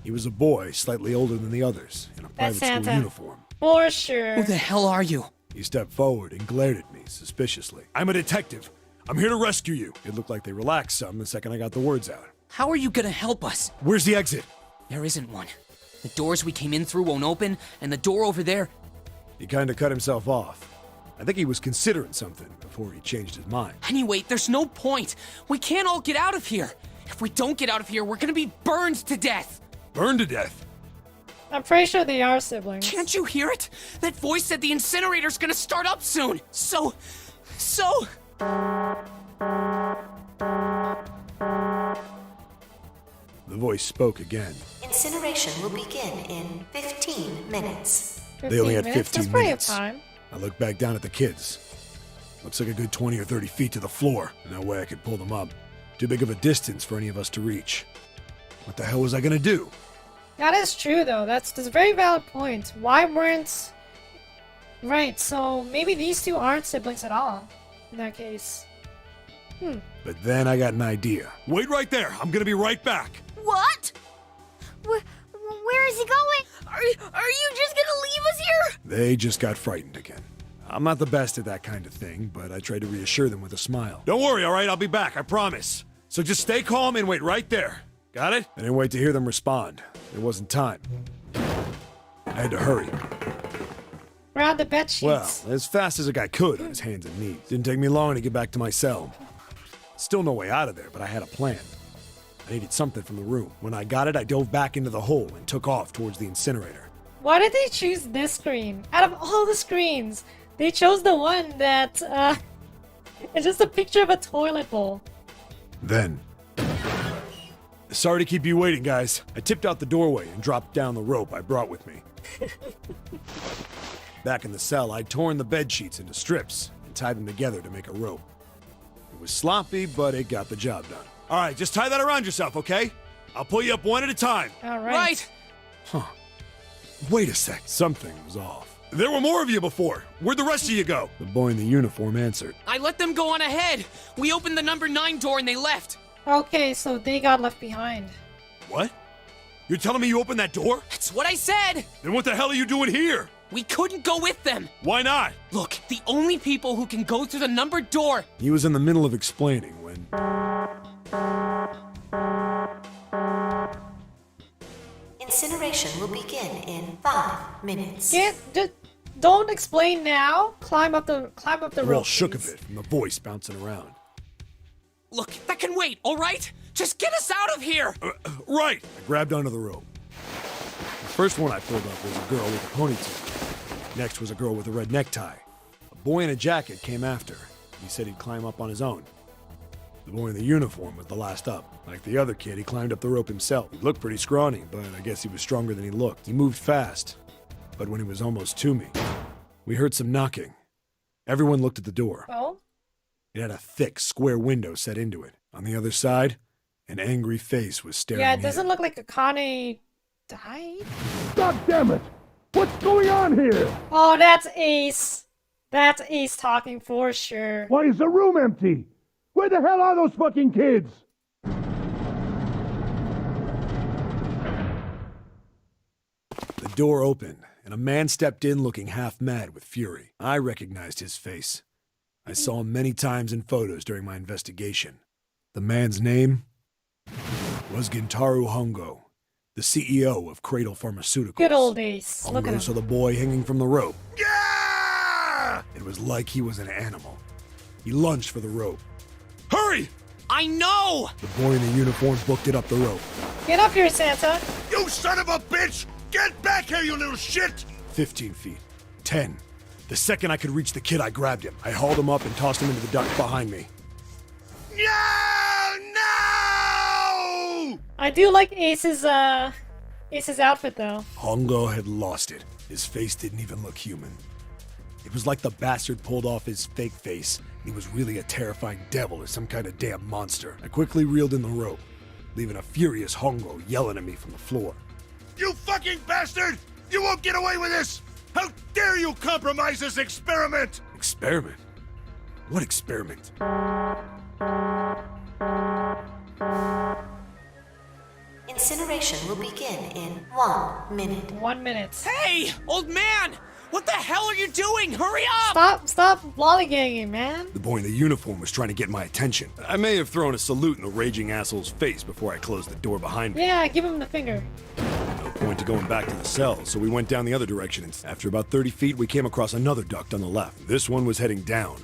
He was a boy, slightly older than the others, in a private school Santa. uniform. For sure. Who the hell are you? He stepped forward and glared at me suspiciously. I'm a detective. I'm here to rescue you. It looked like they relaxed some the second I got the words out. How are you gonna help us? Where's the exit? There isn't one. The doors we came in through won't open, and the door over there... He kinda cut himself off. I think he was considering something before he changed his mind. Anyway, there's no point. We can't all get out of here. If we don't get out of here, we're gonna be burned to death. Burned to death? I'm pretty sure they are siblings. Can't you hear it? That voice said the incinerator's gonna start up soon. So... The voice spoke again. Incineration will begin in 15 minutes. They only had 15 That's plenty of minutes. time. I looked back down at the kids. Looks like a good 20 or 30 feet to the floor. No way I could pull them up. Too big of a distance for any of us to reach. What the hell was I gonna do? That is true, though. That's a very valid point. Why weren't... Right, so maybe these two aren't siblings at all, in that case. But then I got an idea. Wait right there. I'm gonna be right back. What? Where is he going? Are you just gonna leave us here? They just got frightened again. I'm not the best at that kind of thing, but I tried to reassure them with a smile. Don't worry, all right? I'll be back, I promise. So just stay calm and wait right there. Got it? I didn't wait to hear them respond. There wasn't time. I had to hurry. Grab the bed sheets. Well, as fast as a guy could on his hands and knees. Didn't take me long to get back to my cell. Still no way out of there, but I had a plan. I needed something from the room. When I got it, I dove back into the hole and took off towards the incinerator. Why did they choose this screen? Out of all the screens, they chose the one that, it's just a picture of a toilet bowl. Then... Sorry to keep you waiting, guys. I tipped out the doorway and dropped down the rope I brought with me. Back in the cell, I'd torn the bed sheets into strips and tied them together to make a rope. It was sloppy, but it got the job done. All right, just tie that around yourself, okay? I'll pull you up one at a time. All right. Right! Huh. Wait a sec. Something was off. There were more of you before. Where'd the rest of you go? The boy in the uniform answered. I let them go on ahead. We opened the number 9 door and they left. Okay, so they got left behind. What? You're telling me you opened that door? That's what I said. Then what the hell are you doing here? We couldn't go with them. Why not? Look, the only people who can go through the numbered door... He was in the middle of explaining when... Incineration will begin in 5 minutes. Don't explain now. Climb up the rope. We're all shook a please. bit from the voice bouncing around. Look, that can wait, all right? Just get us out of here! Right! I grabbed onto the rope. The first one I pulled up was a girl with a ponytail. Next was a girl with a red necktie. A boy in a jacket came after. He said he'd climb up on his own. The boy in the uniform was the last up. Like the other kid, he climbed up the rope himself. He looked pretty scrawny, but I guess he was stronger than he looked. He moved fast, but when he was almost to me, we heard some knocking. Everyone looked at the door. Oh? It had a thick, square window set into it. On the other side, an angry face was staring Yeah, it in. doesn't look like Akane died. God damn it! What's going on here? Oh, that's Ace. That's Ace talking for sure. Why is the room empty? Where the hell are those fucking kids? The door opened, and a man stepped in looking half mad with fury. I recognized his face. I saw him many times in photos during my investigation. The man's name was Gintaro Hongo, the CEO of Cradle Pharmaceuticals. Good old Ace. Look at Hongo him. saw the boy hanging from the rope. Yeah! It was like he was an animal. He lunged for the rope. Hurry! I know! The boy in the uniform booked it up the rope. Get up here, Santa. You son of a bitch! Get back here, you little shit! 15 feet. 10. The second I could reach the kid, I grabbed him. I hauled him up and tossed him into the duct behind me. No! I do like Ace's outfit though. Hongo had lost it. His face didn't even look human. It was like the bastard pulled off his fake face. He was really a terrifying devil or some kind of damn monster. I quickly reeled in the rope, leaving a furious Hongo yelling at me from the floor. You fucking bastard! You won't get away with this! How dare you compromise this experiment! Experiment? What experiment? Incineration will begin in 1 minute. 1 minute. Hey, old man! What the hell are you doing? Hurry up! Stop lollygagging, man. The boy in the uniform was trying to get my attention. I may have thrown a salute in the raging asshole's face before I closed the door behind me. Yeah, give him the finger. No point to going back to the cell, so we went down the other direction. And after about 30 feet, we came across another duct on the left. This one was heading down.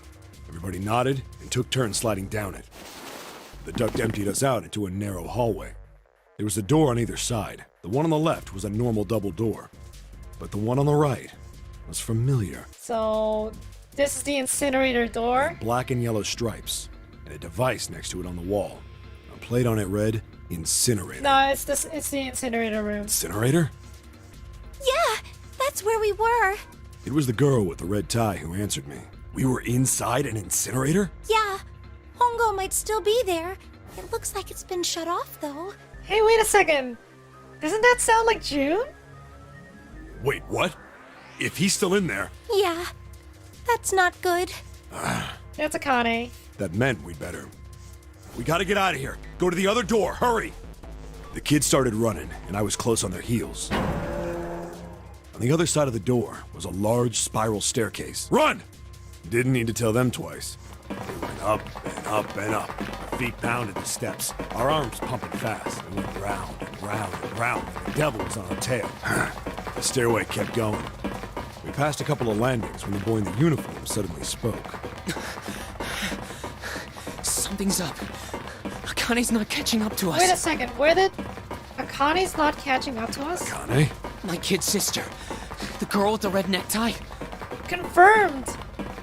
Everybody nodded and took turns sliding down it. The duct emptied us out into a narrow hallway. There was a door on either side. The one on the left was a normal double door, but the one on the right was familiar. So, this is the incinerator door. Black and yellow stripes, and a device next to it on the wall. A plate on it read, Incinerator. No, it's the incinerator room. Incinerator? Yeah, that's where we were. It was the girl with the red tie who answered me. We were inside an incinerator? Yeah, Hongo might still be there. It looks like it's been shut off, though. Hey, wait a second. Doesn't that sound like June? Wait, what? If he's still in there, Yeah, that's not good. That's Akane. that meant we'd better. We gotta get out of here. Go to the other door, hurry! The kids started running, and I was close on their heels. On the other side of the door was a large spiral staircase. Run! Didn't need to tell them twice. We went up and up and up. Our feet pounded the steps, our arms pumping fast. We went round and round and round, and the devil was on our tail. The stairway kept going. We passed a couple of landings when the boy in the uniform suddenly spoke. Something's up. Akane's not catching up to us. Wait a second. Where did Akane's not catching up to us? Akane? My kid sister. The girl with the red necktie. Confirmed.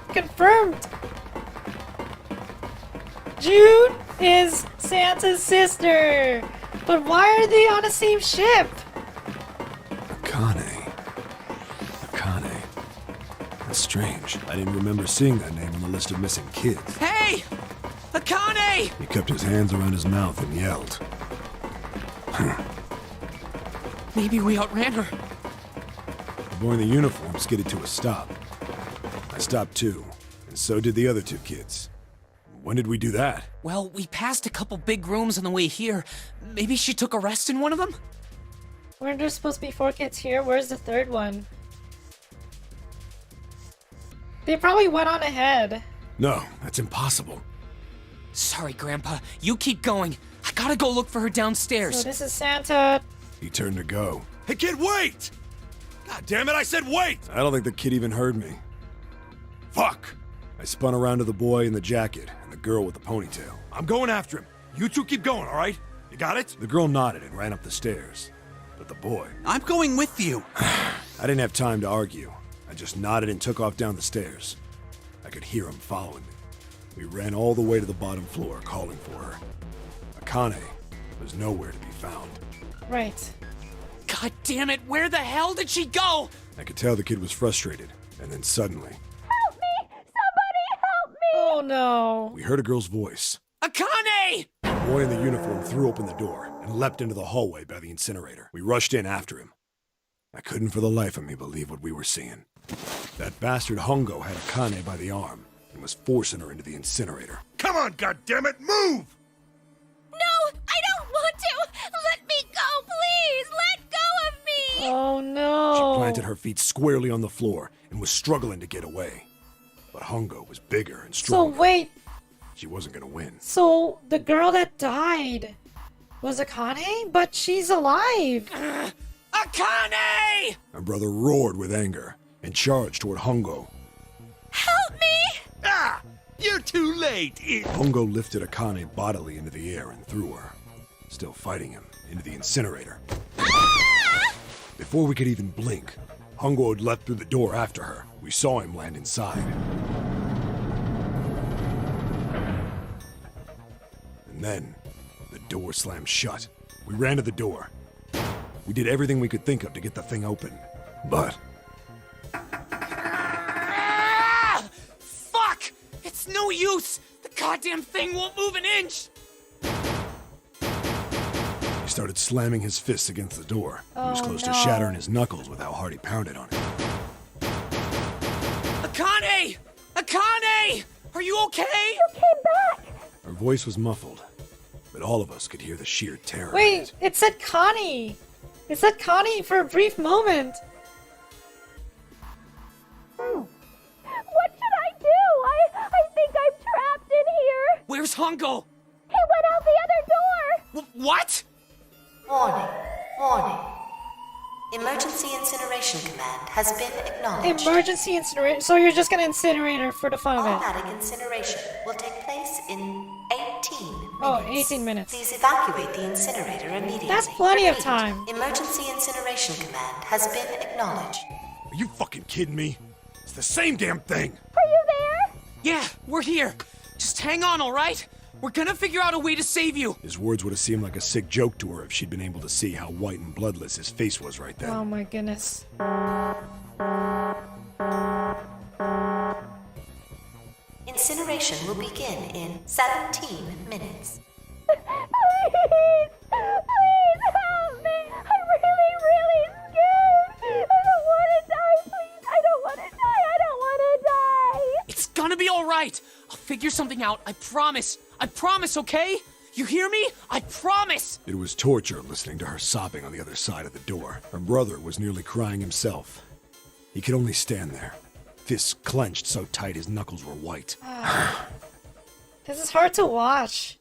Confirmed. June is Santa's sister. But why are they on the same ship? Akane. That's strange. I didn't remember seeing that name on the list of missing kids. Hey! Akane! He kept his hands around his mouth and yelled. Maybe we outran her. The boy in the uniform skidded to a stop. I stopped too, and so did the other two kids. When did we do that? Well, we passed a couple big rooms on the way here. Maybe she took a rest in one of them? Weren't there supposed to be 4 kids here? Where's the third one? They probably went on ahead. No, that's impossible. Sorry, Grandpa. You keep going. I gotta go look for her downstairs. So this is Santa. He turned to go. Hey kid, wait! God damn it, I said wait! I don't think the kid even heard me. Fuck! I spun around to the boy in the jacket and the girl with the ponytail. I'm going after him. You two keep going, alright? You got it? The girl nodded and ran up the stairs. But the boy... I'm going with you. I didn't have time to argue. I just nodded and took off down the stairs. I could hear him following me. We ran all the way to the bottom floor, calling for her. Akane was nowhere to be found. Right. God damn it, where the hell did she go? I could tell the kid was frustrated, and then suddenly, Help me! Somebody help me! Oh no. we heard a girl's voice. Akane! The boy in the uniform threw open the door and leapt into the hallway by the incinerator. We rushed in after him. I couldn't for the life of me believe what we were seeing. That bastard Hongo had Akane by the arm and was forcing her into the incinerator. Come on, goddammit, move! No, I don't want to! Let me go, please! Let go of me! Oh no! She planted her feet squarely on the floor and was struggling to get away. But Hongo was bigger and So stronger. wait, She wasn't gonna win. so the girl that died was Akane? But she's alive! Akane! My brother roared with anger and charged toward Hongo. Help me! Ah! You're too late! Hongo lifted Akane bodily into the air and threw her, still fighting him, into the incinerator. Before we could even blink, Hongo had leapt through the door after her. We saw him land inside. And then, the door slammed shut. We ran to the door. We did everything we could think of to get the thing open. But Fuck! It's no use! The goddamn thing won't move an inch! he started slamming his fists against the door. He was Oh, close to no. shattering his knuckles with how hard he pounded on it. Akane! Akane! Are you okay? You came back! Her voice was muffled, but all of us could hear the sheer terror. in Wait, it. it said Connie! It said Connie for a brief moment! What should I do? I think I'm trapped in here! Where's Hongo? He went out the other door! What? Warning. Warning. Emergency incineration command has been acknowledged. Emergency incineration. So you're just gonna incinerate her for the fun of it. Automatic incineration will take place in 18 minutes. Oh, 18 minutes. Please evacuate the incinerator immediately. That's plenty of Repeat, time. Emergency incineration command has been acknowledged. Are you fucking kidding me? It's the same damn thing. Are you there? Yeah, we're here. Just hang on, alright? We're gonna figure out a way to save you. His words would have seemed like a sick joke to her if she'd been able to see how white and bloodless his face was right then. Oh my goodness. Incineration will begin in 17 minutes. Please! Please help me! I'm really, really scared! I don't want to die, please! I don't want to die! I don't want to die! It's gonna be alright. I'll figure something out. I promise. I promise, okay? You hear me? I promise! It was torture listening to her sobbing on the other side of the door. Her brother was nearly crying himself. He could only stand there, fists clenched so tight his knuckles were white. This is hard to watch.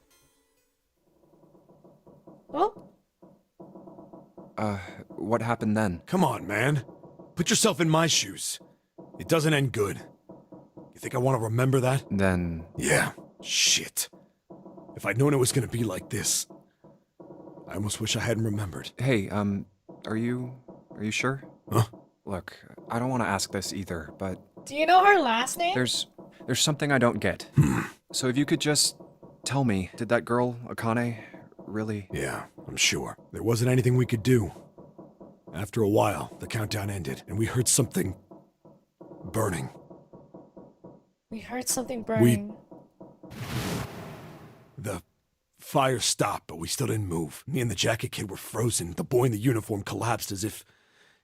Oh, What happened then? Come on, man. Put yourself in my shoes. It doesn't end good. You think I want to remember that? Then, Yeah. Shit. If I'd known it was gonna be like this, I almost wish I hadn't remembered. hey, are you sure? Huh? Look, I don't want to ask this either, but do you know her last name? there's something I don't get. So if you could just tell me, did that girl, Akane, really? Yeah, I'm sure. There wasn't anything we could do. After a while, the countdown ended, and we heard something burning. We heard something burning. The fire stopped, but we still didn't move. Me and the jacket kid were frozen. The boy in the uniform collapsed as if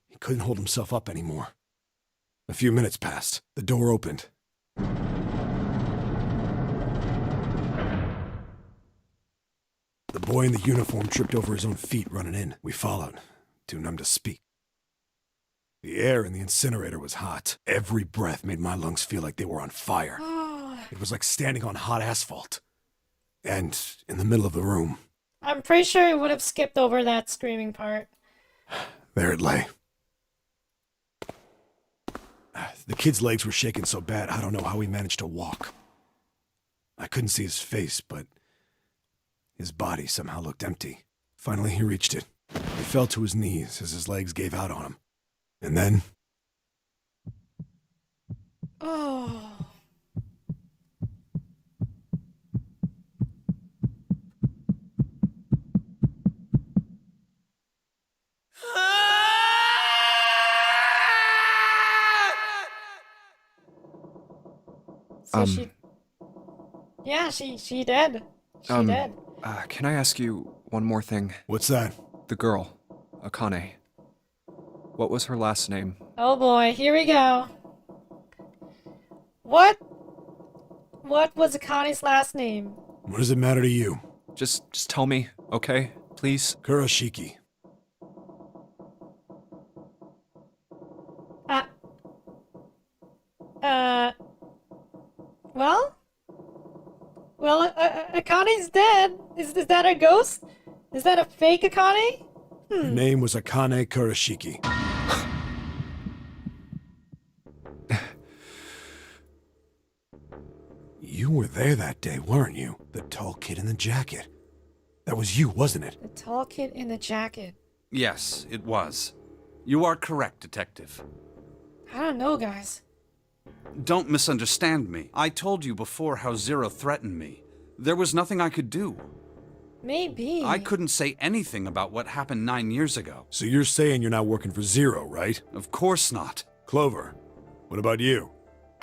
he couldn't hold himself up anymore. A few minutes passed. The door opened. The boy in the uniform tripped over his own feet running in. We followed, too numb to speak. The air in the incinerator was hot. Every breath made my lungs feel like they were on fire. It was like standing on hot asphalt. And in the middle of the room, I'm pretty sure I would have skipped over that screaming part. there it lay. The kid's legs were shaking so bad, I don't know how he managed to walk. I couldn't see his face, but his body somehow looked empty. Finally, he reached it. He fell to his knees as his legs gave out on him. And then, Oh. So she. Yeah, she dead. She dead. Can I ask you one more thing? what's that? The girl, Akane. What was her last name? Oh boy, here we go. What was Akane's last name? What does it matter to you? Just tell me, okay? Please? Kurashiki. Well, Akane's dead. Is that a ghost? Is that a fake Akane? Her name was Akane Kurashiki. You were there that day, weren't you? The tall kid in the jacket. That was you, wasn't it? The tall kid in the jacket. Yes, it was. You are correct, Detective. I don't know, guys. Don't misunderstand me. I told you before how Zero threatened me. There was nothing I could do. Maybe. I couldn't say anything about what happened 9 years ago. So you're saying you're not working for Zero, right? Of course not. Clover, what about you?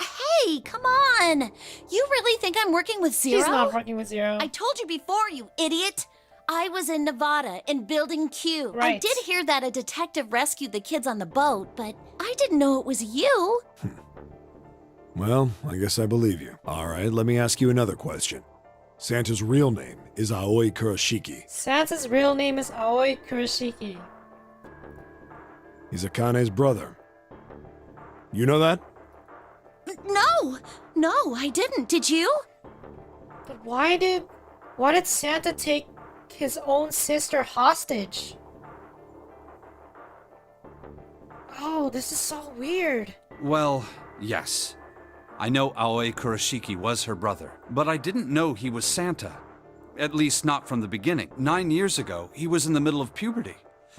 Hey, come on! You really think I'm working with Zero? She's not working with Zero. I told you before, you idiot! I was in Nevada, in Building Q. Right. I did hear that a detective rescued the kids on the boat, but I didn't know it was you. Well, I guess I believe you. Alright, let me ask you another question. Santa's real name is Aoi Kurashiki. Santa's real name is Aoi Kurashiki. He's Akane's brother. You know that? No, I didn't. Did you? But why did Santa take his own sister hostage? Oh, this is so weird. Well, yes. I know Aoi Kurashiki was her brother, but I didn't know he was Santa. At least not from the beginning. 9 years ago, he was in the middle of puberty.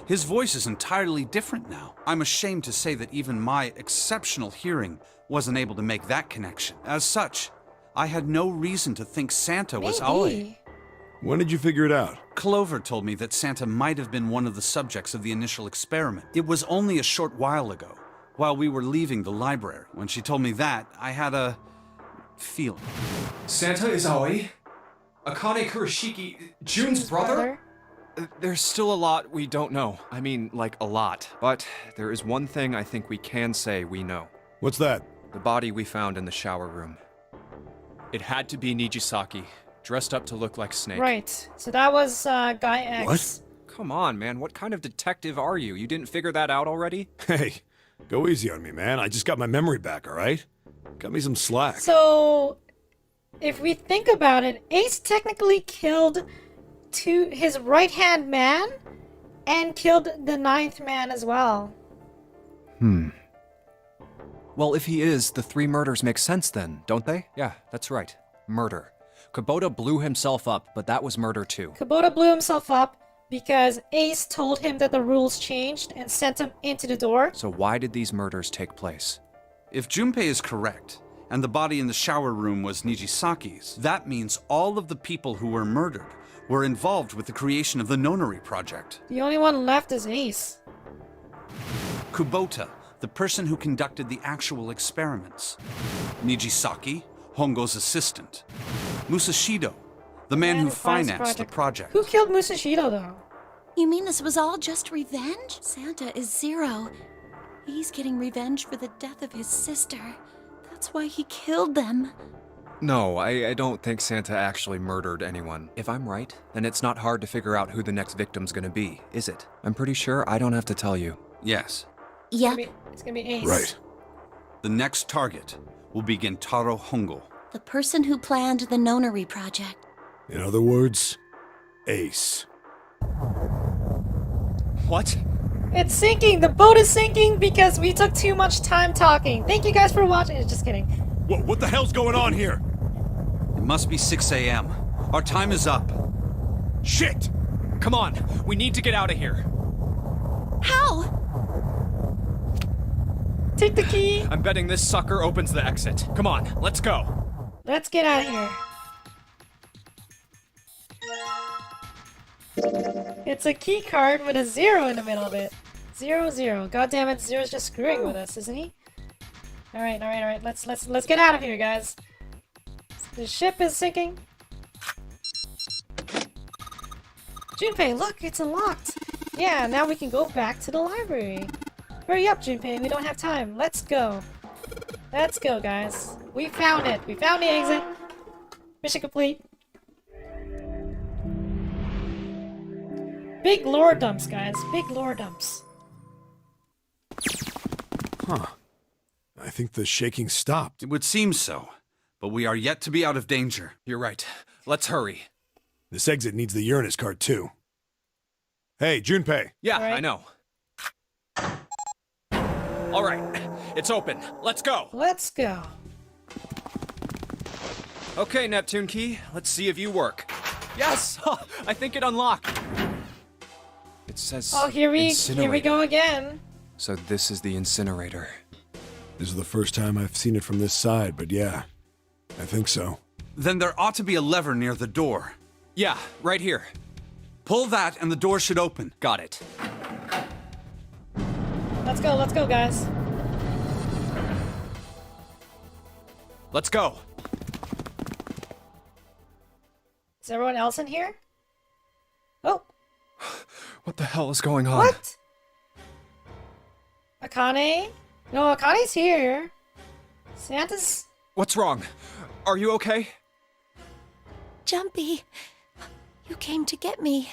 His voice is entirely different now. I'm ashamed to say that even my exceptional hearing wasn't able to make that connection. As such, I had no reason to think Santa was Aoi. When did you figure it out? Clover told me that Santa might have been one of the subjects of the initial experiment. It was only a short while ago, while we were leaving the library. When she told me that, I had a feeling. Santa is Aoi? Akane Kurashiki, June's brother? There's still a lot we don't know. I mean, like, a lot. But there is one thing I think we can say we know. What's that? The body we found in the shower room. It had to be Nijisaki, dressed up to look like Snake. Right. So that was Guy X. What? Come on, man. What kind of detective are you? You didn't figure that out already? Hey, go easy on me, man. I just got my memory back, alright? Cut me some slack. So, if we think about it, Ace technically killed his right-hand man and killed the 9th man as well. Well, if he is, the 3 murders make sense then, don't they? Yeah, that's right. Murder. Kubota blew himself up, but that was murder too. Kubota blew himself up because Ace told him that the rules changed and sent him into the door. So why did these murders take place? If Junpei is correct, and the body in the shower room was Nijisaki's, that means all of the people who were murdered were involved with the creation of the Nonary project. The only one left is Ace. Kubota, the person who conducted the actual experiments. Nijisaki, Hongo's assistant. Musashido, the man who financed the project. Who killed Musashido, though? You mean this was all just revenge? Santa is Zero. He's getting revenge for the death of his sister. That's why he killed them. No, I don't think Santa actually murdered anyone. If I'm right, then it's not hard to figure out who the next victim's gonna be, is it? I'm pretty sure I don't have to tell you. Yes. Yep. It's gonna be Ace. Right. The next target will be Gentaro Hongo. The person who planned the Nonary project. In other words, Ace. What? It's sinking! The boat is sinking because we took too much time talking. Thank you guys for watching. Just kidding. What the hell's going on here? It must be 6 a.m. Our time is up. Shit! Come on, we need to get out of here. How? Take the key. I'm betting this sucker opens the exit. Come on, let's go. Let's get out of here. It's a key card with a 0 in the middle of it. 0, 0. God damn it, Zero's just screwing with us, isn't he? Alright. Let's get out of here, guys. The ship is sinking. Junpei, look, it's unlocked. Yeah, now we can go back to the library. Hurry up, Junpei. We don't have time. Let's go. Let's go, guys. We found it. We found the exit. Mission complete. Big lore dumps, guys. Big lore dumps. Huh. I think the shaking stopped. It would seem so, but we are yet to be out of danger. You're right. Let's hurry. This exit needs the Uranus card, too. Hey, Junpei. Yeah, All right. I know. All right, it's open. Let's go. Let's go. Okay, Neptune Key, let's see if you work. Yes! I think it unlocked. It says Oh, here we incinerator. go again. So this is the incinerator. This is the first time I've seen it from this side, but yeah, I think so. Then there ought to be a lever near the door. Yeah, right here. Pull that and the door should open. Got it. Let's go, guys. Let's go. Is everyone else in here? Oh, What the hell is going on? what? Akane? No, Akane's here. Santa's... What's wrong? Are you okay? Jumpy, you came to get me.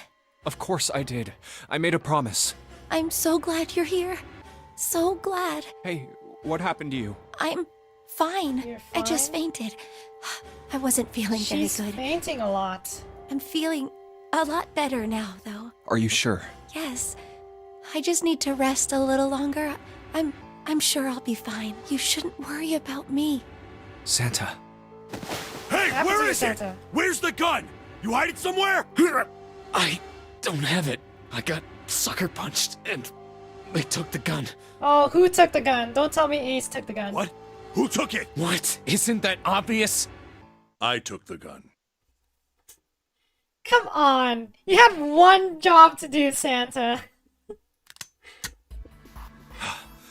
Of course I did. I made a promise. I'm so glad you're here. So glad. Hey, what happened to you? I'm fine. You're I just fine? fainted. I wasn't feeling She's very good. fainting a lot. I'm feeling a lot better now, though. Are you sure? Yes. I just need to rest a little longer. I'm sure I'll be fine. You shouldn't worry about me. Santa. Hey, happened where to you, is it? Santa? Where's the gun? You hide it somewhere? I don't have it. I got sucker punched and they took the gun. Oh, who took the gun? Don't tell me Ace took the gun. What? Who took it? What? Isn't that obvious? I took the gun. Come on. You had one job to do, Santa.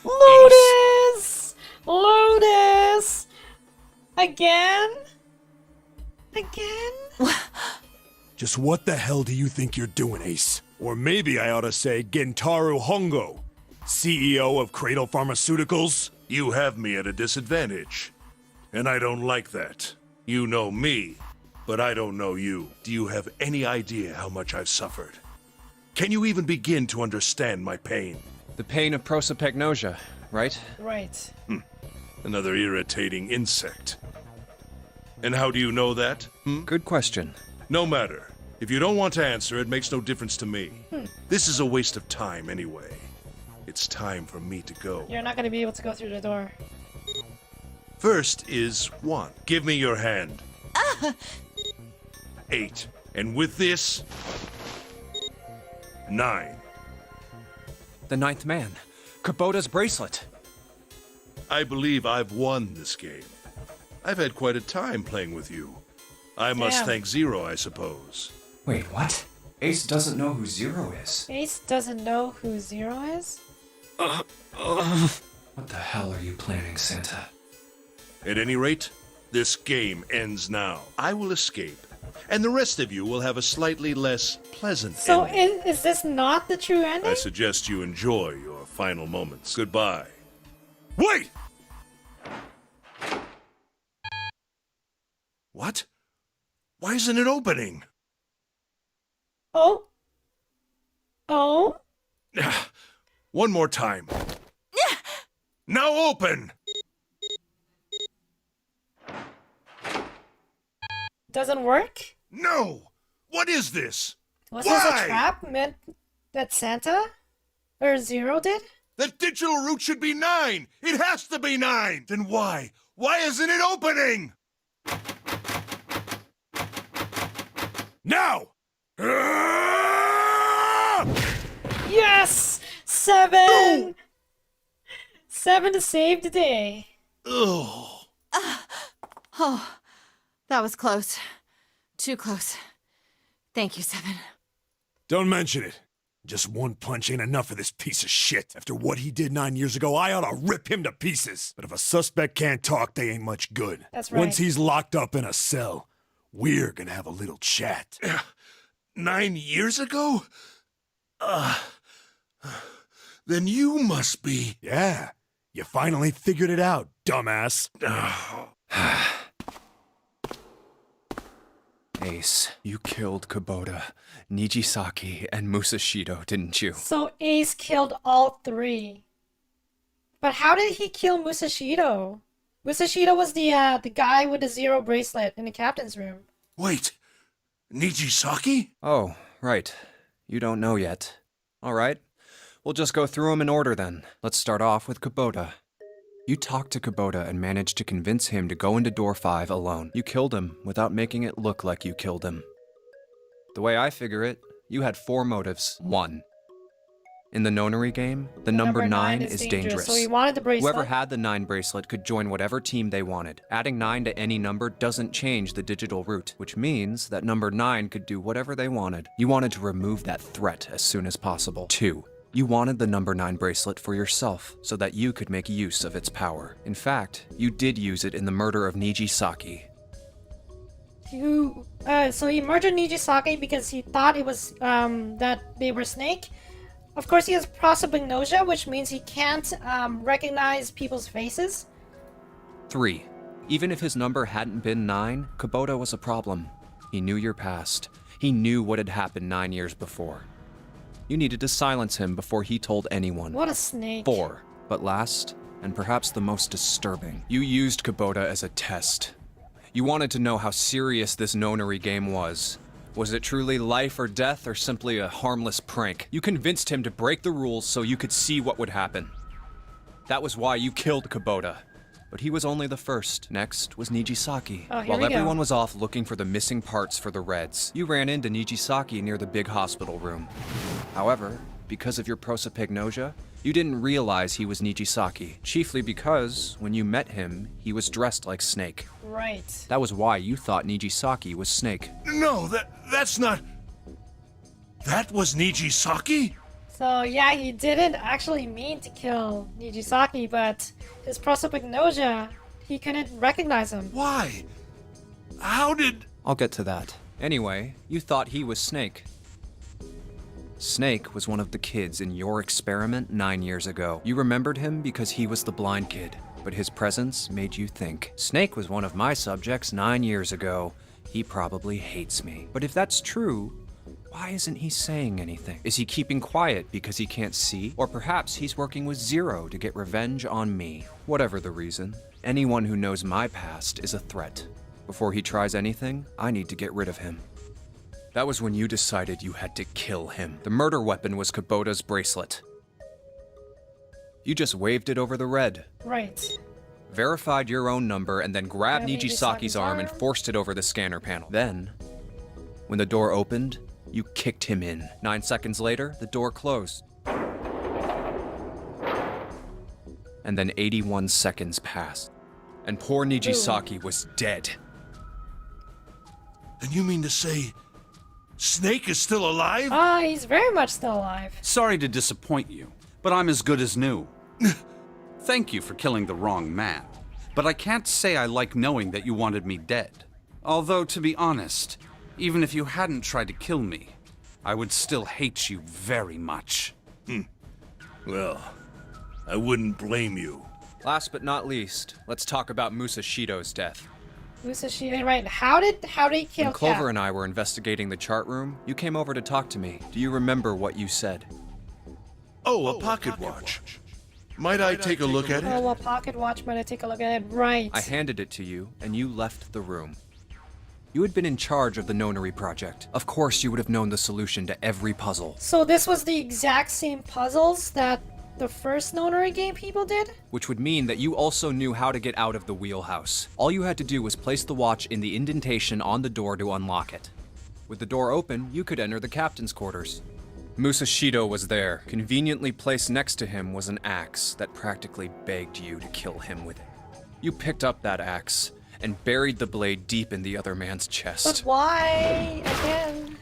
Lotus! Lotus! Again? Again? Just what the hell do you think you're doing, Ace? Or maybe I ought to say Gentaro Hongo, CEO of Cradle Pharmaceuticals? You have me at a disadvantage. And I don't like that. You know me, but I don't know you. Do you have any idea how much I've suffered? Can you even begin to understand my pain? The pain of prosopagnosia, right? Right. Another irritating insect. And how do you know that? Good question. No matter. If you don't want to answer, it makes no difference to me. This is a waste of time anyway. It's time for me to go. You're not gonna be able to go through the door. First is 1. Give me your hand. 8. And with this, 9. The ninth man. Kubota's bracelet. I believe I've won this game. I've had quite a time playing with you. I must Damn. thank Zero, I suppose. Wait, what? Ace doesn't know who Zero is. Ace doesn't know who Zero is? What the hell are you planning, Santa? At any rate, this game ends now. I will escape, and the rest of you will have a slightly less pleasant So ending. is this not the true ending? I suggest you enjoy your final moments. Goodbye. Wait! What? Why isn't it opening? Oh? Oh? One more time. Now open! Doesn't work? No! What is this? Was Why? this a trap meant that Santa or Zero did? That digital root should be 9! It has to be 9! Then why? Why isn't it opening? Now! Yes! 7! 7 to save the day. Ugh. Oh, that was close. Too close. Thank you, Seven. Don't mention it. Just one punch ain't enough for this piece of shit. After what he did 9 years ago, I ought to rip him to pieces. But if a suspect can't talk, they ain't much good. That's right. Once he's locked up in a cell, we're gonna have a little chat. 9 years ago? Then you must be... Yeah, you finally figured it out, dumbass. Ace, you killed Kubota, Nijisaki, and Musashido, didn't you? So Ace killed all three. But how did he kill Musashido? Musashido was the guy with the 0 bracelet in the captain's room. Wait, Nijisaki? Oh, right. You don't know yet. All right. We'll just go through them in order then. Let's start off with Kubota. You talked to Kubota and managed to convince him to go into door 5 alone. You killed him without making it look like you killed him. The way I figure it, you had 4 motives. 1. In the Nonary game, the number 9 is dangerous. So he wanted the bracelet. Whoever had the 9 bracelet could join whatever team they wanted. Adding 9 to any number doesn't change the digital route, which means that number 9 could do whatever they wanted. You wanted to remove that threat as soon as possible. 2. You wanted the number 9 bracelet for yourself, so that you could make use of its power. In fact, you did use it in the murder of Nijisaki. So he murdered Nijisaki because he thought it was, that they were Snake. Of course, he has prosopagnosia, which means he can't, recognize people's faces. 3. Even if his number hadn't been 9, Kubota was a problem. He knew your past. He knew what had happened 9 years before. You needed to silence him before he told anyone. What a snake. 4. But last, and perhaps the most disturbing, you used Kubota as a test. You wanted to know how serious this Nonary game was. Was it truly life or death, or simply a harmless prank? You convinced him to break the rules so you could see what would happen. That was why you killed Kubota. But he was only the first. Next was Nijisaki. While everyone was off looking for the missing parts for the Reds, you ran into Nijisaki near the big hospital room. However, because of your prosopagnosia, you didn't realize he was Nijisaki, chiefly because, when you met him, he was dressed like Snake. Right. That was why you thought Nijisaki was Snake. No, that's not... That was Nijisaki? So yeah, he didn't actually mean to kill Nijisaki, but his prosopagnosia, he couldn't recognize him. Why? How did... I'll get to that. Anyway, you thought he was Snake. Snake was one of the kids in your experiment 9 years ago. You remembered him because he was the blind kid, but his presence made you think. Snake was one of my subjects 9 years ago. He probably hates me. But if that's true, why isn't he saying anything? Is he keeping quiet because he can't see? Or perhaps he's working with Zero to get revenge on me. Whatever the reason, anyone who knows my past is a threat. Before he tries anything, I need to get rid of him. That was when you decided you had to kill him. The murder weapon was Kubota's bracelet. You just waved it over the red. Right. Verified your own number and then grabbed Nijisaki's arm and forced it over the scanner panel. Then, when the door opened, you kicked him in. 9 seconds later, the door closed. And then 81 seconds passed. And poor Nijisaki was dead. Then you mean to say... Snake is still alive? He's very much still alive. Sorry to disappoint you, but I'm as good as new. Thank you for killing the wrong man, but I can't say I like knowing that you wanted me dead. Although, to be honest, even if you hadn't tried to kill me, I would still hate you very much. Well, I wouldn't blame you. Last but not least, let's talk about Musashido's death. Musashido, right. How did he kill When Clover Cat? and I were investigating the chart room, you came over to talk to me. Do you remember what you said? Oh, a pocket watch. Might I take a look at it? Oh, a pocket watch. Might I take a look at it? Right. I handed it to you, and you left the room. You had been in charge of the Nonary project. Of course you would have known the solution to every puzzle. So this was the exact same puzzles that the first Nonary game people did? Which would mean that you also knew how to get out of the wheelhouse. All you had to do was place the watch in the indentation on the door to unlock it. With the door open, you could enter the captain's quarters. Musashido was there. Conveniently placed next to him was an axe that practically begged you to kill him with it. You picked up that axe and buried the blade deep in the other man's chest. But why again?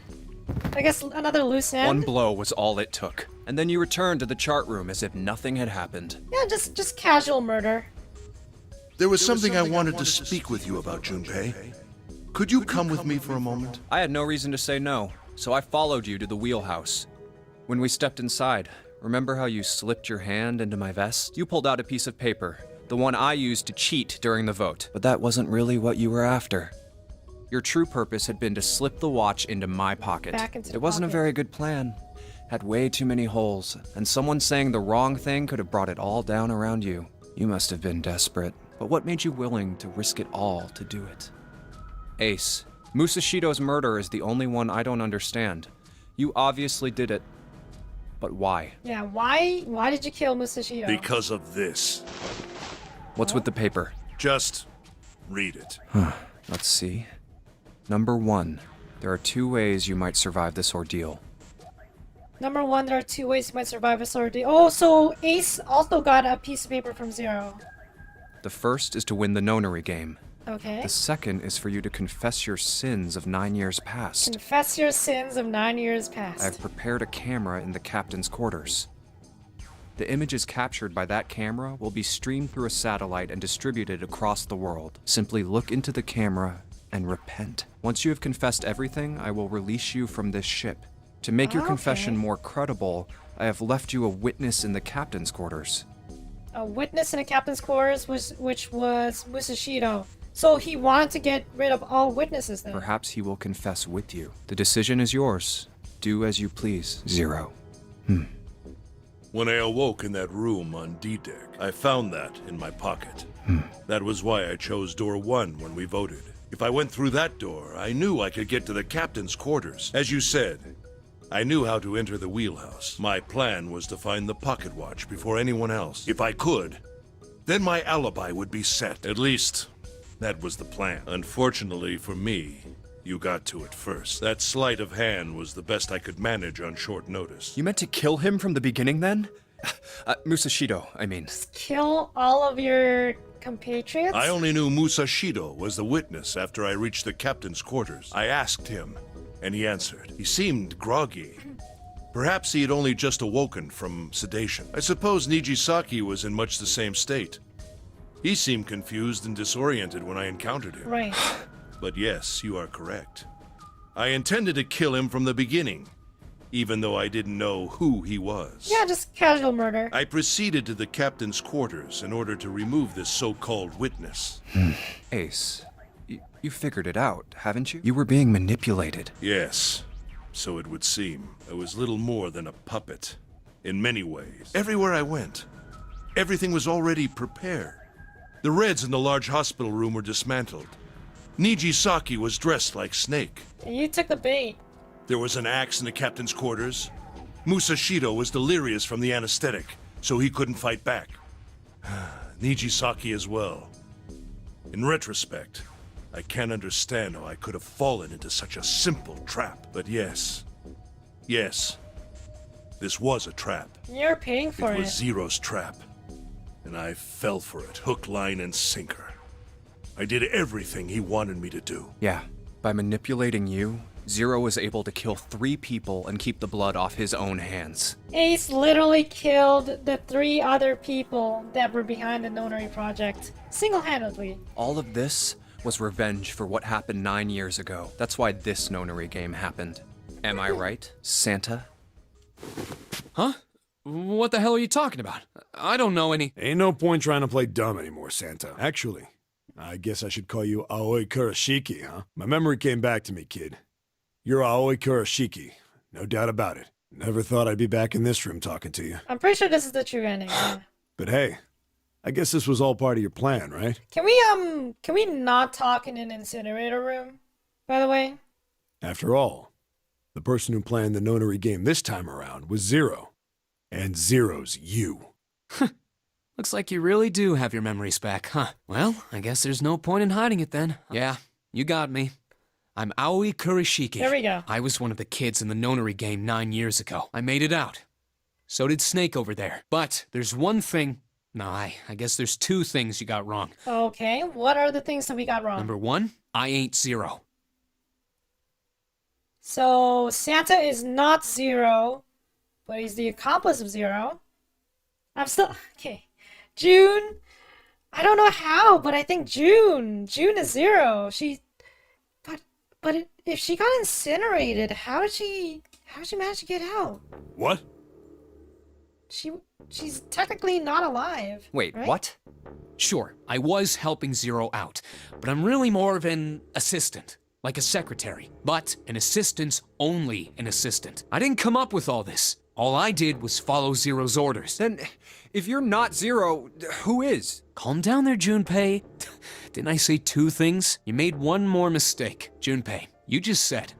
I guess another loose end? One blow was all it took. And then you returned to the chart room as if nothing had happened. Yeah, just casual murder. There was something I wanted to speak with you about, Junpei. Could you come with me for a moment? I had no reason to say no, so I followed you to the wheelhouse. When we stepped inside, Remember how you slipped your hand into my vest? You pulled out a piece of paper, the one I used to cheat during the vote. But that wasn't really what you were after. Your true purpose had been to slip the watch into my pocket. Back into the It wasn't a pocket. very good plan. Had way too many holes, and someone saying the wrong thing could have brought it all down around you. You must have been desperate. But what made you willing to risk it all to do it? Ace, Musashido's murder is the only one I don't understand. You obviously did it. But why? Yeah, why did you kill Musashido? Because of this. What's with the paper? Just read it. Let's see. Number 1. There are 2 ways you might survive this ordeal. Number 1, there are 2 ways you might survive a ordeal. Oh, so Ace also got a piece of paper from Zero. The first is to win the Nonary Game. Okay. The second is for you to confess your sins of 9 years past. Confess your sins of 9 years past. I've prepared a camera in the captain's quarters. The images captured by that camera will be streamed through a satellite and distributed across the world. Simply look into the camera and repent. Once you have confessed everything, I will release you from this ship. To make your confession more credible, I have left you a witness in the captain's quarters. A witness in the captain's quarters, which was Musashido. So he wanted to get rid of all witnesses then. Perhaps he will confess with you. The decision is yours. Do as you please, Zero. When I awoke in that room on D-Deck, I found that in my pocket. That was why I chose door 1 when we voted. If I went through that door, I knew I could get to the captain's quarters. As you said, I knew how to enter the wheelhouse. My plan was to find the pocket watch before anyone else. If I could, then my alibi would be set. At least, that was the plan. Unfortunately for me, you got to it first. That sleight of hand was the best I could manage on short notice. You meant to kill him from the beginning then? Musashido, I mean. Kill all of your compatriots? I only knew Musashido was the witness after I reached the captain's quarters. I asked him, and he answered. He seemed groggy. Perhaps he had only just awoken from sedation. I suppose Nijisaki was in much the same state. He seemed confused and disoriented when I encountered him. Right. But yes, you are correct. I intended to kill him from the beginning, even though I didn't know who he was. Yeah, just casual murder. I proceeded to the captain's quarters in order to remove this so-called witness. Ace, you figured it out, haven't you? You were being manipulated. Yes, so it would seem. I was little more than a puppet, in many ways. Everywhere I went, everything was already prepared. The Reds in the large hospital room were dismantled. Nijisaki was dressed like Snake. You took the bait. There was an axe in the captain's quarters. Musashido was delirious from the anesthetic, so he couldn't fight back. Nijisaki as well. In retrospect, I can't understand how I could have fallen into such a simple trap. But yes, this was a trap. You're paying for it. It was Zero's trap, and I fell for it, hook, line, and sinker. I did everything he wanted me to do. Yeah, by manipulating you, Zero was able to kill 3 people and keep the blood off his own hands. Ace literally killed the 3 other people that were behind the Nonary project. Single-handedly. All of this was revenge for what happened 9 years ago. That's why this Nonary game happened. Am I right, Santa? Huh? What the hell are you talking about? I don't know any. Ain't no point trying to play dumb anymore, Santa. Actually, I guess I should call you Aoi Kurashiki, huh? My memory came back to me, kid. You're Aoi Kurashiki, no doubt about it. Never thought I'd be back in this room talking to you. I'm pretty sure this is the true ending. Yeah. But hey, I guess this was all part of your plan, right? Can we not talk in an incinerator room, by the way? After all, the person who planned the Nonary game this time around was Zero. And Zero's you. Looks like you really do have your memories back, huh? Well, I guess there's no point in hiding it then. Yeah, you got me. I'm Aoi Kurashiki. There we go. I was one of the kids in the Nonary game 9 years ago. I made it out. So did Snake over there. But there's one thing... No, I guess there's 2 things you got wrong. Okay, what are the things that we got wrong? Number 1, I ain't Zero. So, Santa is not Zero, but he's the accomplice of Zero. I'm still... Okay. June? I don't know how, but I think June. June is Zero. She... But if she got incinerated, how did she manage to get out? What? she's technically not alive. Wait, right? what? Sure, I was helping Zero out, but I'm really more of an assistant, like a secretary. But an assistant's only an assistant. I didn't come up with all this. All I did was follow Zero's orders. Then, if you're not Zero, who is? Calm down there, Junpei. Didn't I say 2 things? You made one more mistake. Junpei, you just said,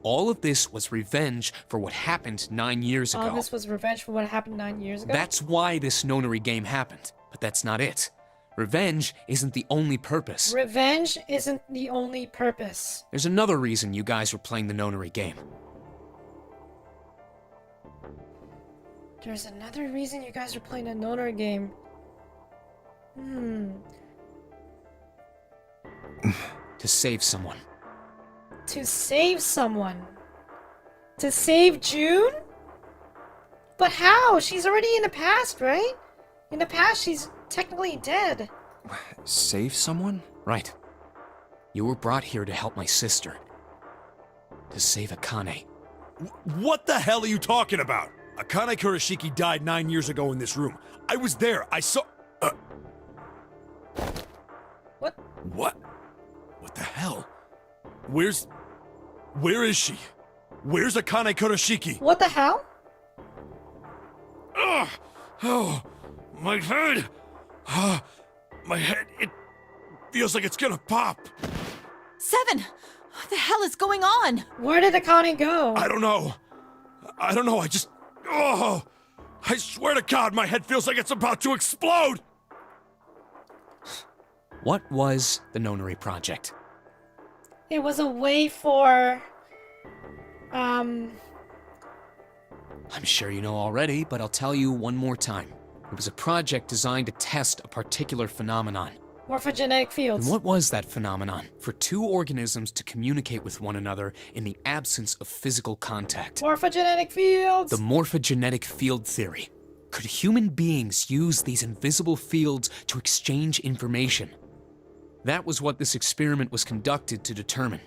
all of this was revenge for what happened 9 years ago. All this was revenge for what happened 9 years ago? That's why this Nonary game happened. But that's not it. Revenge isn't the only purpose. Revenge isn't the only purpose. There's another reason you guys were playing the Nonary game. There's another reason you guys are playing a Nonary game. To save someone. To save someone. To save June? But how? She's already in the past, right? In the past, she's technically dead. Save someone? Right. You were brought here to help my sister. To save Akane. What the hell are you talking about? Akane Kurashiki died 9 years ago in this room. I was there. I saw... What? What? What the hell? Where is she? Where's Akane Kurashiki? What the hell? Ugh! Oh, my head! My head, it feels like it's gonna pop. 7! What the hell is going on? Where did Akane go? I don't know. I just... Oh! I swear to God, my head feels like it's about to explode! What was the Nonary Project? It was a way for... I'm sure you know already, but I'll tell you one more time. It was a project designed to test a particular phenomenon. Morphogenetic fields. And what was that phenomenon? For 2 organisms to communicate with one another in the absence of physical contact. Morphogenetic fields! The morphogenetic field theory. Could human beings use these invisible fields to exchange information? That was what this experiment was conducted to determine.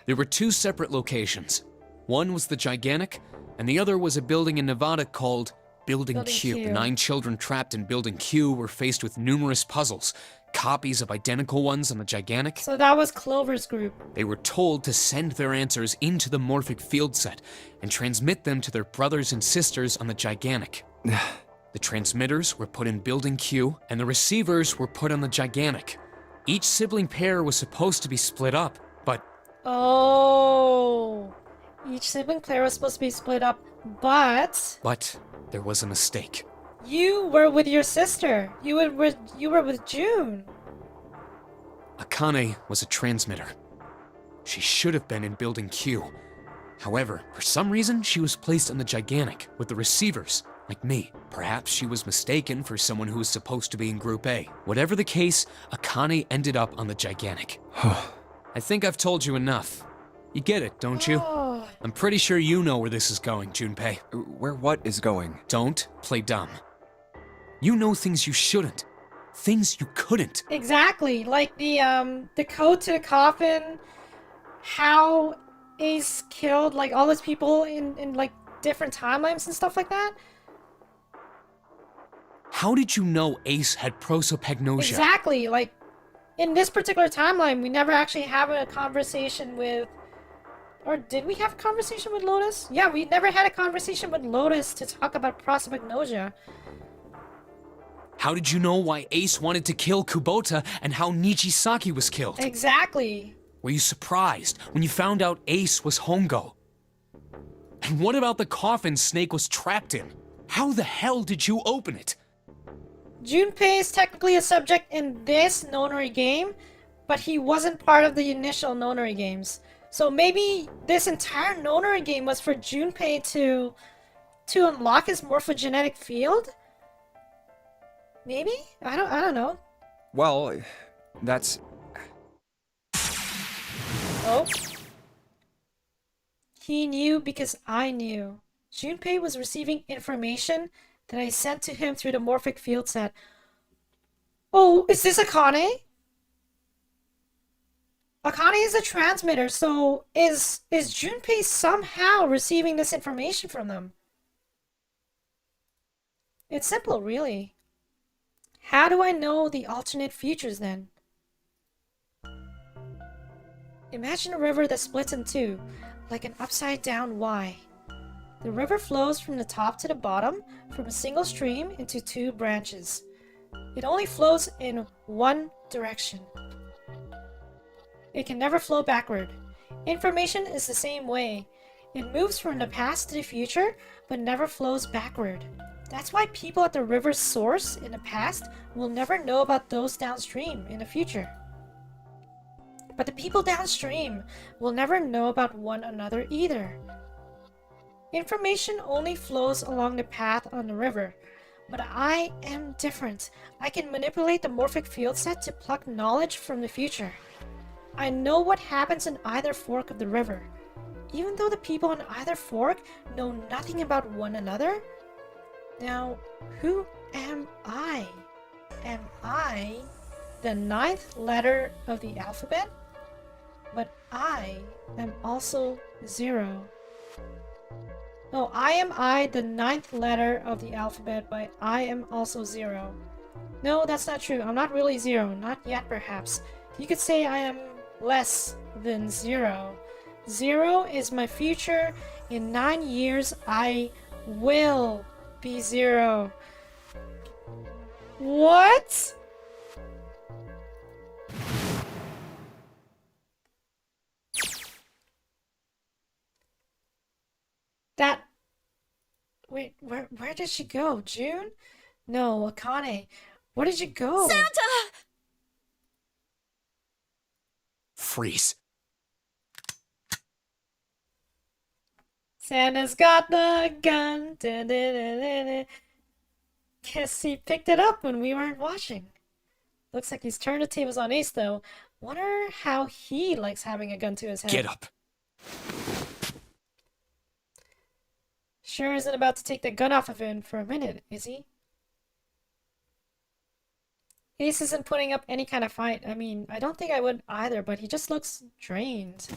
There were 2 separate locations. One was the Gigantic, and the other was a building in Nevada called Building Q. The 9 children trapped in Building Q were faced with numerous puzzles, copies of identical ones on the Gigantic. So that was Clover's group. They were told to send their answers into the morphic field set and transmit them to their brothers and sisters on the Gigantic. The transmitters were put in Building Q, and the receivers were put on the Gigantic. Each sibling pair was supposed to be split up, but... Oh... Each sibling player was supposed to be split up, but... But there was a mistake. You were with your sister. You were with June. Akane was a transmitter. She should have been in Building Q. However, for some reason, she was placed on the Gigantic with the receivers, like me. Perhaps she was mistaken for someone who was supposed to be in Group A. Whatever the case, Akane ended up on the Gigantic. I think I've told you enough. You get it, don't you? Oh. I'm pretty sure you know where this is going, Junpei. Where what is going? Don't play dumb. You know things you shouldn't. Things you couldn't. Exactly. Like the code to the coffin, how Ace killed like all those people in like different timelines and stuff like that. How did you know Ace had prosopagnosia? Exactly. Like in this particular timeline, we never actually have a conversation with... Or did we have a conversation with Lotus? Yeah, we never had a conversation with Lotus to talk about prosopagnosia. How did you know why Ace wanted to kill Kubota and how Nijisaki was killed? Exactly. Were you surprised when you found out Ace was Hongo? And what about the coffin Snake was trapped in? How the hell did you open it? Junpei is technically a subject in this Nonary game, but he wasn't part of the initial Nonary games. So maybe this entire Nonary game was for Junpei to unlock his morphogenetic field? Maybe? I don't know. Well, that's... Oh. He knew because I knew. Junpei was receiving information that I sent to him through the morphic field set. Oh, is this Akane? Akane is a transmitter, so is Junpei somehow receiving this information from them? It's simple, really. How do I know the alternate futures then? Imagine a river that splits in two, like an upside-down Y. The river flows from the top to the bottom from a single stream into two branches. It only flows in one direction. It can never flow backward. Information is the same way. It moves from the past to the future, but never flows backward. That's why people at the river's source in the past will never know about those downstream in the future. But the people downstream will never know about one another either. Information only flows along the path on the river, but I am different. I can manipulate the morphic field set to pluck knowledge from the future. I know what happens in either fork of the river. Even though the people on either fork know nothing about one another. Now, who am I? Am I the 9th letter of the alphabet? But I am also 0. No, I the 9th letter of the alphabet, but I am also 0. No, that's not true. I'm not really 0. Not yet, perhaps. You could say I am less than 0. 0 is my future. In 9 years, I will be 0. What? That... Wait, where did she go? June? No, Akane. Where did you go? Santa! Freeze. Santa's got the gun. Da, da, da, da, da. Guess he picked it up when we weren't watching. Looks like he's turned the tables on Ace, though. Wonder how he likes having a gun to his head. Get up. Sure isn't about to take the gun off of him for a minute, is he? Ace isn't putting up any kind of fight. I mean, I don't think I would either, but he just looks drained.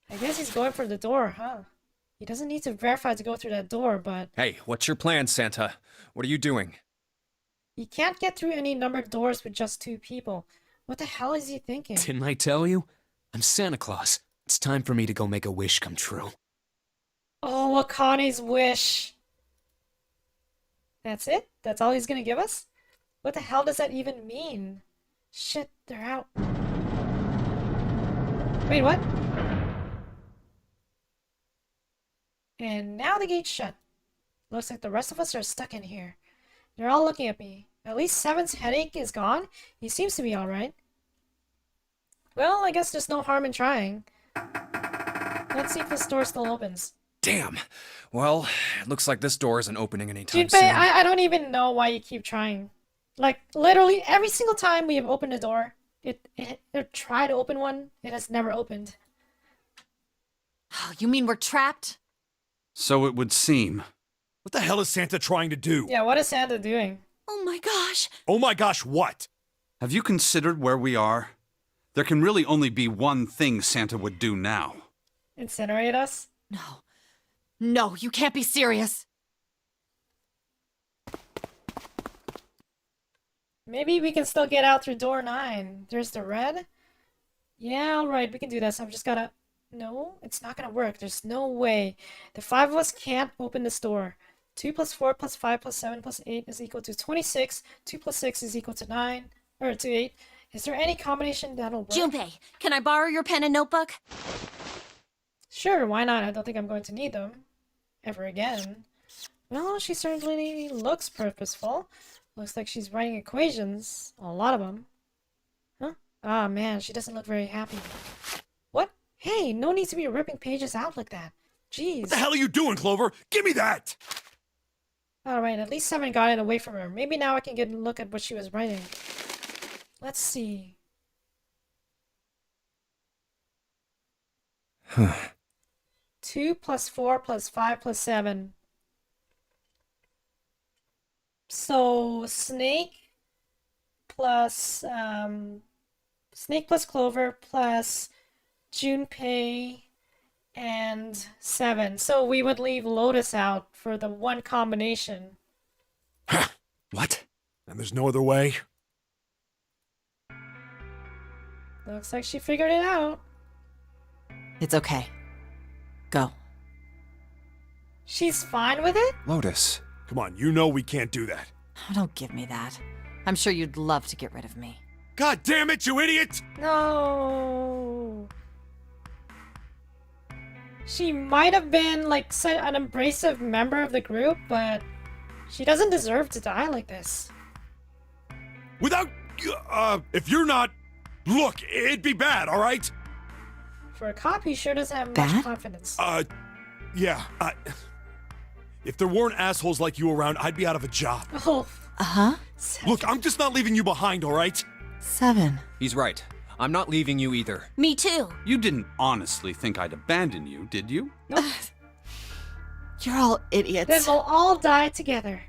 I guess he's going for the door, huh? He doesn't need to verify to go through that door, but... Hey, what's your plan, Santa? What are you doing? He can't get through any numbered doors with just 2 people. What the hell is he thinking? Didn't I tell you? I'm Santa Claus. It's time for me to go make a wish come true. Oh, Akane's wish. That's it? That's all he's gonna give us? What the hell does that even mean? Shit, they're out. Wait, what? And now the gate's shut. Looks like the rest of us are stuck in here. They're all looking at me. At least Seven's headache is gone. He seems to be alright. Well, I guess there's no harm in trying. Let's see if this door still opens. Damn. Well, it looks like this door isn't opening anytime Dude, soon. I don't even know why you keep trying. Like, literally, every single time we have opened a door, or tried to open one, it has never opened. Oh, you mean we're trapped? So it would seem. What the hell is Santa trying to do? Yeah, what is Santa doing? Oh my gosh! Oh my gosh, what? Have you considered where we are? There can really only be one thing Santa would do now. Incinerate us? No. No, you can't be serious. Maybe we can still get out through door 9. There's the red. Yeah, alright, we can do that. So I'm just gotta... No, it's not gonna work. There's no way. The 5 of us can't open this door. 2 plus 4 plus 5 plus 7 plus 8 is equal to 26. 2 plus 6 is equal to 9. Or to 8. Is there any combination that'll work? Junpei, can I borrow your pen and notebook? Sure, why not? I don't think I'm going to need them. Ever again. Well, she certainly looks purposeful. Looks like she's writing equations. A lot of them. Huh? Ah, man, she doesn't look very happy. What? Hey, no need to be ripping pages out like that. Jeez. What the hell are you doing, Clover? Give me that! Alright, at least 7 got it away from her. Maybe now I can get a look at what she was writing. Let's see. 2 plus 4 plus 5 plus 7. So, snake plus Clover plus Junpei and 7. So we would leave Lotus out for the one combination. What? And there's no other way? Looks like she figured it out. It's okay. Go. She's fine with it? Lotus. Come on, you know we can't do that. Oh, don't give me that. I'm sure you'd love to get rid of me. God damn it, you idiot! No. She might have been like an abrasive member of the group, but she doesn't deserve to die like this. Without, if you're not, look, it'd be bad, all right? For a cop, he sure doesn't have much Bad? confidence. Yeah, if there weren't assholes like you around, I'd be out of a job. Oh. Uh-huh. Look, I'm just not leaving you behind, all right? 7. He's right. I'm not leaving you either. Me too. You didn't honestly think I'd abandon you, did you? Nope. You're all Then idiots. we'll all die together.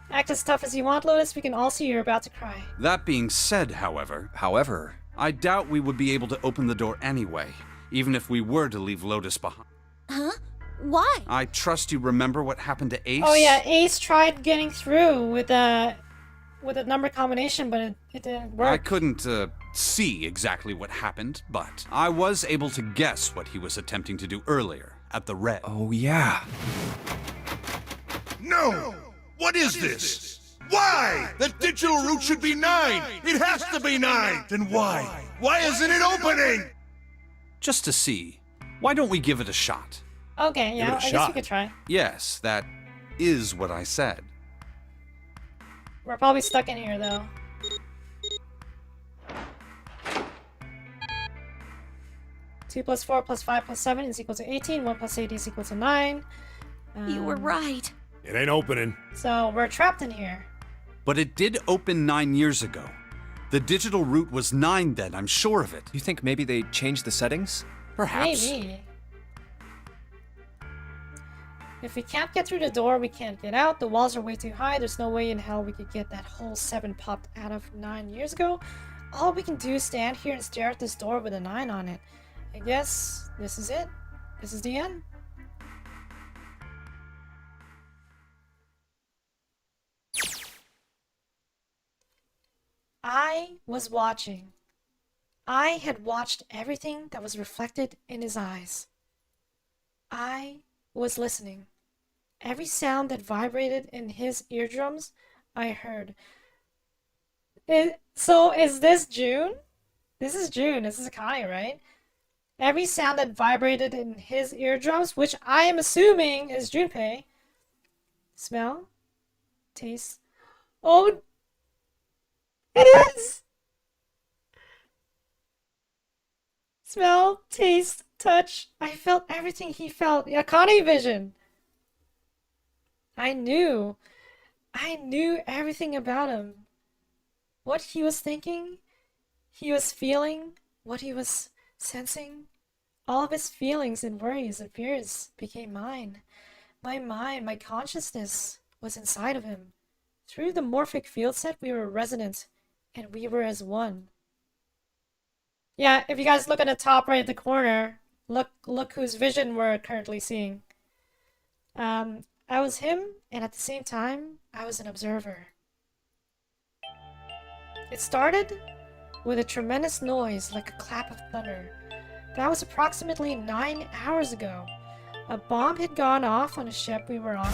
Act as tough as you want, Lotus. We can all see you're about to cry. That being said, however, I doubt we would be able to open the door anyway, even if we were to leave Lotus behind. Huh? Why? I trust you remember what happened to Ace? Oh yeah, Ace tried getting through with a number combination, but it didn't work. I couldn't see exactly what happened, but I was able to guess what he was attempting to do earlier at the red. Oh, yeah. No! What is this? Why? The digital route should be 9! It has to be 9! Then why? Why isn't it opening? Just to see. Why don't we give it a shot? Okay, Give yeah, it a I guess shot. we could try. Yes, that is what I said. We're probably stuck in here though. Two plus 4 plus 5 plus 7 is equal to 18. 1 plus 8 is equal to 9. You were right. It ain't opening. So we're trapped in here. But it did open 9 years ago. The digital route was 9 then, I'm sure of it. You think maybe they changed the settings? Perhaps. Maybe. If we can't get through the door, we can't get out. The walls are way too high. There's no way in hell we could get that whole 7 popped out of 9 years ago. All we can do is stand here and stare at this door with a 9 on it. I guess this is it. This is the end. I was watching. I had watched everything that was reflected in his eyes. I was listening. Every sound that vibrated in his eardrums, I heard. So is this June? This is June. This is Akane, right? Every sound that vibrated in his eardrums, which I am assuming is Junpei. Smell? Taste? Oh, it is! Smell, taste, touch. I felt everything he felt. Akane vision. I knew everything about him. What he was thinking, he was feeling, what he was sensing. All of his feelings and worries and fears became mine. My mind, my consciousness was inside of him. Through the morphic field set, we were resonant, and we were as one. Yeah, if you guys look at the top right at the corner, look whose vision we're currently seeing. I was him, and at the same time, I was an observer. It started with a tremendous noise like a clap of thunder. That was approximately 9 hours ago. A bomb had gone off on a ship we were on.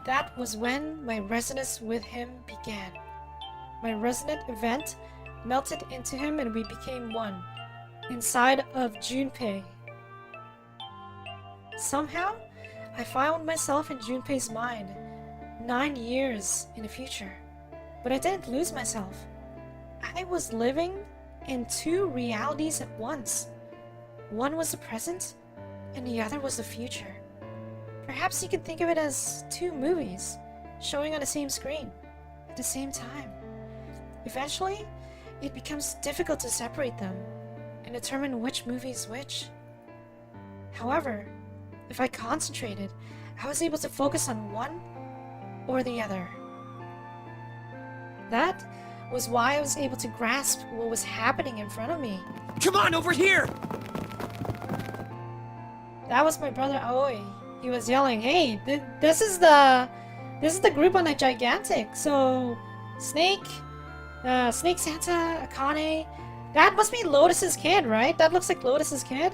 That was when my resonance with him began. My resonant event melted into him and we became one, inside of Junpei. Somehow, I found myself in Junpei's mind, 9 years in the future. But I didn't lose myself. I was living in 2 realities at once. One was the present, and the other was the future. Perhaps you could think of it as 2 movies, showing on the same screen, at the same time. Eventually, it becomes difficult to separate them, and determine which movie is which. However, if I concentrated, I was able to focus on one or the other. That was why I was able to grasp what was happening in front of me. Come on, over here! That was my brother Aoi. He was yelling, "Hey, this is the group on the gigantic." So, Snake, Snake Santa, Akane. That must be Lotus's kid, right? That looks like Lotus's kid.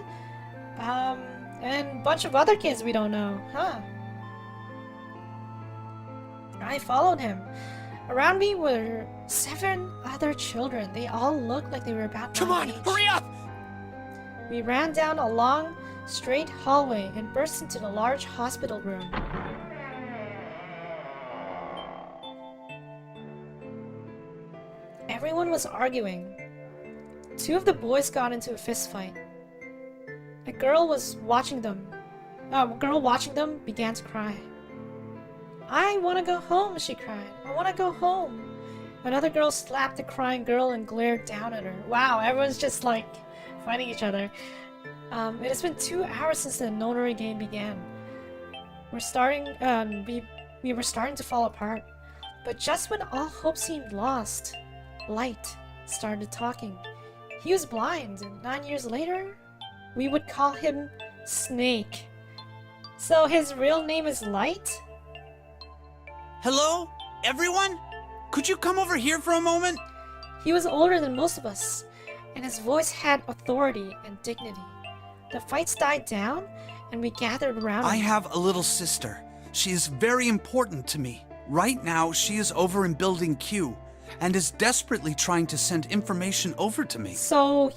And a bunch of other kids we don't know, huh? I followed him. Around me were 7 other children. They all looked like they were about Come my on, age. hurry up! We ran down a long, straight hallway and burst into the large hospital room. Everyone was arguing. 2 of the boys got into a fist fight. A girl watching them began to cry. "I want to go home," she cried. "I want to go home." Another girl slapped the crying girl and glared down at her. Wow, everyone's just like fighting each other. It has been 2 hours since the Nonary game began. We were starting to fall apart. But just when all hope seemed lost, Light started talking. He was blind, and 9 years later, we would call him Snake. So his real name is Light? Hello? Everyone? Could you come over here for a moment? He was older than most of us, and his voice had authority and dignity. The fights died down, and we gathered around him. I have a little sister. She is very important to me. Right now, she is over in Building Q, and is desperately trying to send information over to me. So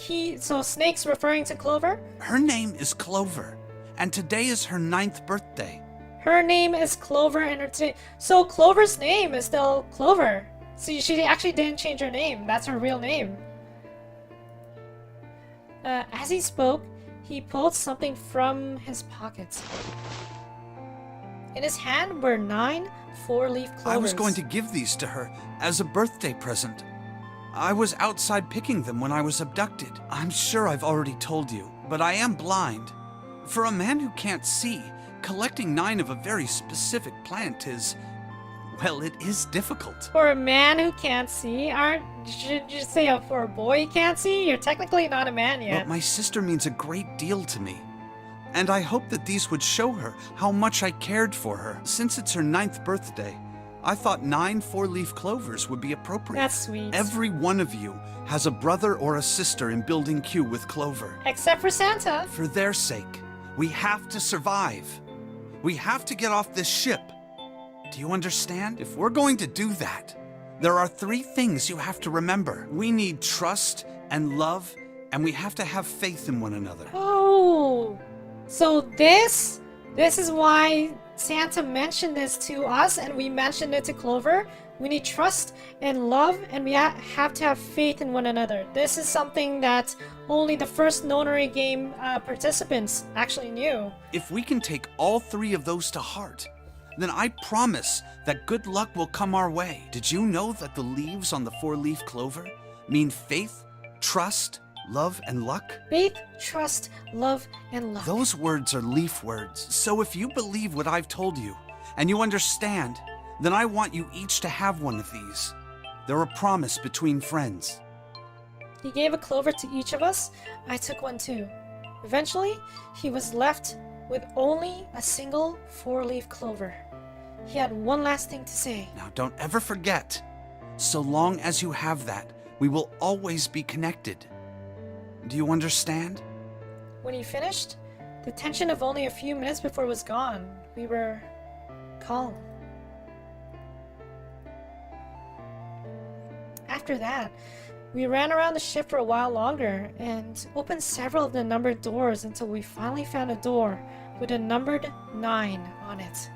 Snake's referring to Clover? Her name is Clover, and today is her 9th birthday. Her name is Clover, and so Clover's name is still Clover. See, she actually didn't change her name. That's her real name. As he spoke, he pulled something from his pockets. In his hand were 9 4-leaf clovers. I was going to give these to her as a birthday present. I was outside picking them when I was abducted. I'm sure I've already told you, but I am blind. For a man who can't see, collecting 9 of a very specific plant is, well, it is difficult. For a man who can't see? Should you say for a boy who can't see? You're technically not a man yet. But my sister means a great deal to me. And I hope that these would show her how much I cared for her. Since it's her 9th birthday, I thought 9 4-leaf clovers would be appropriate. That's sweet. Every one of you has a brother or a sister in Building Q with Clover. Except for Santa. For their sake, we have to survive. We have to get off this ship. Do you understand? If we're going to do that, there are 3 things you have to remember. We need trust and love, and we have to have faith in one another. Oh, so this is why Santa mentioned this to us, and we mentioned it to Clover. We need trust and love, and we have to have faith in one another. This is something that only the first Nonary game participants actually knew. If we can take all 3 of those to heart, then I promise that good luck will come our way. Did you know that the leaves on the 4-leaf clover mean faith, trust, love, and luck? Faith, trust, love, and luck. Those words are leaf words, so if you believe what I've told you, and you understand, then I want you each to have one of these. They're a promise between friends. He gave a clover to each of us. I took one too. Eventually, he was left with only a single 4-leaf clover. He had one last thing to say. Now don't ever forget, so long as you have that, we will always be connected. Do you understand? When he finished, the tension of only a few minutes before was gone. We were calm. After that, we ran around the ship for a while longer and opened several of the numbered doors until we finally found a door with a numbered 9 on it.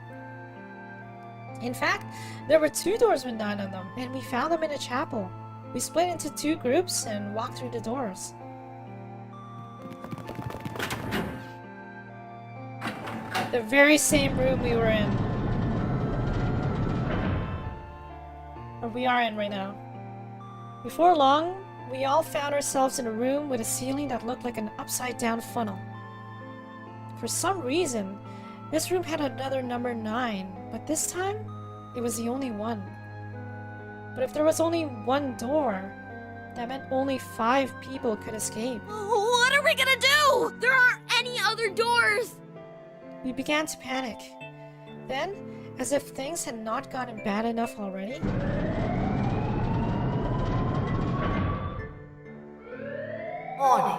In fact, there were 2 doors with 9 on them, and we found them in a chapel. We split into 2 groups and walked through the doors. The very same room we were in. Or we are in right now. Before long, we all found ourselves in a room with a ceiling that looked like an upside-down funnel. For some reason, this room had another number 9, but this time, it was the only one. But if there was only one door, that meant only 5 people could escape. What are we gonna do? There aren't any other doors! We began to panic. Then, as if things had not gotten bad enough already, Warning.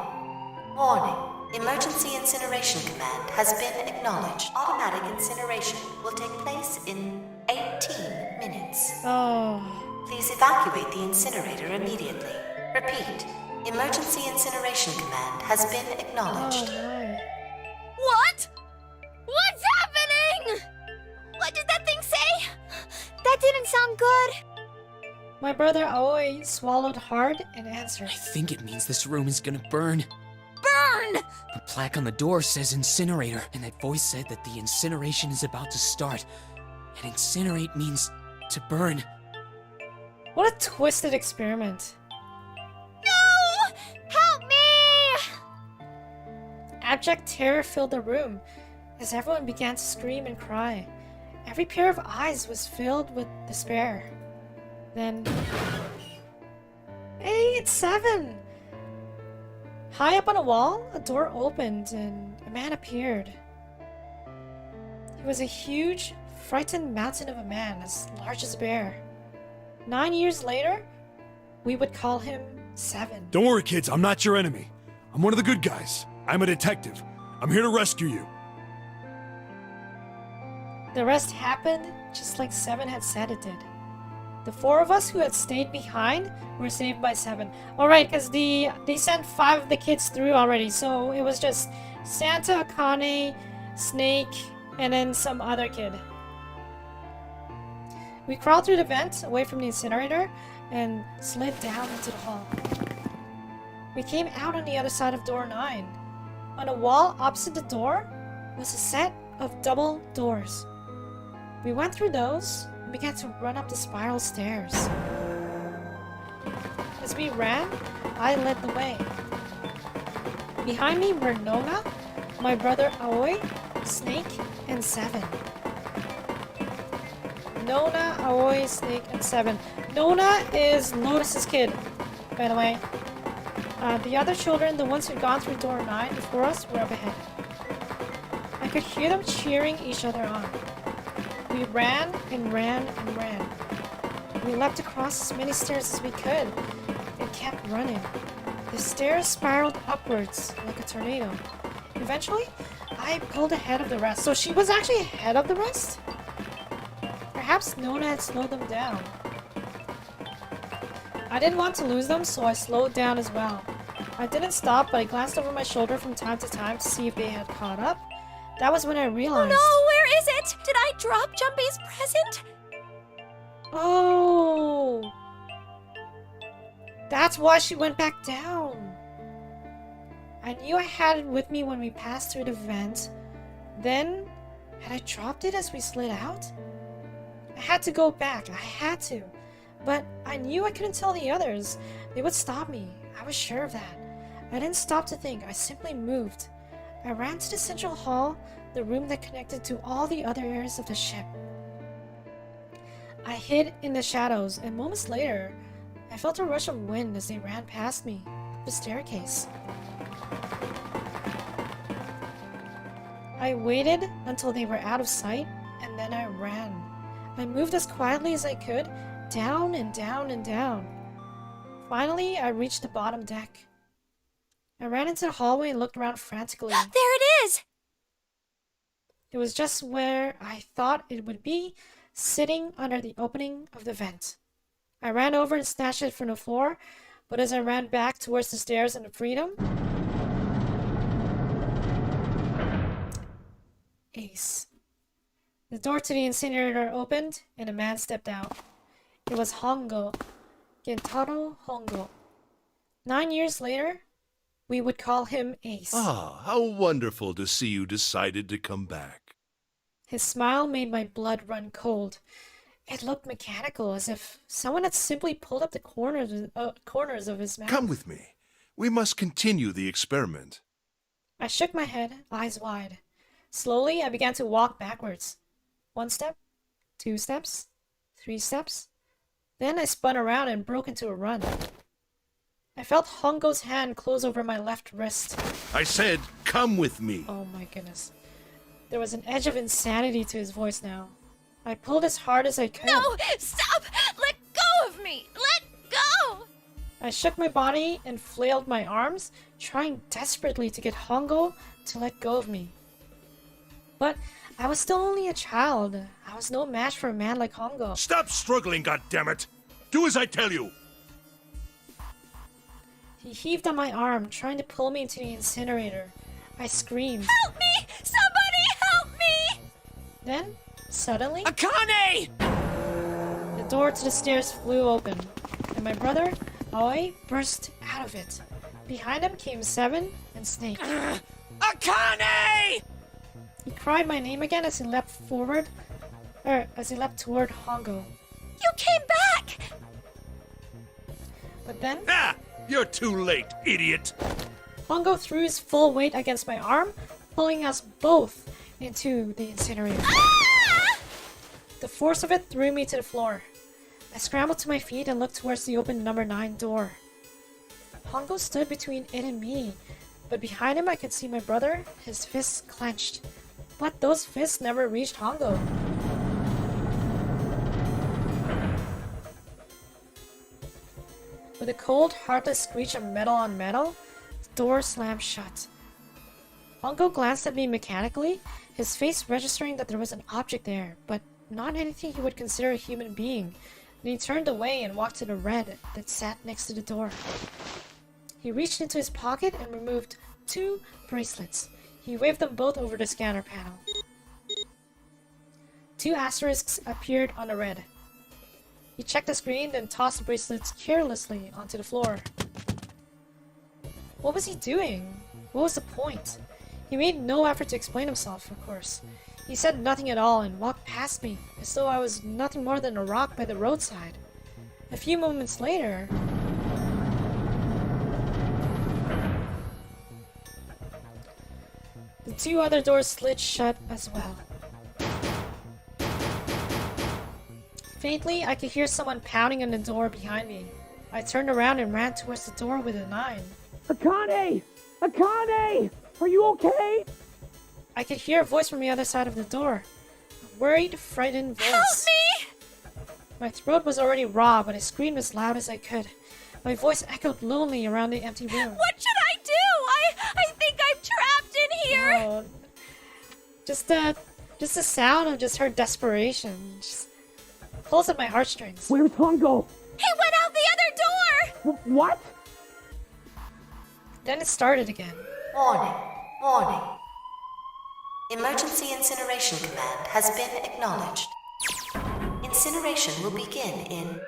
Warning. Emergency incineration command has been acknowledged. Automatic incineration will take place in 18 minutes. oh, Please evacuate the incinerator immediately. Repeat. Emergency incineration command has been oh acknowledged. my. What? What's happening? What did that thing say? That didn't sound good. My brother Aoi swallowed hard and answered. I think it means this room is gonna burn. Burn! The plaque on the door says incinerator, and that voice said that the incineration is about to start. And incinerate means to burn. What a twisted experiment. No! Help me! Abject terror filled the room as everyone began to scream and cry. Every pair of eyes was filled with despair. Then... Hey, it's 7! High up on a wall, a door opened and a man appeared. He was a huge, frightened mountain of a man as large as a bear. 9 years later, we would call him 7. Don't worry, kids, I'm not your enemy. I'm one of the good guys. I'm a detective. I'm here to rescue you. The rest happened just like 7 had said it did. The 4 of us who had stayed behind were saved by 7. Alright, because they sent 5 of the kids through already, so it was just Santa, Akane, Snake, and then some other kid. We crawled through the vent away from the incinerator and slid down into the hall. We came out on the other side of door 9. On a wall opposite the door was a set of double doors. We went through those and began to run up the spiral stairs. As we ran, I led the way. Behind me were Nona, my brother Aoi, Snake, and 7. Nona, Aoi, Snake, and 7. Nona is Lotus's kid, by the way. The other children, the ones who'd gone through door 9 before us, were up ahead. I could hear them cheering each other on. We ran and ran and ran. We leapt across as many stairs as we could and kept running. The stairs spiraled upwards like a tornado. Eventually, I pulled ahead of the rest. So she was actually ahead of the rest? Perhaps Nona had slowed them down. I didn't want to lose them, so I slowed down as well. I didn't stop, but I glanced over my shoulder from time to time to see if they had caught up. That was when I realized... Oh no, where is it? Did I drop Jumpy's present? Oh! That's why she went back down. I knew I had it with me when we passed through the vent. Then, had I dropped it as we slid out? I had to go back. I had to. But I knew I couldn't tell the others. They would stop me. I was sure of that. I didn't stop to think. I simply moved. I ran to the central hall, the room that connected to all the other areas of the ship. I hid in the shadows, and moments later, I felt a rush of wind as they ran past me, up the staircase. I waited until they were out of sight, and then I ran. I moved as quietly as I could, down and down and down. Finally, I reached the bottom deck. I ran into the hallway and looked around frantically. There it is! It was just where I thought it would be, sitting under the opening of the vent. I ran over and snatched it from the floor, but as I ran back towards the stairs and the freedom... Ace. The door to the incinerator opened, and a man stepped out. It was Hongo. Gentaro Hongo. 9 years later, we would call him Ace. Ah, how wonderful to see you decided to come back. His smile made my blood run cold. It looked mechanical, as if someone had simply pulled up the corners of his mouth. Come with me. We must continue the experiment. I shook my head, eyes wide. Slowly, I began to walk backwards. 1 step, 2 steps, 3 steps. Then I spun around and broke into a run. I felt Hongo's hand close over my left wrist. I said, come with me. Oh my goodness. There was an edge of insanity to his voice now. I pulled as hard as I could. No! Stop! Let go of me! Let go! I shook my body and flailed my arms, trying desperately to get Hongo to let go of me. But I was still only a child. I was no match for a man like Hongo. Stop struggling, goddammit! Do as I tell you! He heaved on my arm, trying to pull me into the incinerator. I screamed. Help me! Somebody help me! Then, suddenly, Akane! the door to the stairs flew open, and my brother, Aoi, burst out of it. Behind him came Seven and Snake. Akane! He cried my name again as he leapt forward, as he leapt toward Hongo. You came back! But then, Ah! You're too late, idiot! Hongo threw his full weight against my arm, pulling us both into the incinerator. Ah! The force of it threw me to the floor. I scrambled to my feet and looked towards the open number 9 door. Hongo stood between it and me, but behind him I could see my brother, his fists clenched. But those fists never reached Hongo. With a cold, heartless screech of metal on metal, the door slammed shut. Hongo glanced at me mechanically, his face registering that there was an object there, but not anything he would consider a human being, and he turned away and walked to the red that sat next to the door. He reached into his pocket and removed 2 bracelets. He waved them both over the scanner panel. 2 asterisks appeared on the red. He checked the screen, then tossed the bracelets carelessly onto the floor. What was he doing? What was the point? He made no effort to explain himself, of course. He said nothing at all and walked past me, as though I was nothing more than a rock by the roadside. A few moments later... the 2 other doors slid shut as well. Faintly, I could hear someone pounding on the door behind me. I turned around and ran towards the door with a 9. Akane! Akane! Are you okay? I could hear a voice from the other side of the door. A worried, frightened voice. Help me! My throat was already raw, but I screamed as loud as I could. My voice echoed lonely around the empty room. What should I do? I think I'm trapped in here! Oh, just the sound of just her desperation. Just pulls at my heartstrings. Where's Hongo? He went out the other door! What? Then it started again. Warning. Warning. Emergency incineration command has been acknowledged. Incineration will begin in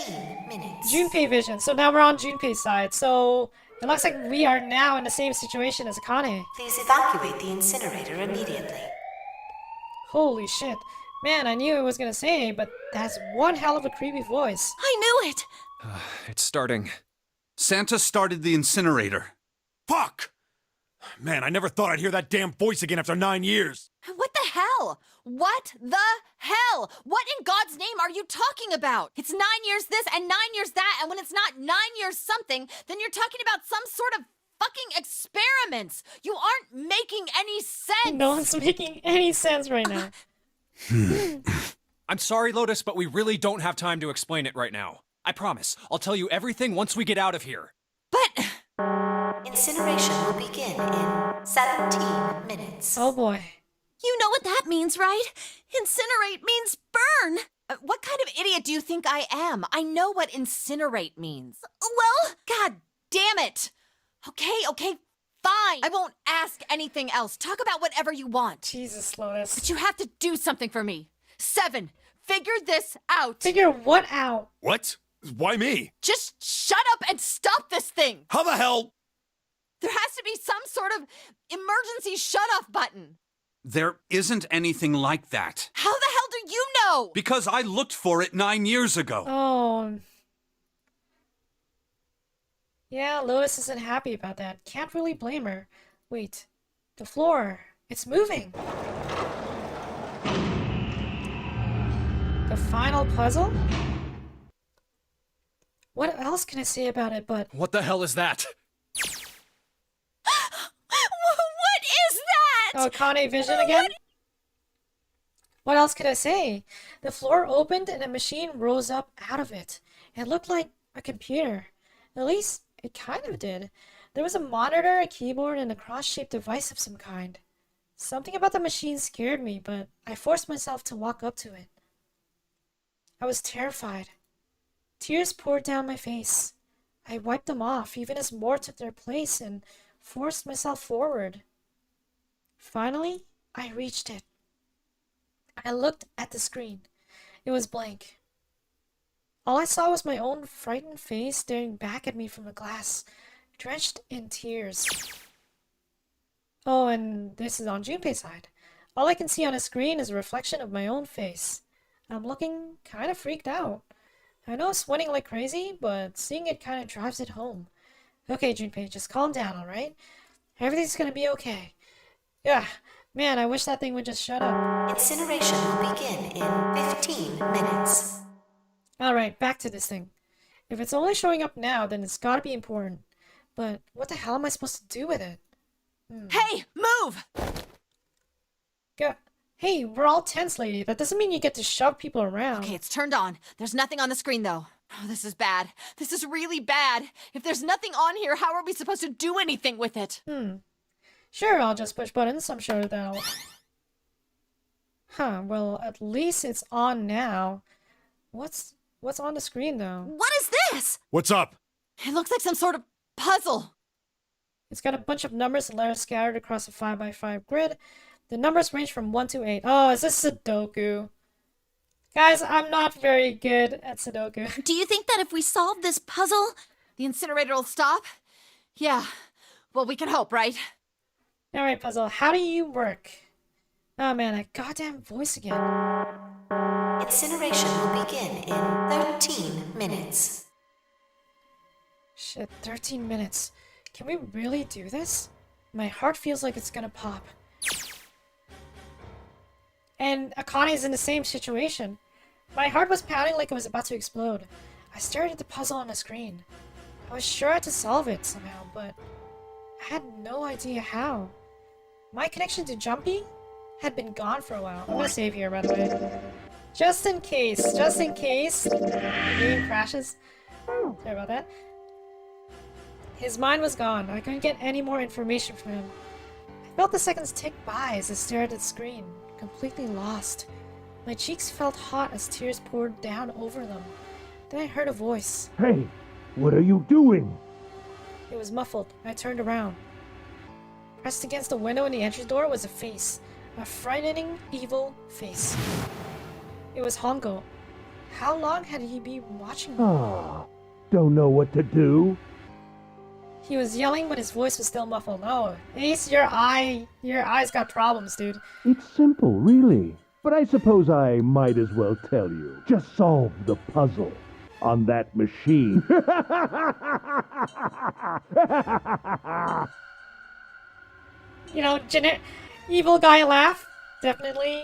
18 minutes. Junpei vision. So now we're on Junpei's side. So it looks like we are now in the same situation as Akane. Please evacuate the incinerator immediately. Holy shit. Man, I knew it was gonna say, but that's one hell of a creepy voice. I knew it! It's starting. Santa started the incinerator. Fuck! Man, I never thought I'd hear that damn voice again after 9 years. What the hell? What the hell? What in God's name are you talking about? It's 9 years this and 9 years that, and when it's not 9 years something, then you're talking about some sort of fucking experiments. You aren't making any sense. No one's making any sense right now. I'm sorry, Lotus, but we really don't have time to explain it right now. I promise. I'll tell you everything once we get out of here. But... Incineration will begin in 17 minutes. Oh boy. You know what that means, right? Incinerate means burn. What kind of idiot do you think I am? I know what incinerate means. Well, god damn it. Okay, fine. I won't ask anything else. Talk about whatever you want. Jesus, Lotus. But you have to do something for me. 7, figure this out. Figure what out? What? Why me? Just shut up and stop this thing. How the hell? There has to be some sort of emergency shut-off button. There isn't anything like that. How the hell do you know? Because I looked for it 9 years ago. Oh. Yeah, Lotus isn't happy about that. Can't really blame her. Wait. The floor. It's moving. The final puzzle? What else can I say about it but... What the hell is that? What is that? Oh, Kane vision again? What else could I say? The floor opened and a machine rose up out of it. It looked like a computer. At least, it kind of did. There was a monitor, a keyboard, and a cross-shaped device of some kind. Something about the machine scared me, but I forced myself to walk up to it. I was terrified. Tears poured down my face. I wiped them off, even as more took their place, and forced myself forward. Finally, I reached it. I looked at the screen. It was blank. All I saw was my own frightened face staring back at me from the glass, drenched in tears. Oh, and this is on Junpei's side. All I can see on a screen is a reflection of my own face. I'm looking kind of freaked out. I know I'm sweating like crazy, but seeing it kind of drives it home. Okay, Junpei, just calm down, alright? Everything's gonna be okay. Yeah, man, I wish that thing would just shut up. Incineration will begin in 15 minutes. Alright, back to this thing. If it's only showing up now, then it's gotta be important. But what the hell am I supposed to do with it? Hey, move! Hey, we're all tense, lady. That doesn't mean you get to shove people around. Okay, it's turned on. There's nothing on the screen, though. Oh, this is bad. This is really bad. If there's nothing on here, how are we supposed to do anything with it? Sure, I'll just push buttons. I'm sure that'll... well, at least it's on now. What's on the screen, though? What is this? What's up? It looks like some sort of puzzle. It's got a bunch of numbers and letters scattered across a 5x5 grid. The numbers range from 1 to 8. Oh, is this Sudoku? Guys, I'm not very good at Sudoku. Do you think that if we solve this puzzle, the incinerator will stop? Yeah. Well, we can hope, right? Alright, puzzle. How do you work? Oh man, that goddamn voice again. Incineration will begin in 13 minutes. Shit, 13 minutes. Can we really do this? My heart feels like it's gonna pop. And Akane's in the same situation. My heart was pounding like it was about to explode. I stared at the puzzle on the screen. I was sure I had to solve it somehow, but I had no idea how. My connection to Jumpy had been gone for a while. I'm gonna save here, by the way. Just in case the game crashes. Sorry about that. His mind was gone. I couldn't get any more information from him. I felt the seconds tick by as I stared at the screen, completely lost. My cheeks felt hot as tears poured down over them. Then I heard a voice. Hey, what are you doing? It was muffled. I turned around. Pressed against the window in the entry door was a face. A frightening, evil face. It was Hongo. How long had he been watching me? Don't know what to do? He was yelling, but his voice was still muffled. Oh, Ace, your eyes got problems, dude. It's simple, really. But I suppose I might as well tell you. Just solve the puzzle on that machine. You know, evil guy laugh. Definitely.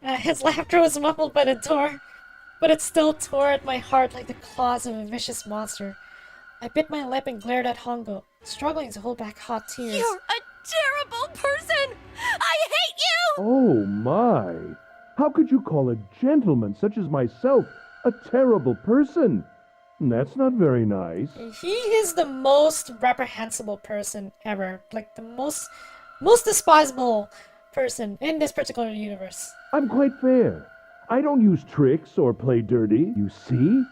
His laughter was muffled by the door, but it still tore at my heart like the claws of a vicious monster. I bit my lip and glared at Hongo, struggling to hold back hot tears. You're a terrible person! I hate you! Oh my! How could you call a gentleman such as myself a terrible person? That's not very nice. He is the most reprehensible person ever. Like, the most despisable person in this particular universe. I'm quite fair. I don't use tricks or play dirty, you see?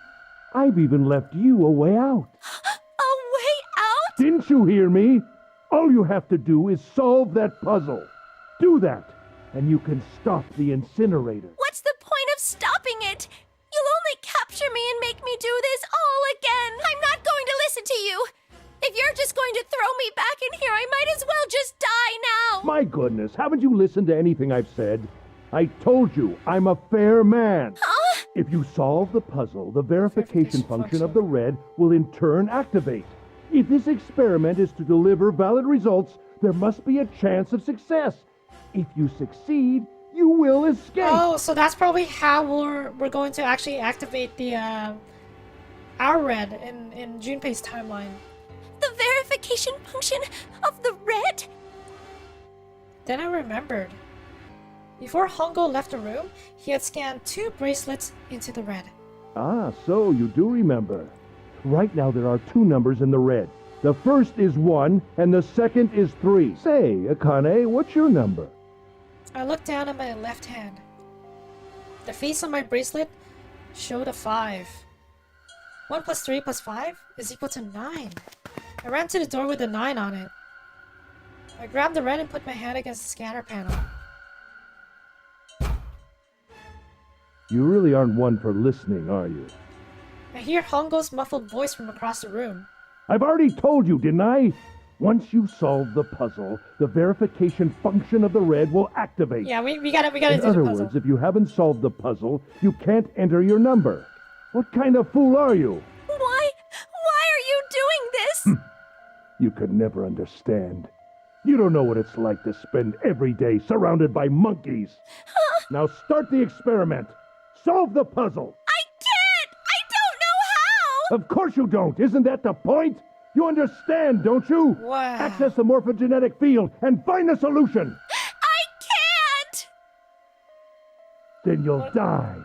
I've even left you a way out. A way out? Didn't you hear me? All you have to do is solve that puzzle. Do that, and you can stop the incinerator. What's the point of stopping it? You'll only capture me and make me do this all again. I'm not going to listen to you. If you're just going to throw me back in here, I might as well just die now. My goodness, haven't you listened to anything I've said? I told you, I'm a fair man. Huh? If you solve the puzzle, the verification function of the red will in turn activate. If this experiment is to deliver valid results, there must be a chance of success. If you succeed, you will escape. Oh, so that's probably how we're going to actually activate the our red in Junpei's timeline. The verification function of the red? Then I remembered. Before Hongo left the room, he had scanned 2 bracelets into the red. Ah, so you do remember. Right now there are 2 numbers in the red. The first is 1, and the second is 3. Say, Akane, what's your number? I looked down at my left hand. The face on my bracelet showed a 5. 1 plus 3 plus 5 is equal to 9. I ran to the door with a 9 on it. I grabbed the red and put my hand against the scanner panel. You really aren't one for listening, are you? I hear Hongo's muffled voice from across the room. I've already told you, didn't I? Once you solve the puzzle, the verification function of the red will activate. Yeah, we gotta do the puzzle. In other words, if you haven't solved the puzzle, you can't enter your number. What kind of fool are you? Why are you doing this? You could never understand. You don't know what it's like to spend every day surrounded by monkeys. Now start the experiment. Solve the puzzle. I can't! I don't know how! Of course you don't. Isn't that the point? You understand, don't you? Wow. Access the morphogenetic field and find the solution. I can't! Then you'll die.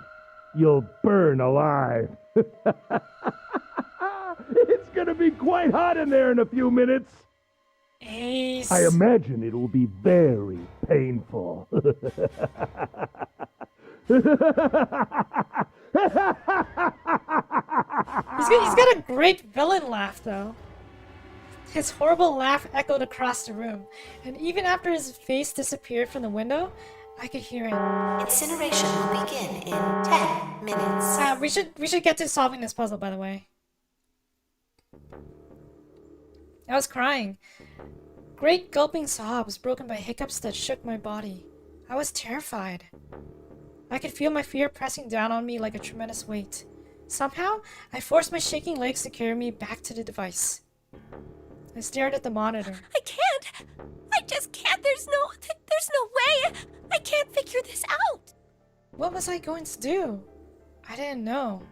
You'll burn alive. It's gonna be quite hot in there in a few minutes. Ace. I imagine it'll be very painful. He's got a great villain laugh, though. His horrible laugh echoed across the room, and even after his face disappeared from the window, I could hear it. Incineration will begin in 10 minutes. We should get to solving this puzzle, by the way. I was crying. Great gulping sobs broken by hiccups that shook my body. I was terrified. I could feel my fear pressing down on me like a tremendous weight. Somehow, I forced my shaking legs to carry me back to the device. I stared at the monitor. I can't! I just can't! There's no way! I can't figure this out! What was I going to do? I didn't know.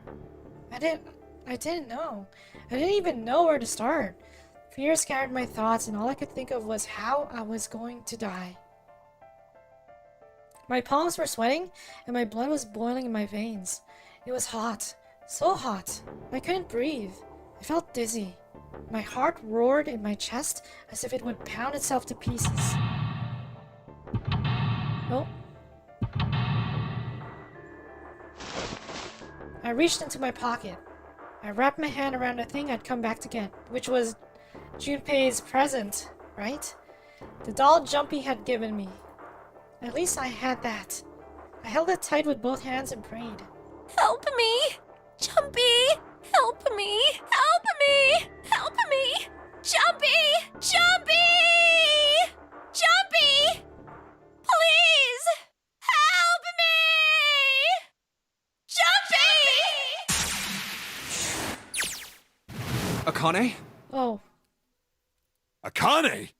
I didn't know. I didn't even know where to start. Fear scattered my thoughts, and all I could think of was how I was going to die. My palms were sweating, and my blood was boiling in my veins. It was hot. So hot. I couldn't breathe. I felt dizzy. My heart roared in my chest as if it would pound itself to pieces. Oh. I reached into my pocket. I wrapped my hand around the thing I'd come back to get, which was Junpei's present, right? The doll Jumpy had given me. At least I had that. I held it tight with both hands and prayed. Help me! Jumpy! Help me! Help me! Help me! Jumpy! Jumpy! Jumpy! Please! Help me! Jumpy! Akane? Oh. Akane?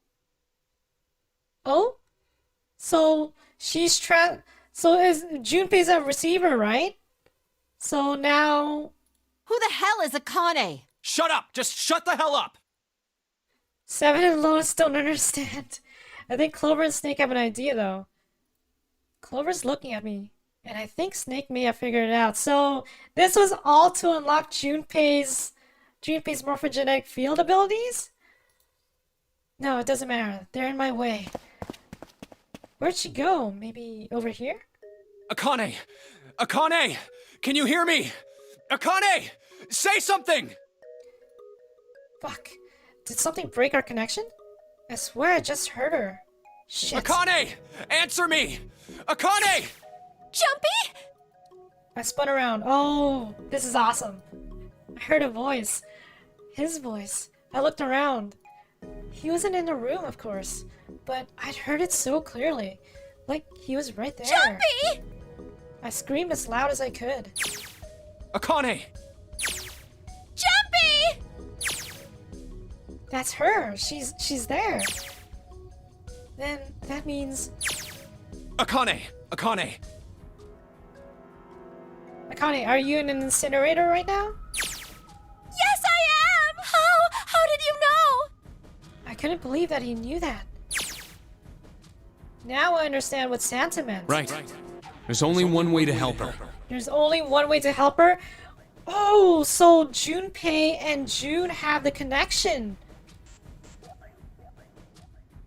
Oh? So she's so is Junpei's a receiver, right? So now Who the hell is Akane? Shut up! Just shut the hell up! Seven and Lotus don't understand. I think Clover and Snake have an idea though. Clover's looking at me, and I think Snake may have figured it out. So this was all to unlock Junpei's morphogenetic field abilities? No, it doesn't matter. They're in my way. Where'd she go? Maybe over here? Akane! Akane! Can you hear me? Akane! Say something! Fuck. Did something break our connection? I swear I just heard her. Shit. Akane! Answer me! Akane! Jumpy? I spun around. Oh, this is awesome. I heard a voice. His voice. I looked around. He wasn't in the room, of course, but I'd heard it so clearly. Like he was right there. Jumpy! I screamed as loud as I could. Akane! Jumpy! That's her. She's there. Then that means... Akane! Akane! Akane, are you in an incinerator right now? Yes, I am! How did you know? I couldn't believe that he knew that. Now I understand what Santa meant. Right. There's only one way to help her. There's only one way to help her? Oh, so Junpei and June have the connection.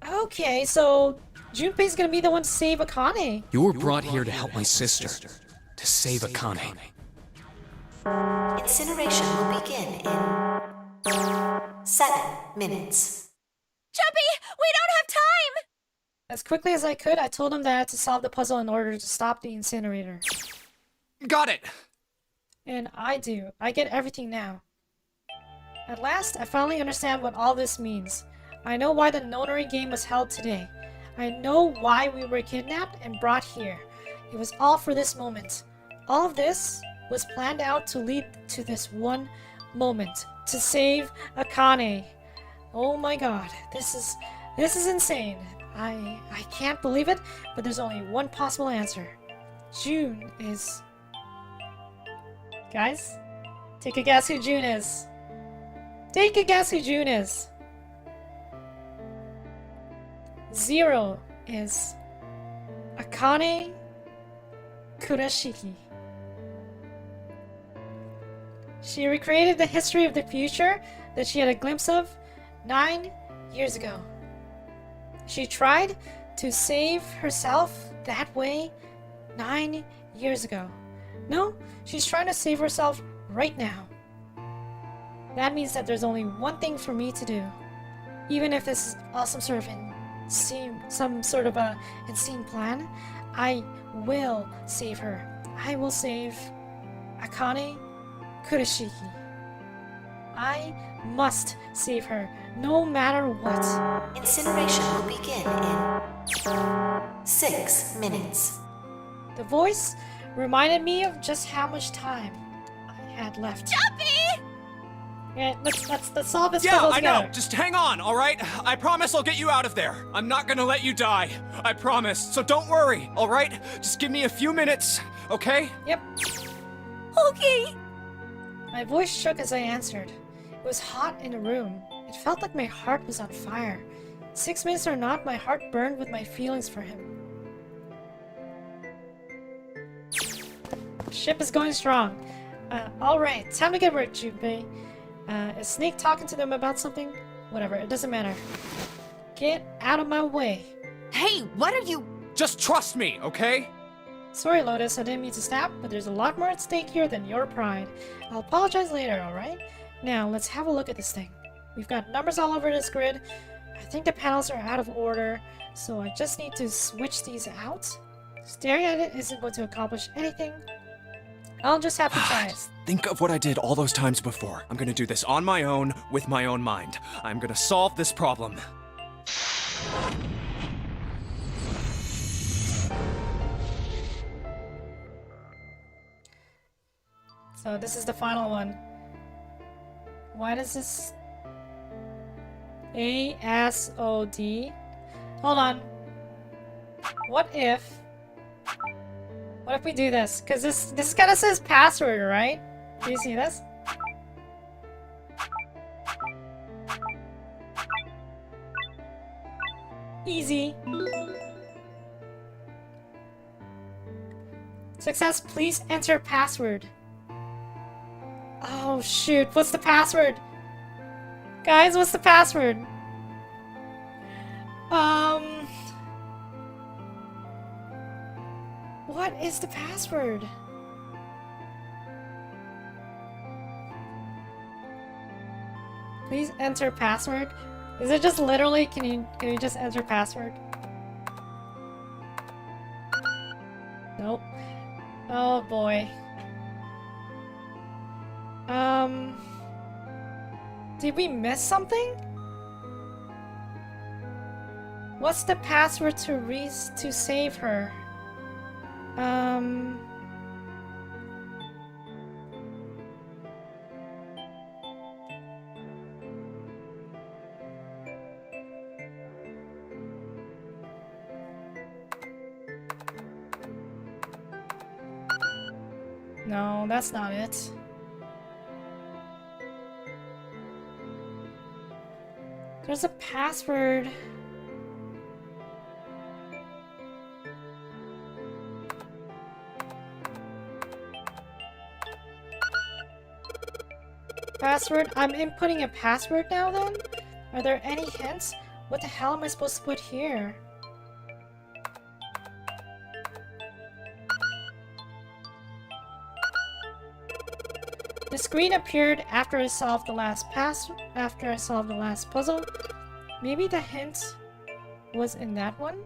Okay, so Junpei's gonna be the one to save Akane. You were brought here to help my sister. To save Akane. Incineration will begin in 7 minutes. Chubby, we don't have time! As quickly as I could, I told him that I had to solve the puzzle in order to stop the incinerator. Got it! And I do. I get everything now. At last, I finally understand what all this means. I know why the Nonary Game was held today. I know why we were kidnapped and brought here. It was all for this moment. All of this was planned out to lead to this one moment. To save Akane. Oh my god. This is insane. I can't believe it, but there's only one possible answer. June is... Guys, take a guess who June is. Take a guess who June is. 0 is Akane Kurashiki. She recreated the history of the future that she had a glimpse of 9 years ago. She tried to save herself that way 9 years ago. No, she's trying to save herself right now. That means that there's only one thing for me to do. Even if this is all some sort of insane plan, I will save her. I will save Akane Kurashiki. I must save her, no matter what. Incineration will begin in 6 minutes. The voice reminded me of just how much time I had left. Chubby! Yeah, let's solve this Yeah, puzzle I together. know. Just hang on, all right? I promise I'll get you out of there. I'm not gonna let you die. I promise. So don't worry, all right? Just give me a few minutes, okay? Yep. Okay. My voice shook as I answered. It was hot in the room. It felt like my heart was on fire. 6 minutes or not, my heart burned with my feelings for him. Ship is going strong. Alright, time to get work, Junpei. Is Snake talking to them about something? Whatever, it doesn't matter. Get out of my way. Hey, what are you... Just trust me, okay? Sorry, Lotus, I didn't mean to snap, but there's a lot more at stake here than your pride. I'll apologize later, alright? Now, let's have a look at this thing. We've got numbers all over this grid. I think the panels are out of order, so I just need to switch these out. Staring at it isn't going to accomplish anything. I'll just have to try it. Think of what I did all those times before. I'm gonna do this on my own, with my own mind. I'm gonna solve this problem. So this is the final one. Why does this... ASOD? Hold on. What if we do this? Because this kind of says password, right? Do you see this? Easy. Success, please enter password. Oh shoot, what's the password? Guys, what's the password? What is the password? Please enter password. Is it just literally, can you just enter password? Nope. Oh boy. Did we miss something? What's the password to save her? No, that's not it. There's a password. Password? I'm inputting a password now then? Are there any hints? What the hell am I supposed to put here? The screen appeared after I solved the last puzzle. Maybe the hint was in that one?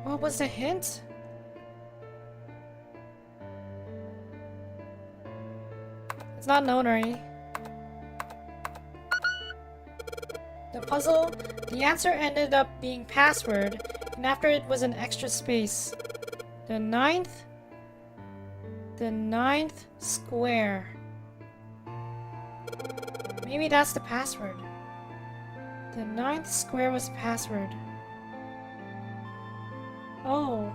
What was the hint? It's not Nonary. The puzzle, the answer ended up being password, and after it was an extra space. The ninth square. Maybe that's the password. The 9th square was password. Oh,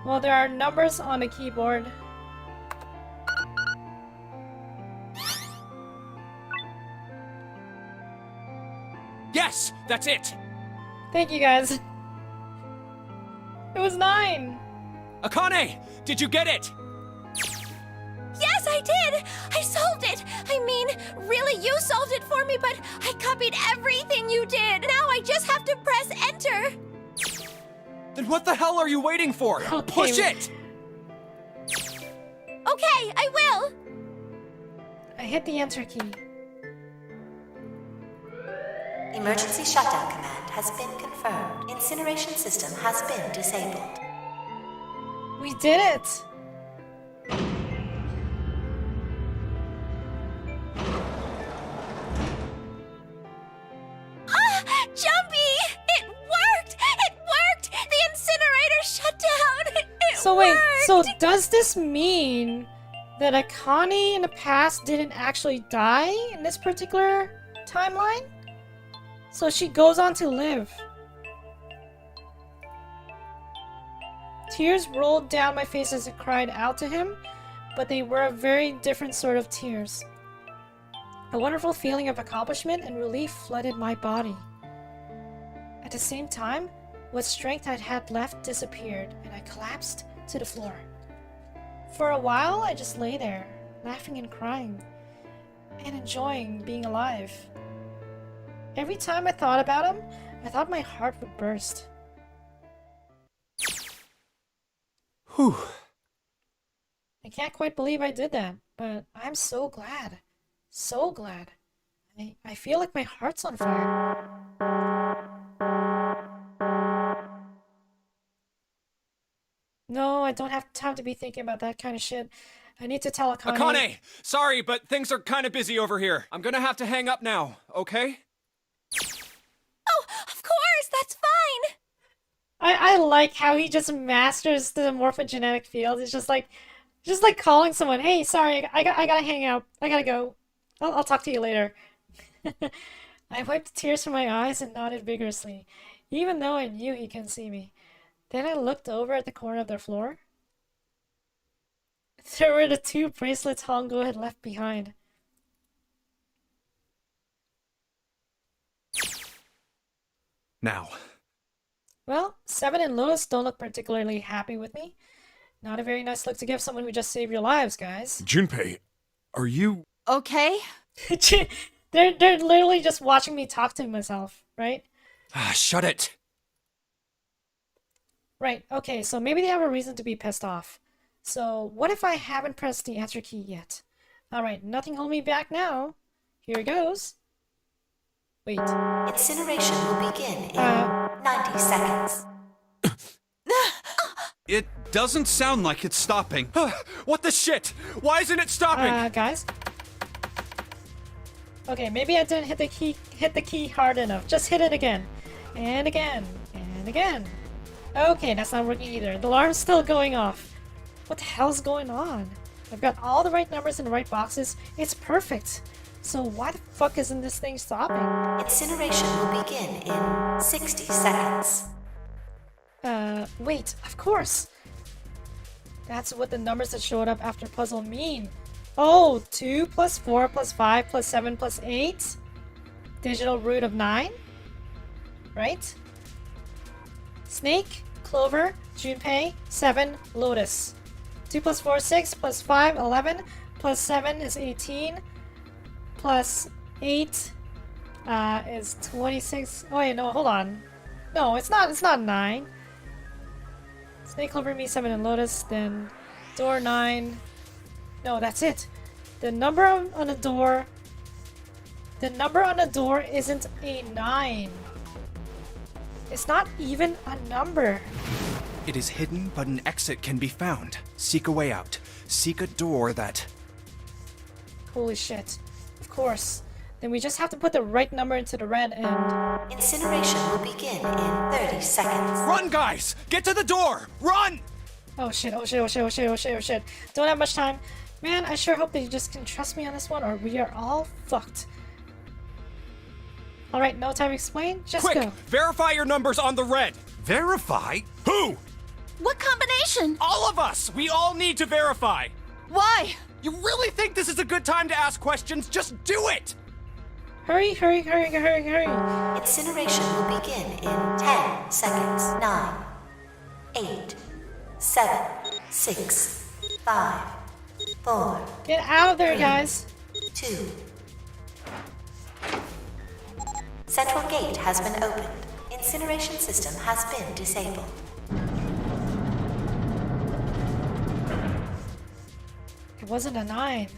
well, there are numbers on the keyboard. Yes, that's it. Thank you, guys. It was 9. Akane, did you get it? Yes, I did! I solved it! I mean, really, you solved it for me, but I copied everything you did! Now I just have to press enter! Then what the hell are you waiting for? Okay. Push it! Okay, I will! I hit the enter key. Emergency shutdown command has been confirmed. Incineration system has been disabled. We did it! Jumpy! It worked! It worked! The incinerator shut down! It So wait, worked! so does this mean that Akane in the past didn't actually die in this particular timeline? So she goes on to live. Tears rolled down my face as I cried out to him, but they were a very different sort of tears. A wonderful feeling of accomplishment and relief flooded my body. At the same time, what strength I'd had left disappeared, and I collapsed to the floor. For a while, I just lay there, laughing and crying, and enjoying being alive. Every time I thought about him, I thought my heart would burst. Whew. I can't quite believe I did that, but I'm so glad. So glad. I feel like my heart's on fire. No, I don't have time to be thinking about that kind of shit. I need to tell Akane. Akane! Sorry, but things are kind of busy over here. I'm gonna have to hang up now, okay? Oh, of course! That's fine! I like how he just masters the morphogenetic field. It's just like calling someone, hey, sorry, I gotta hang out. I gotta go. I'll talk to you later. I wiped the tears from my eyes and nodded vigorously, even though I knew he couldn't see me. Then I looked over at the corner of the floor. There were the 2 bracelets Hongo had left behind. Now. Well, Seven and Lotus don't look particularly happy with me. Not a very nice look to give someone who just saved your lives, guys. Junpei, are you... Okay. They're literally just watching me talk to myself, right? Shut it! Right, okay, so maybe they have a reason to be pissed off. So, what if I haven't pressed the answer key yet? Alright, nothing holding me back now. Here it goes. Wait. Incineration will begin in 90 seconds. It doesn't sound like it's stopping. What the shit? Why isn't it stopping? Guys? Okay, maybe I didn't hit the key hard enough. Just hit it again. And again. And again. Okay, that's not working either. The alarm's still going off. What the hell's going on? I've got all the right numbers in the right boxes. It's perfect. So why the fuck isn't this thing stopping? Incineration will begin in 60 seconds. Wait, of course. That's what the numbers that showed up after puzzle mean. Oh, 2 plus 4 plus 5 plus 7 plus 8. Digital root of 9. Right? Snake, Clover, Junpei, 7, Lotus. 2 plus 4, 6, plus 5, 11, plus 7 is 18, plus 8 is 26. Oh wait, no, hold on. No, it's not 9. Snake, Clover, me, 7, and Lotus, then door 9. No, that's it. The number on the door... The number on the door isn't a 9. It's not even a number. It is hidden, but an exit can be found. Seek a way out. Seek a door that... Holy shit. Of course. Then we just have to put the right number into the red and... Incineration will begin in 30 seconds. Run, guys! Get to the door! Run! Oh shit, oh shit, oh shit, oh shit, oh shit, oh shit. Don't have much time. Man, I sure hope that you just can trust me on this one or we are all fucked. Alright, no time to explain. Just Quick! go. Verify your numbers on the red! Verify? Who? What combination? All of us! We all need to verify! Why? You really think this is a good time to ask questions? Just do it! Hurry, hurry, hurry, hurry, hurry. Incineration will begin in 10 seconds. 9, 8, 7, 6, 5, 4. Get out of there, guys. 2. Central gate has been opened. Incineration system has been disabled. It wasn't a 9.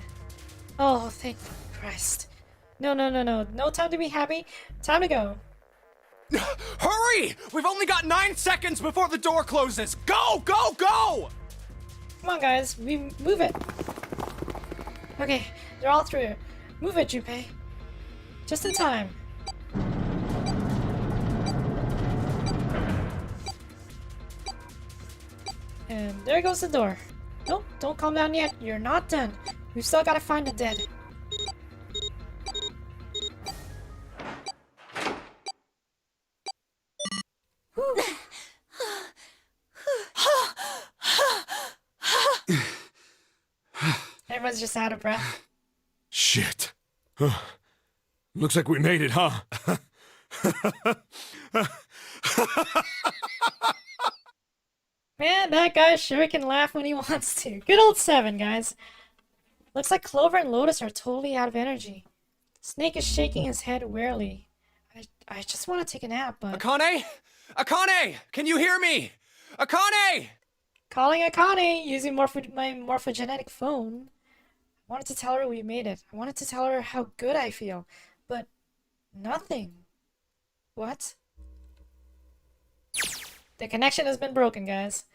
Oh, thank Christ. No, no, no, no. No time to be happy. Time to go. Hurry! We've only got 9 seconds before the door closes! Go, go, go! Come on, guys. We move it. Okay, they're all through. Move it, Junpei. Just in time. And there goes the door. Nope, don't calm down yet. You're not done. We've still gotta find the dead. Everyone's just out of breath. Shit. Looks like we made it, huh? Man, that guy sure can laugh when he wants to. Good old 7, guys. Looks like Clover and Lotus are totally out of energy. Snake is shaking his head wearily. I just want to take a nap, but... Akane? Akane! Can you hear me? Akane! Calling Akane using my morphogenetic phone. I wanted to tell her we made it. I wanted to tell her how good I feel. But... nothing. What? The connection has been broken, guys.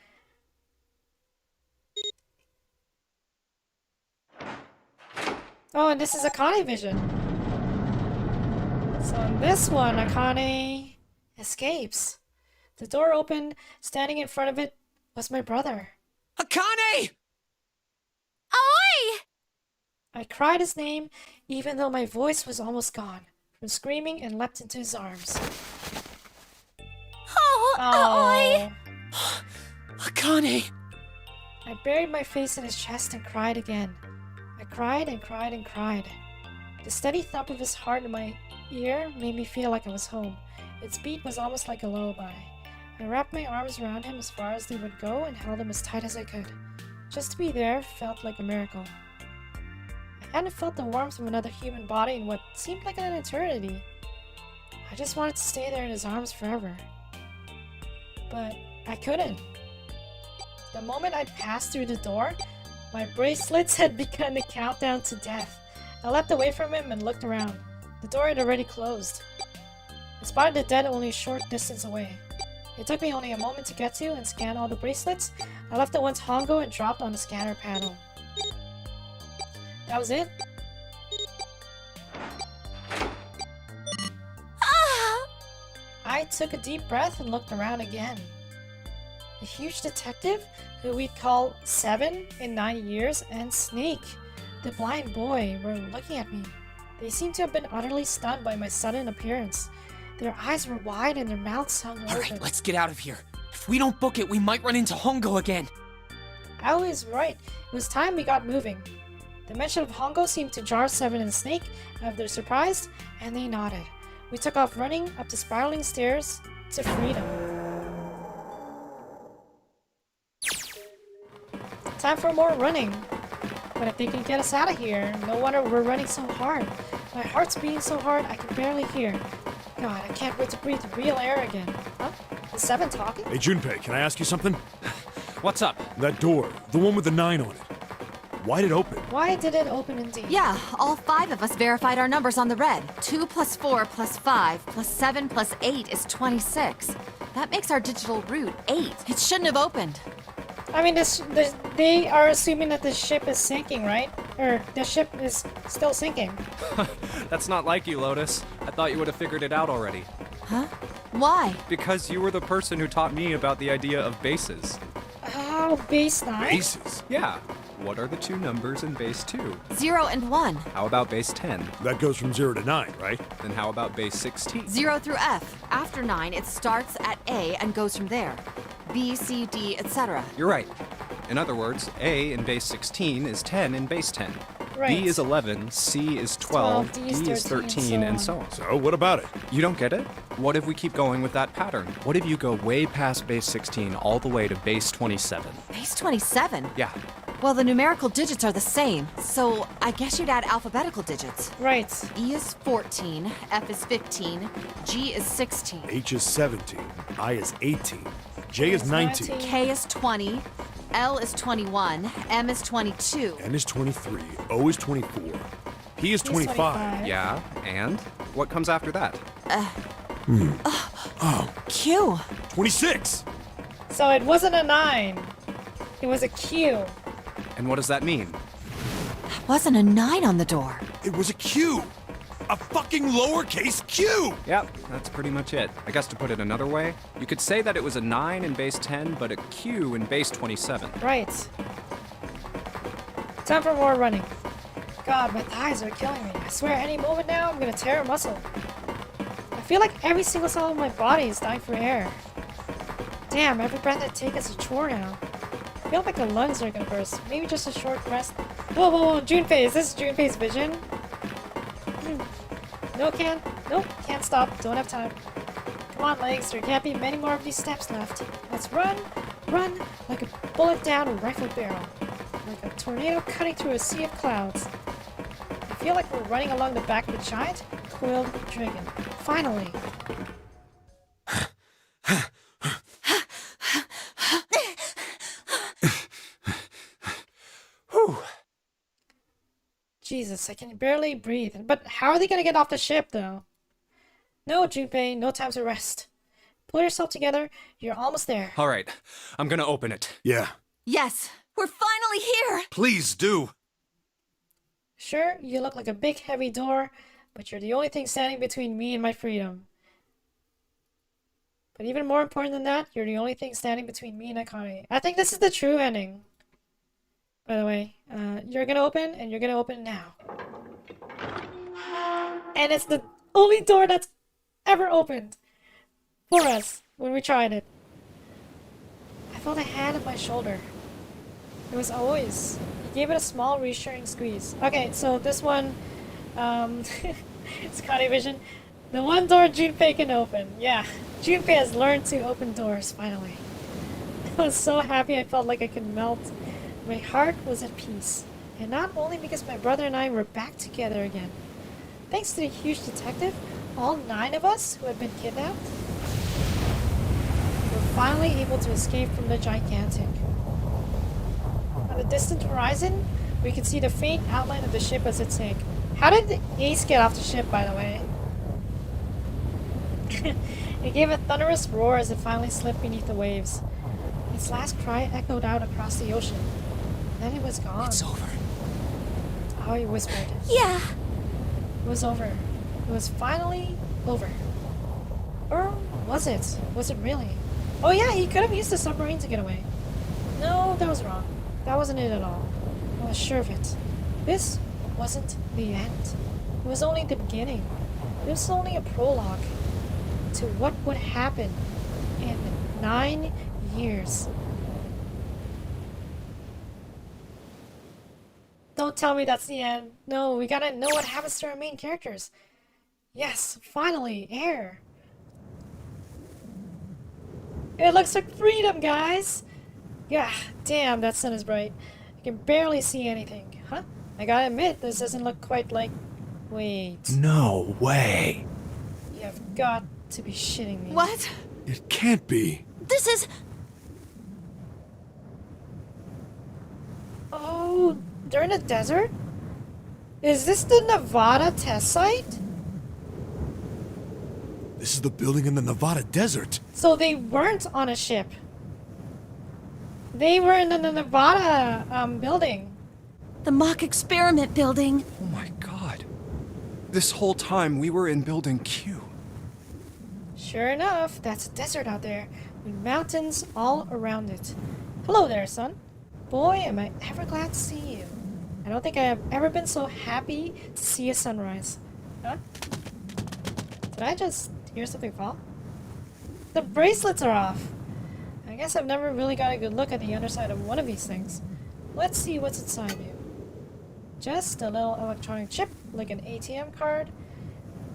Oh, and this is Akane vision. So in this one, Akane escapes. The door opened. Standing in front of it was my brother. Akane! Oi! I cried his name, even though my voice was almost gone from screaming, and leapt into his arms. Oh, Akane! I buried my face in his chest and cried again. I cried and cried and cried. The steady thump of his heart in my ear made me feel like I was home. Its beat was almost like a lullaby. I wrapped my arms around him as far as they would go and held him as tight as I could. Just to be there felt like a miracle. I hadn't felt the warmth of another human body in what seemed like an eternity. I just wanted to stay there in his arms forever. But I couldn't. The moment I passed through the door, my bracelets had begun to count down to death. I leapt away from him and looked around. The door had already closed. I spotted the dead only a short distance away. It took me only a moment to get to and scan all the bracelets. I left the ones Hongo and dropped on the scanner panel. That was it? I took a deep breath and looked around again. The huge detective, who we'd call 7 in 9 years, and Snake, the blind boy, were looking at me. They seemed to have been utterly stunned by my sudden appearance. Their eyes were wide and their mouths hung open. Alright, let's get out of here. If we don't book it, we might run into Hongo again. Aoi is right. It was time we got moving. The mention of Hongo seemed to jar Seven and Snake out of their surprise, and they nodded. We took off running up the spiraling stairs to freedom. Time for more running. But if they can get us out of here, no wonder we're running so hard. My heart's beating so hard I can barely hear. God, I can't wait to breathe real air again. Huh? Is Seven talking? Hey, Junpei, can I ask you something? What's up? That door, the one with the 9 on it. Why'd it open? Why did it open indeed? Yeah, all 5 of us verified our numbers on the red. 2 plus 4 plus 5 plus 7 plus 8 is 26. That makes our digital route 8. It shouldn't have opened. I mean, they are assuming that the ship is sinking, right? Or the ship is still sinking. That's not like you, Lotus. I thought you would have figured it out already. Huh? Why? Because you were the person who taught me about the idea of bases. Oh, base 9? Bases? Yeah. What are the 2 numbers in base 2? 0 and 1. How about base 10? That goes from 0 to 9, right? Then how about base 16? 0 through F. After 9, it starts at A and goes from there. B, C, D, etc. You're right. In other words, A in base 16 is 10 in base 10. Right. B is 11, C is 12, D is 13, and so on. So, what about it? You don't get it? What if we keep going with that pattern? What if you go way past base 16 all the way to base 27? Base 27? Yeah. Well, the numerical digits are the same, so I guess you'd add alphabetical digits. Right. E is 14, F is 15, G is 16. H is 17, I is 18, J is 19, K is 20, L is 21, M is 22. N is 23, O is 24, P is 25. Yeah, and? What comes after that? Q. 26! So it wasn't a 9. It was a Q. And what does that mean? That wasn't a 9 on the door. It was a Q! A fucking lowercase q! Yep, that's pretty much it. I guess to put it another way, you could say that it was a 9 in base 10, but a Q in base 27. Right. Time for more running. God, my thighs are killing me. I swear any moment now I'm gonna tear a muscle. I feel like every single cell in my body is dying for air. Damn, every breath I take is a chore now. I feel like the lungs are gonna burst. Maybe just a short rest. Whoa, whoa, whoa, Junpei, is this Junpei's vision? Nope, can't stop. Don't have time. Come on, legs. There can't be many more of these steps left. Let's run, run, like a bullet down a rifle barrel. Like a tornado cutting through a sea of clouds. I feel like we're running along the back of a giant, coiled dragon. Finally. Whew. Jesus, I can barely breathe. But how are they gonna get off the ship, though? No, Junpei, no time to rest. Pull yourself together. You're almost there. All right, I'm gonna open it. Yeah. Yes, we're finally here! Please do. Sure, you look like a big heavy door, but you're the only thing standing between me and my freedom. But even more important than that, you're the only thing standing between me and Akane. I think this is the true ending. By the way, you're gonna open, and you're gonna open now. And it's the only door that's ever opened for us when we tried it. I felt a hand on my shoulder. It was Aoi's. He gave it a small reassuring squeeze. Okay, so this one, it's Connie Vision. The one door Junpei can open. Yeah, Junpei has learned to open doors, finally. I was so happy I felt like I could melt. My heart was at peace. And not only because my brother and I were back together again. Thanks to the huge detective, all 9 of us who had been kidnapped were finally able to escape from the gigantic. On the distant horizon, we could see the faint outline of the ship as it sank. How did Ace get off the ship, by the way? It gave a thunderous roar as it finally slipped beneath the waves. Its last cry echoed out across the ocean. Then it was gone. It's over. Aoi whispered. Yeah. It was over. It was finally over. Or was it? Was it really? Oh yeah, he could have used the submarine to get away. No, that was wrong. That wasn't it at all. I was sure of it. This wasn't the end. It was only the beginning. It was only a prologue to what would happen in 9 years. don't tell me that's the end. No, we gotta know what happens to our main characters. Yes, finally, air. It looks like freedom, guys! Yeah, damn, that sun is bright. I can barely see anything. Huh? I gotta admit, this doesn't look quite like... Wait. No way. You have got to be shitting me. What? It can't be. This is... Oh, they're in a desert? Is this the Nevada test site? This is the building in the Nevada desert. So they weren't on a ship. They were in the Nevada building. The mock experiment building. Oh my god. This whole time we were in building Q. Sure enough, that's a desert out there, with mountains all around it. Hello there, son. Boy, am I ever glad to see you. I don't think I have ever been so happy to see a sunrise. Huh? Did I just hear something fall? The bracelets are off. I guess I've never really got a good look at the underside of one of these things. Let's see what's inside you. Just a little electronic chip, like an ATM card.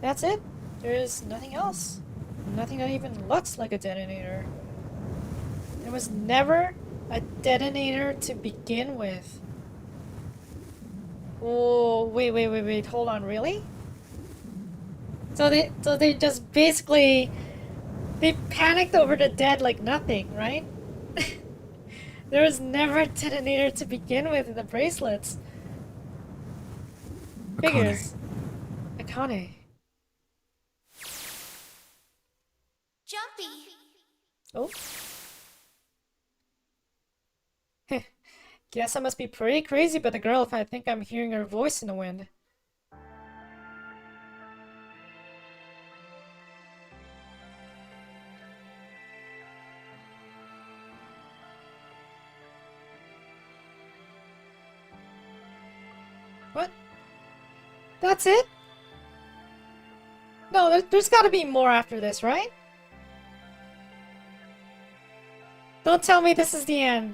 That's it. There's nothing else. Nothing that even looks like a detonator. There was never a detonator to begin with. Oh, wait, hold on, really? So they just basically, they panicked over the dead like nothing, right? There was never a detonator to begin with in the bracelets. Figures. Akane. Jumpy. Oh. Guess I must be pretty crazy about the girl if I think I'm hearing her voice in the wind. What? That's it? No, there's gotta be more after this, right? Don't tell me this is the end.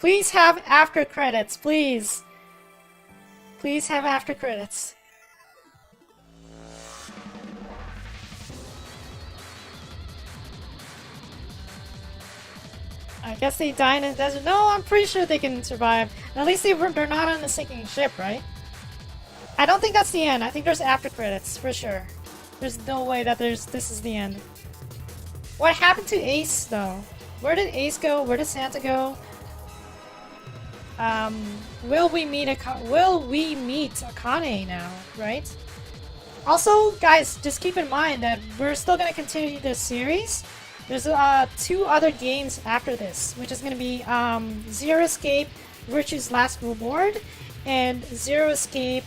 Please have after credits, please. Please have after credits. I guess they die in the desert. No, I'm pretty sure they can survive. At least they're not on a sinking ship, right? I don't think that's the end. I think there's after credits, for sure. There's no way that this is the end. What happened to Ace, though? Where did Ace go? Where did Santa go? Will we meet Akane now, right? Also, guys, just keep in mind that we're still gonna continue this series. There's 2 other games after this, which is gonna be Zero Escape, Virtue's Last Reward, and Zero Escape,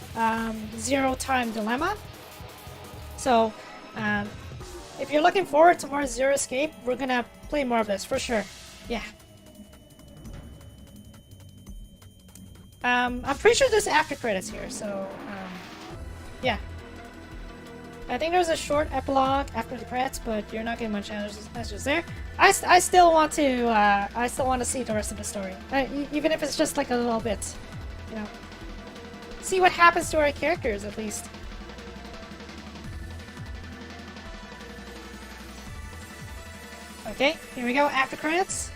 Zero Time Dilemma. So, if you're looking forward to more Zero Escape, we're gonna play more of this for sure. Yeah. I'm pretty sure there's after credits here, so yeah. I think there's a short epilogue after the credits, but you're not getting much answers there. I still want to see the rest of the story, even if it's just like a little bit, you know. See what happens to our characters at least. Okay, here we go. After credits.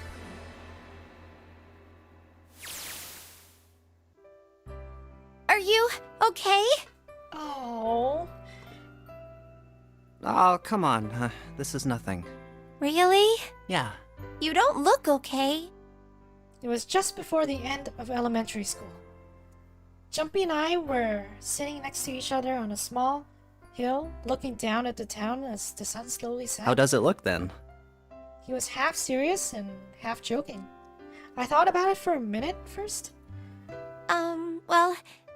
Are you okay? Oh. Oh, come on. This is nothing. Really? Yeah. You don't look okay. It was just before the end of elementary school. Jumpy and I were sitting next to each other on a small hill, looking down at the town as the sun slowly set. How does it look then? He was half serious and half joking. I thought about it for a minute first. Well,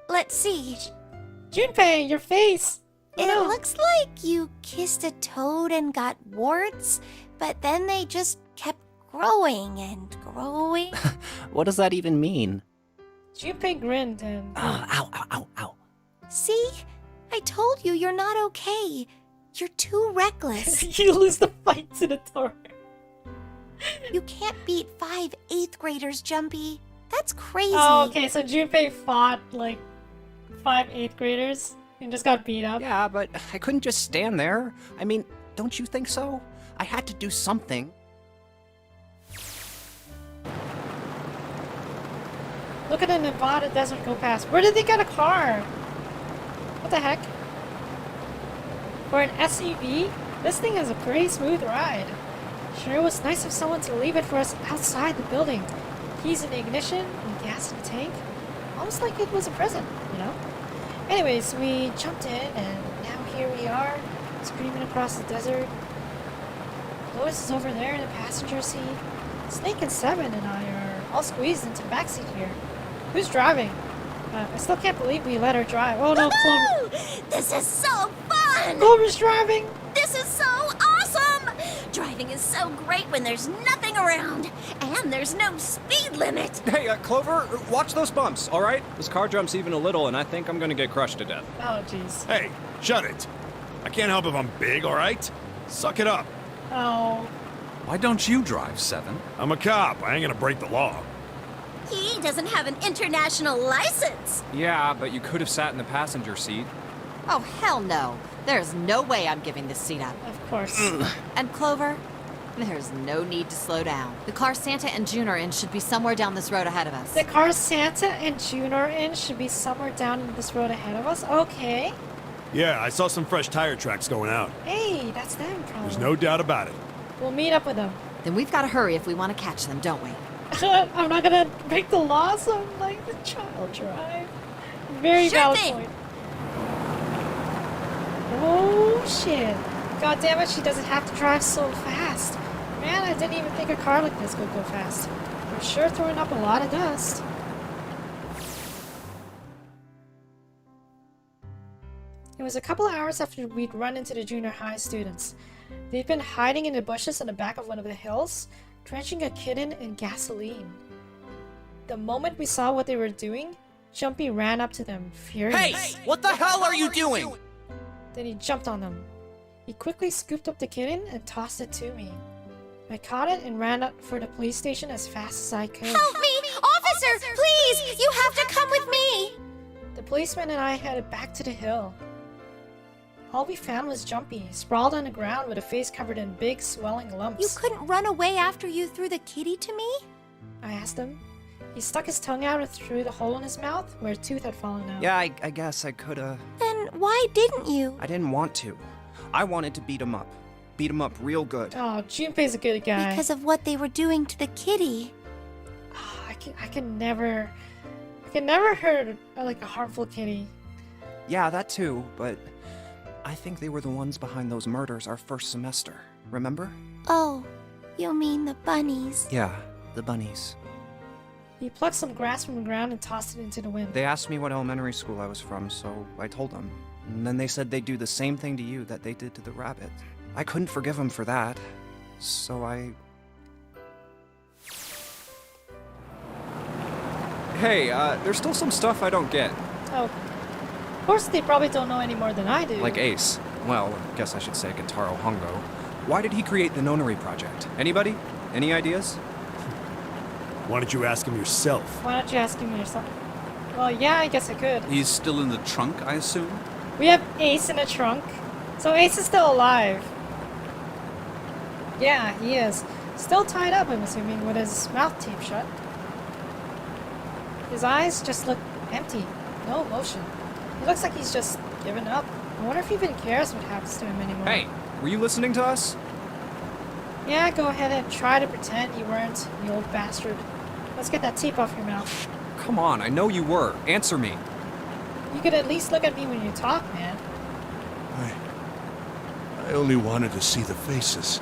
let's see. Junpei, your face! It looks like you kissed a toad and got warts, but then they just kept growing and growing. What does that even mean? Junpei grinned and... Ow. See? I told you you're not okay. You're too reckless. You lose the fight to the door. You can't beat 5 8th graders, Jumpy. That's crazy. Oh, okay, so Junpei fought like 5 8th graders and just got beat up. Yeah, but I couldn't just stand there. I mean, don't you think so? I had to do something. Look at the Nevada desert go past. Where did they get a car? What the heck? For an SUV, this thing has a pretty smooth ride. Sure was nice of someone to leave it for us outside the building. Keys in the ignition and gas in the tank. Almost like it was a present, you know? Anyways, we jumped in and now here we are, screaming across the desert. Lois is over there in the passenger seat. Snake and Seven and I are all squeezed into the backseat here. Who's driving? I still can't believe we let her drive. Oh no, Clover. This is so fun! Clover's driving! This is so awesome! Driving is so great when there's nothing around, and there's no speed limit. Hey, Clover, watch those bumps, all right? This car jumps even a little, and I think I'm gonna get crushed to death. Oh, jeez. Hey, shut it. I can't help if I'm big, all right? Suck it up. Oh. Why don't you drive, Seven? I'm a cop. I ain't gonna break the law. He doesn't have an international license. Yeah, but you could have sat in the passenger seat. Oh, hell no. There's no way I'm giving this seat up. Of course. And Clover, there's no need to slow down. The car Santa and June are in should be somewhere down this road ahead of us. The car Santa and June are in should be somewhere down this road ahead of us? Okay. Yeah, I saw some fresh tire tracks going out. Hey, that's them probably. There's no doubt about it. We'll meet up with them. Then we've got to hurry if we want to catch them, don't we? I'm not gonna break the law, so like the child drive. Very Sure valid thing. point. Oh shit. God damn it, she doesn't have to drive so fast. Man, I didn't even think a car like this could go fast. We're sure throwing up a lot of dust. It was a couple of hours after we'd run into the junior high students. They'd been hiding in the bushes on the back of one of the hills, drenching a kitten in gasoline. The moment we saw what they were doing, Jumpy ran up to them, furious. Hey! What the hell are you doing? Then he jumped on them. He quickly scooped up the kitten and tossed it to me. I caught it and ran up for the police station as fast as I could. Help me! Officer, please! You have to come with me! The policeman and I headed back to the hill. All we found was Jumpy, sprawled on the ground with a face covered in big, swelling lumps. You couldn't run away after you threw the kitty to me? I asked him. He stuck his tongue out through the hole in his mouth where a tooth had fallen out. Yeah, I guess I could've... Then why didn't you? I didn't want to. I wanted to beat him up. Beat him up real good. Oh, Junpei's a good guy. Because of what they were doing to the kitty. Oh, I can never hurt like a harmful kitty. Yeah, that too, but I think they were the ones behind those murders our first semester. Remember? Oh, you mean the bunnies? Yeah, the bunnies. He plucked some grass from the ground and tossed it into the wind. They asked me what elementary school I was from, so I told them. And then they said they'd do the same thing to you that they did to the rabbit. I couldn't forgive them for that, so I... Hey, there's still some stuff I don't get. Oh, of course they probably don't know any more than I do. Like Ace. Well, I guess I should say Kentaro Hongo. Why did he create the Nonary project? Anybody? Any ideas? Why don't you ask him yourself? Why don't you ask him yourself? Well, yeah, I guess I could. He's still in the trunk, I assume? We have Ace in the trunk. So Ace is still alive. Yeah, he is. Still tied up, I'm assuming, with his mouth taped shut. His eyes just look empty. No emotion. He looks like he's just given up. I wonder if he even cares what happens to him anymore. Hey, were you listening to us? Yeah, go ahead and try to pretend you weren't, you old bastard. Let's get that tape off your mouth. Come on, I know you were. Answer me. You could at least look at me when you talk, man. I only wanted to see the faces.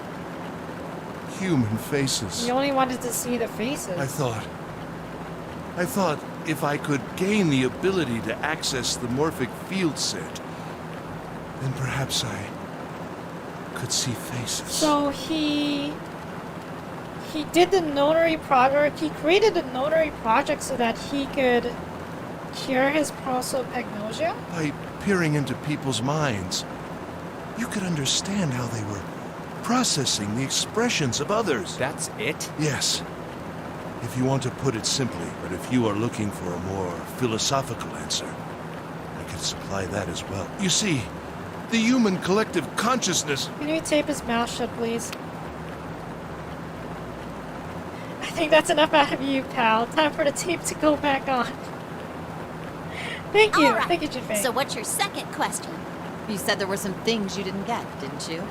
Human faces. You only wanted to see the faces. I thought if I could gain the ability to access the morphic field set, then perhaps I could see faces. So he did the Nonary project. He created the Nonary project so that he could cure his prosopagnosia? By peering into people's minds, you could understand how they were processing the expressions of others. That's it? Yes. if you want to put it simply, but if you are looking for a more philosophical answer, I can supply that as well. You see, the human collective consciousness... Can you tape his mouth shut, please? I think that's enough out of you, pal. Time for the tape to go back on. Thank you. All right. Thank you, Jinfei. So what's your second question? You said there were some things you didn't get, didn't you?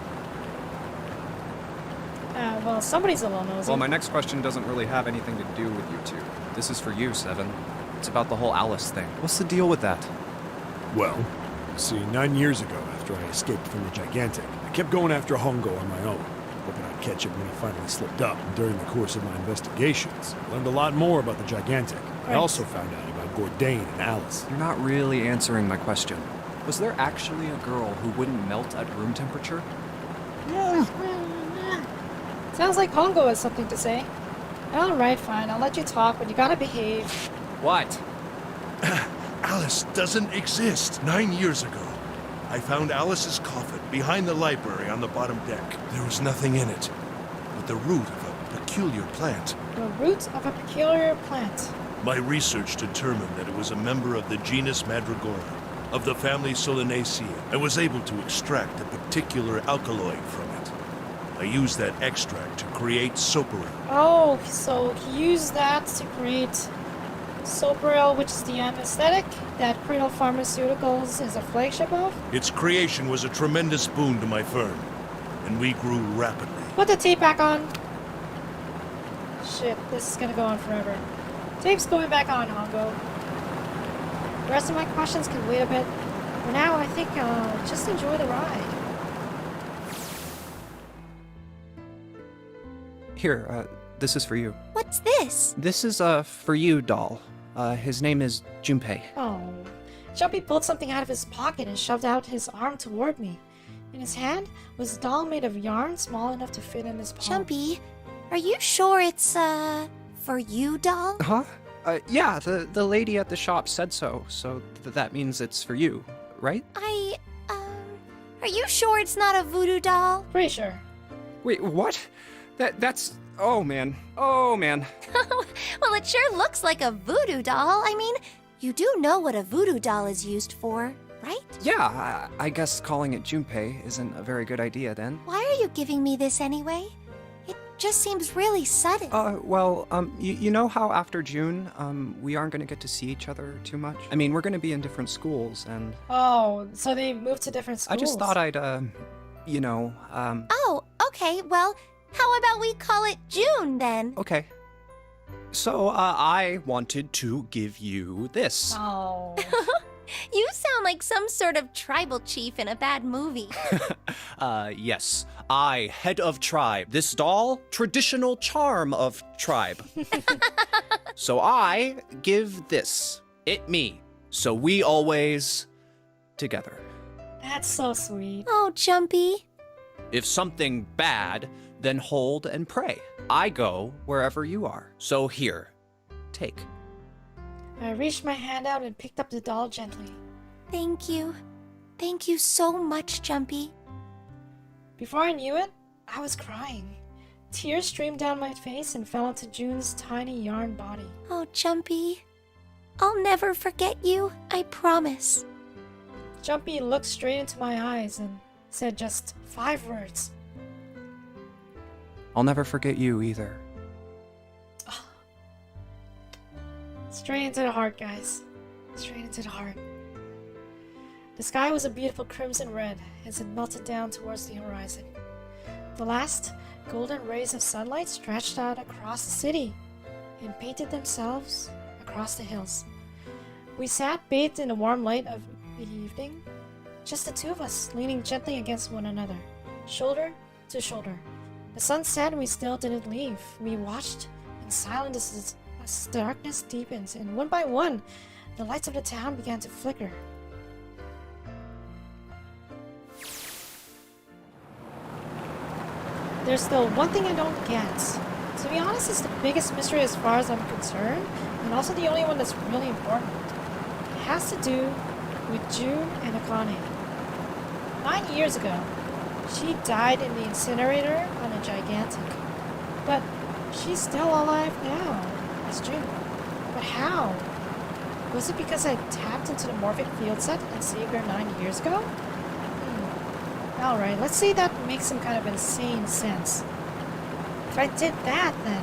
Well, somebody's a little nosy. Well, my next question doesn't really have anything to do with you two. This is for you, Seven. It's about the whole Alice thing. What's the deal with that? Well, you see, 9 years ago, after I escaped from the Gigantic, I kept going after Hongo on my own, hoping I'd catch him when he finally slipped up. And during the course of my investigations, I learned a lot more about the Gigantic. I also found out about Bourdain and Alice. You're not really answering my question. Was there actually a girl who wouldn't melt at room temperature? Sounds like Hongo has something to say. Alright, fine. I'll let you talk, but you gotta behave. What? Alice doesn't exist. 9 years ago, I found Alice's coffin behind the library on the bottom deck. There was nothing in it but the root of a peculiar plant. The root of a peculiar plant. My research determined that it was a member of the genus Mandragora, of the family Solanaceae. I was able to extract a particular alkaloid from it. I used that extract to create Soparel. Oh, so he used that to create Soparel, which is the anesthetic that Cradle Pharmaceuticals is a flagship of? Its creation was a tremendous boon to my firm, and we grew rapidly. Put the tape back on. Shit, this is gonna go on forever. Tape's going back on, Hongo. The rest of my questions can wait a bit. For now, I think just enjoy the ride. Here, this is for you. What's this? This is, for you, doll. His name is Junpei. Oh. Jumpy pulled something out of his pocket and shoved out his arm toward me. In his hand was a doll made of yarn small enough to fit in his palm. Jumpy, are you sure it's, for you, doll? Huh? Yeah, the lady at the shop said so, so that means it's for you, right? Are you sure it's not a voodoo doll? Pretty sure. Wait, what? That's... Oh, man. Oh, man. Well, it sure looks like a voodoo doll. I mean, you do know what a voodoo doll is used for, right? Yeah, I guess calling it Junpei isn't a very good idea then. Why are you giving me this anyway? It just seems really sudden. Well, you know how after June, we aren't gonna get to see each other too much? I mean, we're gonna be in different schools, and... Oh, so they moved to different schools. I just thought I'd, you know, Oh, okay, well, how about we call it June, then? Okay. So, I wanted to give you this. Oh. You sound like some sort of tribal chief in a bad movie. Yes. I, head of tribe. This doll, traditional charm of tribe. So I give this. It me. So we always together. That's so sweet. Oh, Jumpy. If something bad, then hold and pray. I go wherever you are. So here, take. I reached my hand out and picked up the doll gently. Thank you. Thank you so much, Jumpy. Before I knew it, I was crying. Tears streamed down my face and fell onto June's tiny yarn body. Oh, Jumpy. I'll never forget you, I promise. Jumpy looked straight into my eyes and said just 5 words. I'll never forget you either. Straight into the heart, guys. Straight into the heart. The sky was a beautiful crimson red as it melted down towards the horizon. The last golden rays of sunlight stretched out across the city and painted themselves across the hills. We sat bathed in the warm light of the evening, just the two of us leaning gently against one another, shoulder to shoulder. The sun set and we still didn't leave. We watched in silence as darkness deepens, and one by one, the lights of the town began to flicker. There's still one thing I don't get. To be honest, it's the biggest mystery as far as I'm concerned, and also the only one that's really important. It has to do with June and Akane. 9 years ago, she died in the incinerator on a Gigantic. But she's still alive now. It's June. But how? Was it because I tapped into the morphic field set and saved her 9 years ago? Alright, let's say that makes some kind of insane sense. If I did that, then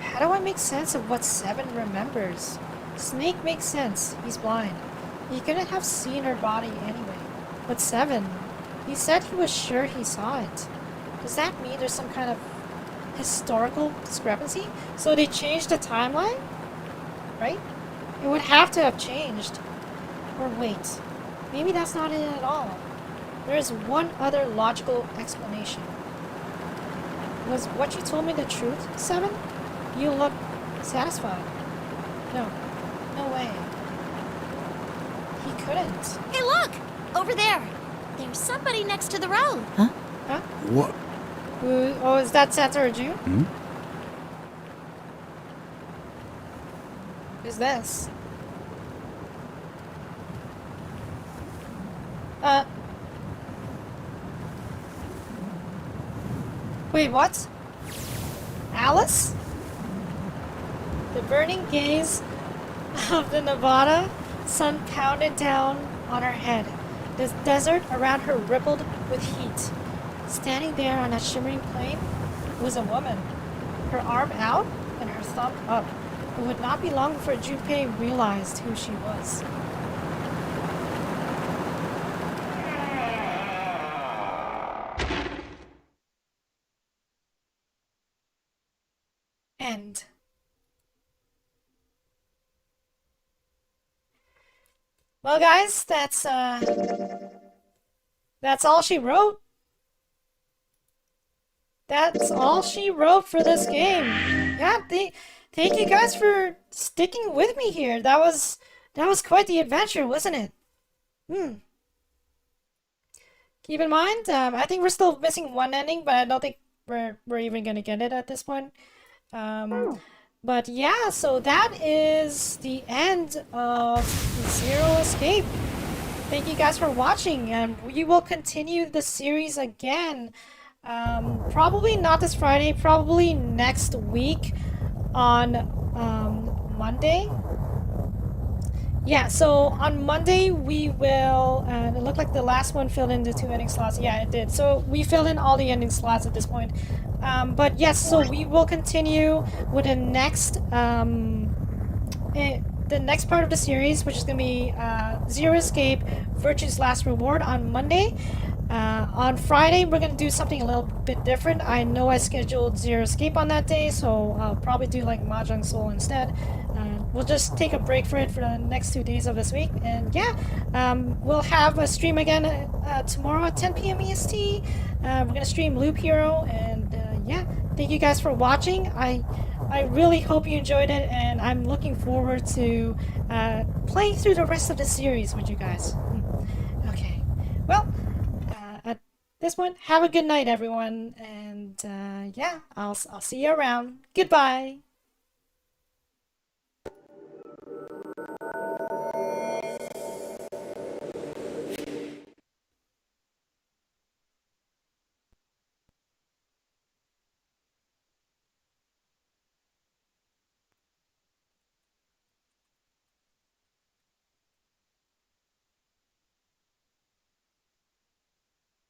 how do I make sense of what Seven remembers? Snake makes sense. He's blind. He couldn't have seen her body anyway. But Seven, he said he was sure he saw it. Does that mean there's some kind of historical discrepancy? So they changed the timeline? Right? It would have to have changed. Or wait, maybe that's not it at all. There is one other logical explanation. Was what you told me the truth, Seven? You look satisfied. No. No way. He couldn't. Hey, look! Over there! There's somebody next to the road. Huh? What? Oh, is that Santa or June? Hmm? Who's this? Wait, what? Alice? The burning gaze of the Nevada sun pounded down on her head. The desert around her rippled with heat. Standing there on that shimmering plain was a woman, her arm out and her thumb up. It would not be long before Junpei realized who she was. End. Well, guys, that's all she wrote. That's all she wrote for this game. Yeah, thank you guys for sticking with me here. That was quite the adventure, wasn't it? Keep in mind, I think we're still missing one ending, but I don't think we're even gonna get it at this point. But yeah, so that is the end of Zero Escape. Thank you guys for watching, and we will continue the series again. Probably not this Friday, probably next week on Monday. Yeah, so on Monday we will, and it looked like the last one filled in the 2 ending slots. Yeah, it did. So we filled in all the ending slots at this point. But yes, so we will continue with the next part of the series, which is going to be Zero Escape, Virtue's Last Reward on Monday. On Friday, we're going to do something a little bit different. I know I scheduled Zero Escape on that day, so I'll probably do like Mahjong Soul instead. We'll just take a break for it for the next 2 days of this week. And yeah, we'll have a stream again tomorrow at 10 p.m. EST. We're going to stream Loop Hero, and yeah, thank you guys for watching. I really hope you enjoyed it, and I'm looking forward to playing through the rest of the series with you guys. Okay, well, at this point, have a good night, everyone, and yeah, I'll see you around. Goodbye.